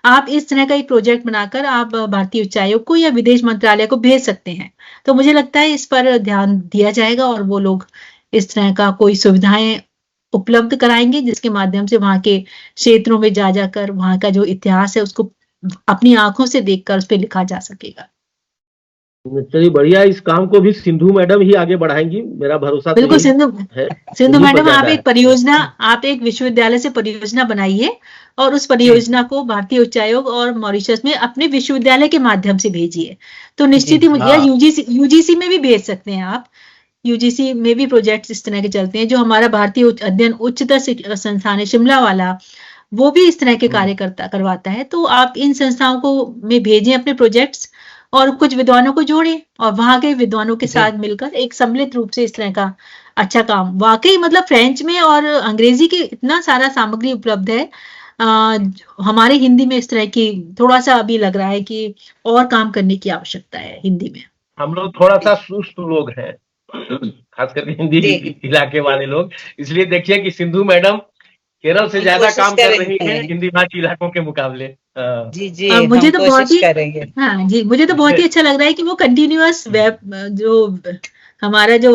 आप इस तरह का एक प्रोजेक्ट बनाकर आप भारतीय उच्चायोग को या विदेश मंत्रालय को भेज सकते हैं। तो मुझे लगता है इस पर ध्यान दिया जाएगा और वो लोग इस तरह का कोई सुविधाएं उपलब्ध कराएंगे जिसके माध्यम से वहां के क्षेत्रों में जा जाकर वहां का जो इतिहास है उसको अपनी आंखों से देखकर उस पर लिखा जा सकेगा। चलिए बढ़िया, इस काम को भी सिंधु मैडम ही आगे बढ़ाएंगी, मेरा भरोसा तो बिल्कुल। यही है। सिंधु पर मैडम, आप ज्यादा एक है। परियोजना, आप एक विश्वविद्यालय से परियोजना बनाइए और उस परियोजना को भारतीय उच्चायोग और मॉरिशस में अपने विश्वविद्यालय के माध्यम से भेजिए। तो निश्चित ही मुझे, या हाँ। यूजीसी में भी भेज सकते हैं आप। यूजीसी में भी प्रोजेक्ट्स इस तरह के चलते हैं। जो हमारा भारतीय अध्ययन उच्चतर संस्थान है शिमला वाला, वो भी इस तरह के कार्य करवाता है। तो आप इन संस्थाओं को में भेजें अपने प्रोजेक्ट्स और कुछ विद्वानों को जोड़ें और वहां के विद्वानों के साथ मिलकर एक सम्मिलित रूप से इस तरह का अच्छा काम, वाकई मतलब फ्रेंच में और अंग्रेजी की इतना सारा सामग्री उपलब्ध है। हमारे हिंदी में इस तरह की थोड़ा सा अभी लग रहा है कि और काम करने की आवश्यकता है हिंदी में। हम लोग थोड़ा सा सुस्त लोग हैं, खास करके हिंदी इलाके वाले लोग, इसलिए देखिए कि सिंधु मैडम केरल से ज्यादा काम कर रही है हिंदी भाषी इलाकों के मुकाबले। जी जी, मुझे तो बहुत ही करेंगे। हाँ जी, मुझे तो बहुत ही अच्छा लग रहा है कि वो कंटिन्यूअस वेब जो हमारा जो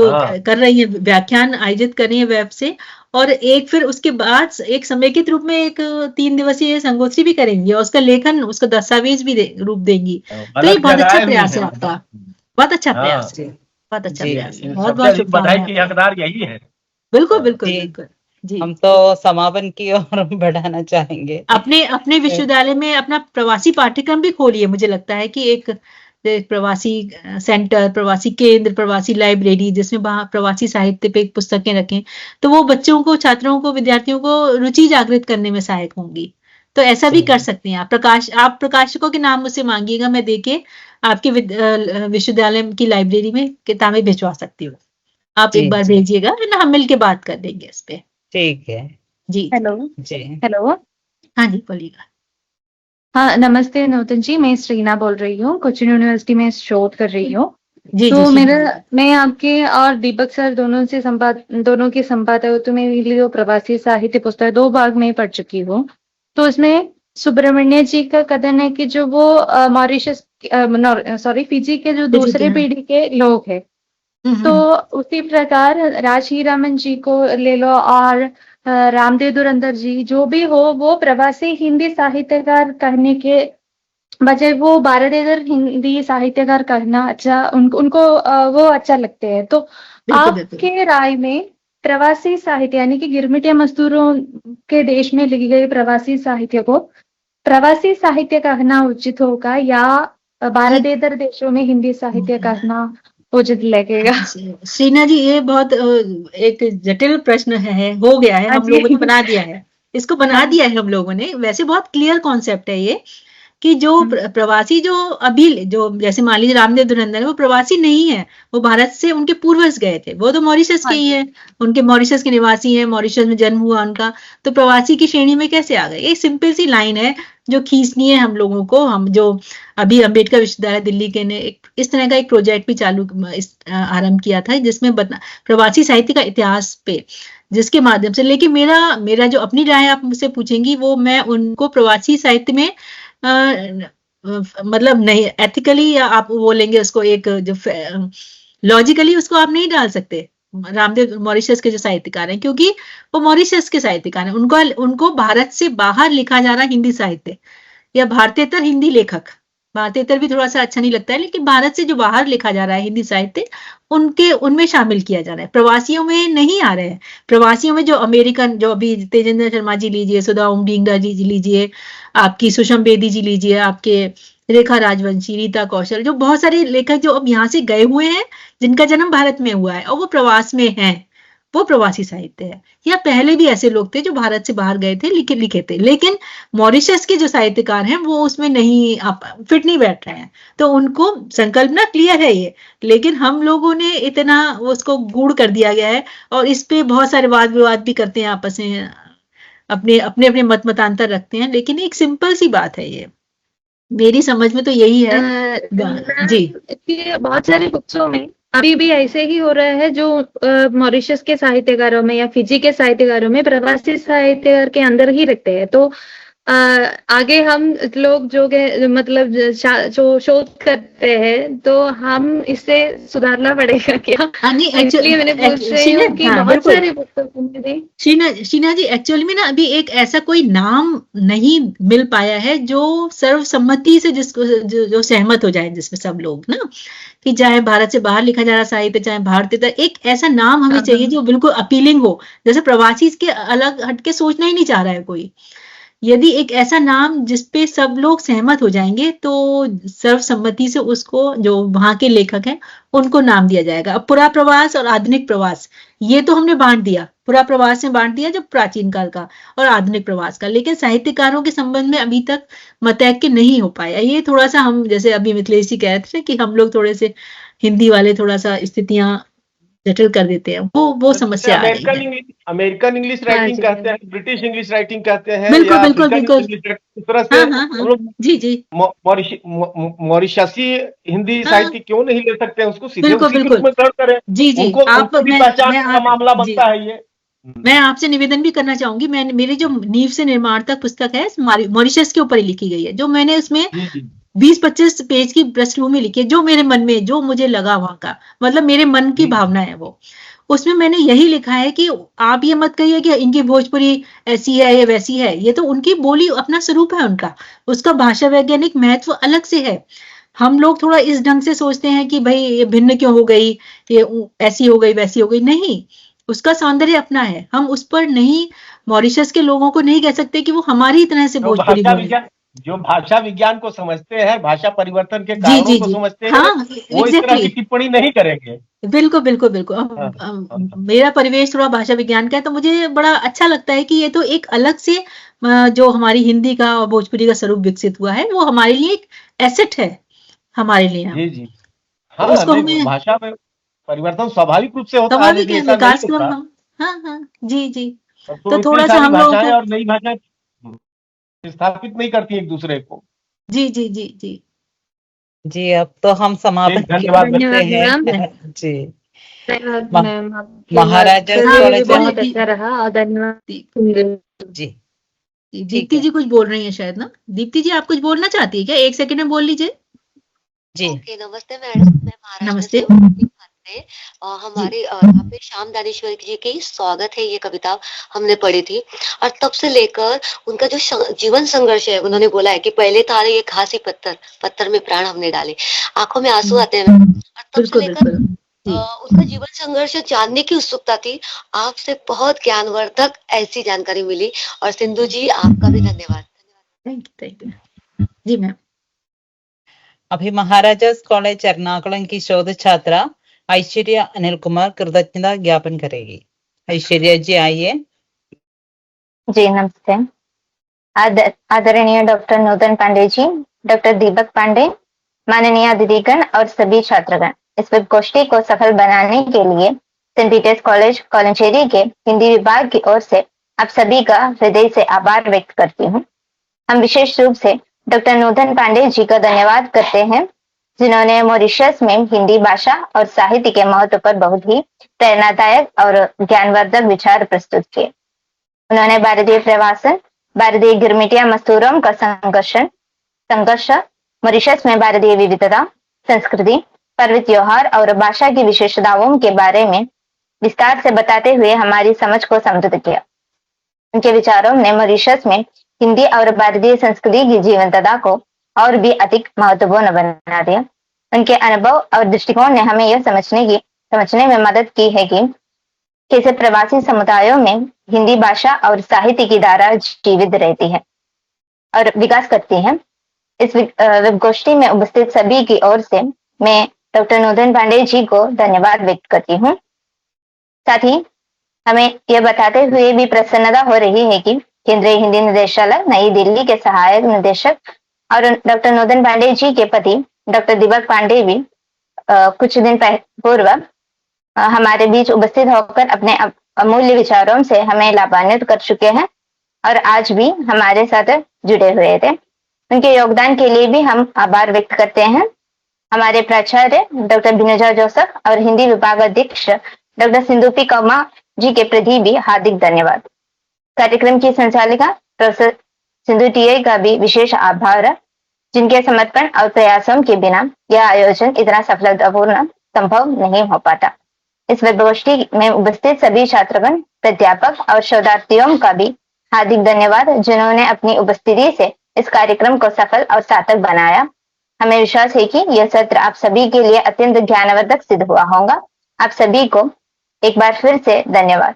कर रही है, व्याख्यान आयोजित कर रही है वेब से, और एक फिर उसके बाद एक समेकित रूप में एक 3 दिवसीय संगोष्ठी भी करेंगी और उसका लेखन, उसका दस्तावेज भी रूप देंगी। तो ये बहुत अच्छा प्रयास है आपका, बहुत अच्छा प्रयास है, बहुत अच्छा प्रयास है। बहुत बहुत बधाई की हकदार यही है। बिल्कुल बिल्कुल बिल्कुल जी। हम तो समापन की ओर बढ़ाना चाहेंगे। अपने विश्वविद्यालय में अपना प्रवासी पाठ्यक्रम भी खोलिए। मुझे लगता है कि एक प्रवासी सेंटर, प्रवासी केंद्र, प्रवासी लाइब्रेरी जिसमें प्रवासी साहित्य पे पुस्तकें रखें, तो वो बच्चों को, छात्रों को, विद्यार्थियों को रुचि जागृत करने में सहायक होंगी। तो ऐसा भी कर सकते हैं आप प्रकाशकों के नाम मुझसे मांगिएगा, मैं देके आपके विश्वविद्यालय की लाइब्रेरी में किताबें भिजवा सकती हूँ। आप एक बार भेजिएगा, है ना, हम मिलके बात कर देंगे इस पे। ठीक है जी। हेलो जी, हेलो। हाँ जी, बोलिएगा। हाँ, नमस्ते नूतन जी, मैं श्रीना बोल रही हूँ, कोचिन यूनिवर्सिटी में शोध कर रही हूँ। जी तो जी, मैं आपके और दीपक सर दोनों के संपादक में जो प्रवासी साहित्य पुस्तक 2 भाग में पढ़ चुकी हूँ। तो उसमें सुब्रमण्य जी का कथन है कि जो वो मॉरिशस फिजी के जो दूसरे पीढ़ी के लोग हैं, तो उसी प्रकार राज हीरामन जी को ले लो और रामदेव धुरंधर जी जो भी हो, वो प्रवासी हिंदी साहित्यकार कहने के बजाय वो भारतेतर हिंदी साहित्यकार कहना अच्छा, उनको वो अच्छा लगते हैं। तो आपके राय में प्रवासी साहित्य यानी कि गिरमिटिया मजदूरों के देश में लिखी गई प्रवासी साहित्य को प्रवासी साहित्य कहना उचित होगा या भारतेतर देशों में हिंदी साहित्य कहना उचित लगेगा? श्रीना जी, ये बहुत एक जटिल प्रश्न है, हो गया है, हम लोगों ने बना दिया है, इसको बना दिया है हम लोगों ने। वैसे बहुत क्लियर कॉन्सेप्ट है ये कि जो प्रवासी जो अभी जो जैसे मान लीजिए रामदेव धुरंधर, वो प्रवासी नहीं है, वो भारत से उनके पूर्वज गए थे, वो तो मॉरिशस के ही है, उनके मॉरिशस के निवासी है, मॉरिशस में जन्म हुआ उनका, तो प्रवासी की श्रेणी में कैसे आ गए? ये सिंपल सी लाइन है जो खींचनी है हम लोगों को। हम जो अभी अम्बेडकर विश्वविद्यालय दिल्ली के ने इस तरह का एक प्रोजेक्ट भी आरंभ किया था जिसमें प्रवासी साहित्य का इतिहास पे, जिसके माध्यम से, लेकिन मेरा जो अपनी राय आप मुझसे पूछेंगी वो मैं उनको प्रवासी साहित्य में मतलब नहीं एथिकली, या आप बोलेंगे उसको एक जो लॉजिकली उसको आप नहीं डाल सकते रामदेव मॉरिशस के जो साहित्यकार हैं, क्योंकि वो मॉरिशस के साहित्यकार हैं। उनको भारत से बाहर लिखा जा रहा हिंदी साहित्य या भारतीयतर हिंदी लेखक, भारतीयतर भी थोड़ा सा अच्छा नहीं लगता है, लेकिन भारत से जो बाहर लिखा जा रहा है हिंदी साहित्य उनमें शामिल किया जा रहा है, प्रवासियों में नहीं आ रहे हैं। प्रवासियों में जो अमेरिकन, जो अभी तेजेंद्र शर्मा जी लीजिए, सुधा उमडिंगडा जी लीजिए, आपकी सुषम बेदी जी लीजिए, आपके रेखा राजवंशी, रीता कौशल, जो बहुत सारे लेखक जो अब यहाँ से गए हुए हैं, जिनका जन्म भारत में हुआ है और वो प्रवास में हैं, वो प्रवासी साहित्य है। या पहले भी ऐसे लोग थे जो भारत से बाहर गए थे, लिखे थे, लेकिन मॉरिशस के जो साहित्यकार हैं वो उसमें नहीं फिट नहीं बैठ रहे हैं। तो उनको संकल्पना क्लियर है ये, लेकिन हम लोगों ने इतना उसको गूढ़ कर दिया गया है, और इस पे बहुत सारे वाद विवाद भी करते हैं आपस में, अपने अपने मतांतर रखते हैं, लेकिन एक सिंपल सी बात है ये, मेरी समझ में तो यही है। जी बहुत सारे बुक्सों में अभी भी ऐसे ही हो रहा है, जो मॉरिशस के साहित्यकारों में या फिजी के साहित्यकारों में प्रवासी साहित्यकार के अंदर ही रखते हैं। तो आगे हम लोग जो मतलब जो शोध करते हैं, तो हम इससे सुधारना पड़ेगा क्या? एक्चुअली मैंने पूछ रही हूँ कि बहुत सारे पुस्तकों में भी शीना जी, एक्चुअली में ना अभी एक ऐसा कोई नाम नहीं मिल पाया है जो सर्वसम्मति से जिसको जो सहमत हो जाए, जिसमें सब लोग ना, कि चाहे भारत से बाहर लिखा जा रहा साहित्य, चाहे भारतीय, एक ऐसा नाम हमें चाहिए जो बिल्कुल अपीलिंग हो। जैसे प्रवासी के अलग हटके सोचना ही नहीं चाह रहा है कोई। यदि एक ऐसा नाम जिसपे सब लोग सहमत हो जाएंगे, तो सर्वसम्मति से उसको, जो वहां के लेखक हैं उनको नाम दिया जाएगा। अब पुरा प्रवास और आधुनिक प्रवास, ये तो हमने बांट दिया, पुरा प्रवास में बांट दिया जब प्राचीन काल का, और आधुनिक प्रवास का, लेकिन साहित्यकारों के संबंध में अभी तक मतैक्य नहीं हो पाया। ये थोड़ा सा हम, जैसे अभी मिथिलेश जी कह रहे थे कि हम लोग थोड़े से हिंदी वाले थोड़ा सा स्थितियां जटिल कर देते हैं, वो समस्या आ रही है। अमेरिकन इंग्लिश राइटिंग कहते हैं, ब्रिटिश इंग्लिश राइटिंग कहते हैं, बिल्कुल या बिल्कुल बिल्कुल, इस तरह से हम लोग जी जी, मॉरिशसी हिंदी साहित्य क्यों नहीं ले सकते हैं, उसको सीधे बिल्कुल उसी के बिल्कुल रूप में ग्रहण करें। जी जी, उनको भी पहचान का मामला बनता है ये। मैं आपसे निवेदन भी करना चाहूंगी, मेरी जो नींव से निर्माण तक पुस्तक है मॉरिशस के ऊपर ही लिखी गई है, जो मैंने उसमें 20-25 पेज की पृष्ठभूमि लिखी है, जो मेरे मन में, जो मुझे लगा वहां का, मतलब मेरे मन की भावना है वो। उसमें मैंने यही लिखा है कि आप ये मत कहिए कि इनकी भोजपुरी ऐसी है या वैसी है, ये तो उनकी बोली अपना स्वरूप है उनका, उसका भाषा वैज्ञानिक महत्व अलग से है। हम लोग थोड़ा इस ढंग से सोचते हैं कि भाई ये भिन्न क्यों हो गई, ये ऐसी हो गई वैसी हो गई, नहीं, उसका सौंदर्य अपना है। हम उस पर नहीं, मॉरिशस के लोगों को नहीं कह सकते कि वो हमारी तरह से भोजपुरी बोले। जो भाषा विज्ञान को समझते हैं, भाषा परिवर्तन के कारणों को समझते हैं, वो इस तरह की टिप्पणी नहीं करेंगे। बिल्कुल बिल्कुल बिल्कुल। मेरा परिवेश थोड़ा भाषा विज्ञान का है, तो मुझे बड़ा अच्छा लगता है कि ये तो एक अलग से जो हमारी हिंदी का और भोजपुरी का स्वरूप विकसित हुआ है, वो हमारे लिए एक एसेट है, हमारे लिए। जी जी, हाँ, उसको हमें भाषा में परिवर्तन स्वाभाविक रूप से होता है, विकास को हम, हाँ जी जी, तो थोड़ा सा हम लोग और नई भाषा स्थापित नहीं करती एक दूसरे को। जी जी जी जी जी, अब तो हम समापन करते हैं जी। महाराजा बहुत अच्छा रहा, और धन्यवाद जी। दीप्ति जी कुछ बोल रही है शायद ना, दीप्ति जी आप कुछ बोलना चाहती है क्या? 1 सेकंड में बोल लीजिए जी। नमस्ते मैडम, मैं महाराष्ट्र नमस्ते। और हमारे यहाँ पे श्याम दानेश्वर जी की स्वागत है, ये कविता हमने पढ़ी थी, और तब से लेकर उनका जो जीवन संघर्ष है, उन्होंने बोला है कि पहले तो ये घासी पत्थर में प्राण हमने डाले, आंखों में आंसू आते हैं, और तब से लेकर उनका जीवन संघर्ष जानने की उत्सुकता थी। आपसे बहुत ज्ञानवर्धक ऐसी जानकारी मिली, और सिंधु जी आपका भी धन्यवाद। थैंक यू जी मैम। अभी महाराजास कॉलेज एर्नाकुलम की शोध छात्रा ऐश्वर्या अनिल कुमार कृतज्ञता ज्ञापन करेगी। ऐश्वर्या जी आइए। जी नमस्ते। आदरणीय डॉक्टर नूतन पांडे जी, डॉक्टर दीपक पांडे, माननीय अतिथिगण और सभी छात्रगण, इस वेब गोष्ठी को सफल बनाने के लिए सेंट पीटर्स कॉलेज कोलंचेरी के हिंदी विभाग की ओर से आप सभी का हृदय से आभार व्यक्त करती हूँ। हम विशेष रूप से डॉक्टर नूतन पांडे जी का धन्यवाद करते हैं, जिन्होंने मॉरिशस में हिंदी भाषा और साहित्य के महत्व पर बहुत ही प्रेरणादायक और ज्ञानवर्धक विचार प्रस्तुत किए। उन्होंने भारतीय प्रवासन, भारतीय गिरमिटिया मजदूरों का संघर्ष, मॉरिशस में भारतीय विविधता, संस्कृति, पर्व त्योहार और भाषा की विशेषताओं के बारे में विस्तार से बताते हुए हमारी समझ को समृद्ध किया। उनके विचारों ने मॉरिशस में हिंदी और भारतीय संस्कृति की जीवंतता को और भी अधिक महत्वपूर्ण बना दिया। उनके अनुभव और दृष्टिकोण ने हमें यह समझने में मदद की है कि कैसे प्रवासी समुदायों में हिंदी भाषा और साहित्य की धारा जीवित रहती है और विकास करती है। इस वेब गोष्ठी में उपस्थित सभी की ओर से मैं डॉक्टर नूतन पांडे जी को धन्यवाद व्यक्त करती हूँ। साथ ही हमें यह बताते हुए भी प्रसन्नता हो रही है कि केंद्रीय हिंदी निदेशालय नई दिल्ली के सहायक निदेशक और डॉक्टर नूतन पांडे जी के पति डॉक्टर दीपक पांडे भी कुछ दिन पूर्व हमारे बीच उपस्थित होकर अपने अमूल्य विचारों से हमें लाभान्वित कर चुके हैं और आज भी हमारे साथ जुड़े हुए थे। उनके योगदान के लिए भी हम आभार व्यक्त करते हैं। हमारे प्राचार्य डॉक्टर बिनुजा जोसफ और हिंदी विभाग अध्यक्ष डॉक्टर सिंधुपी कौमा जी के प्रति भी हार्दिक धन्यवाद। कार्यक्रम की संचालिका प्रोफेसर सिंधु टीए का भी विशेष आभार, जिनके समर्पण और प्रयासों के बिना यह आयोजन इतना सफलतापूर्ण संभव नहीं हो पाता। इस वेब गोष्ठी में उपस्थित सभी छात्रगण, प्राध्यापक और शोधार्थियों का भी हार्दिक धन्यवाद, जिन्होंने अपनी उपस्थिति से इस कार्यक्रम को सफल और सार्थक बनाया। हमें विश्वास है कि यह सत्र आप सभी के लिए अत्यंत ज्ञानवर्धक सिद्ध हुआ होगा। आप सभी को एक बार फिर से धन्यवाद।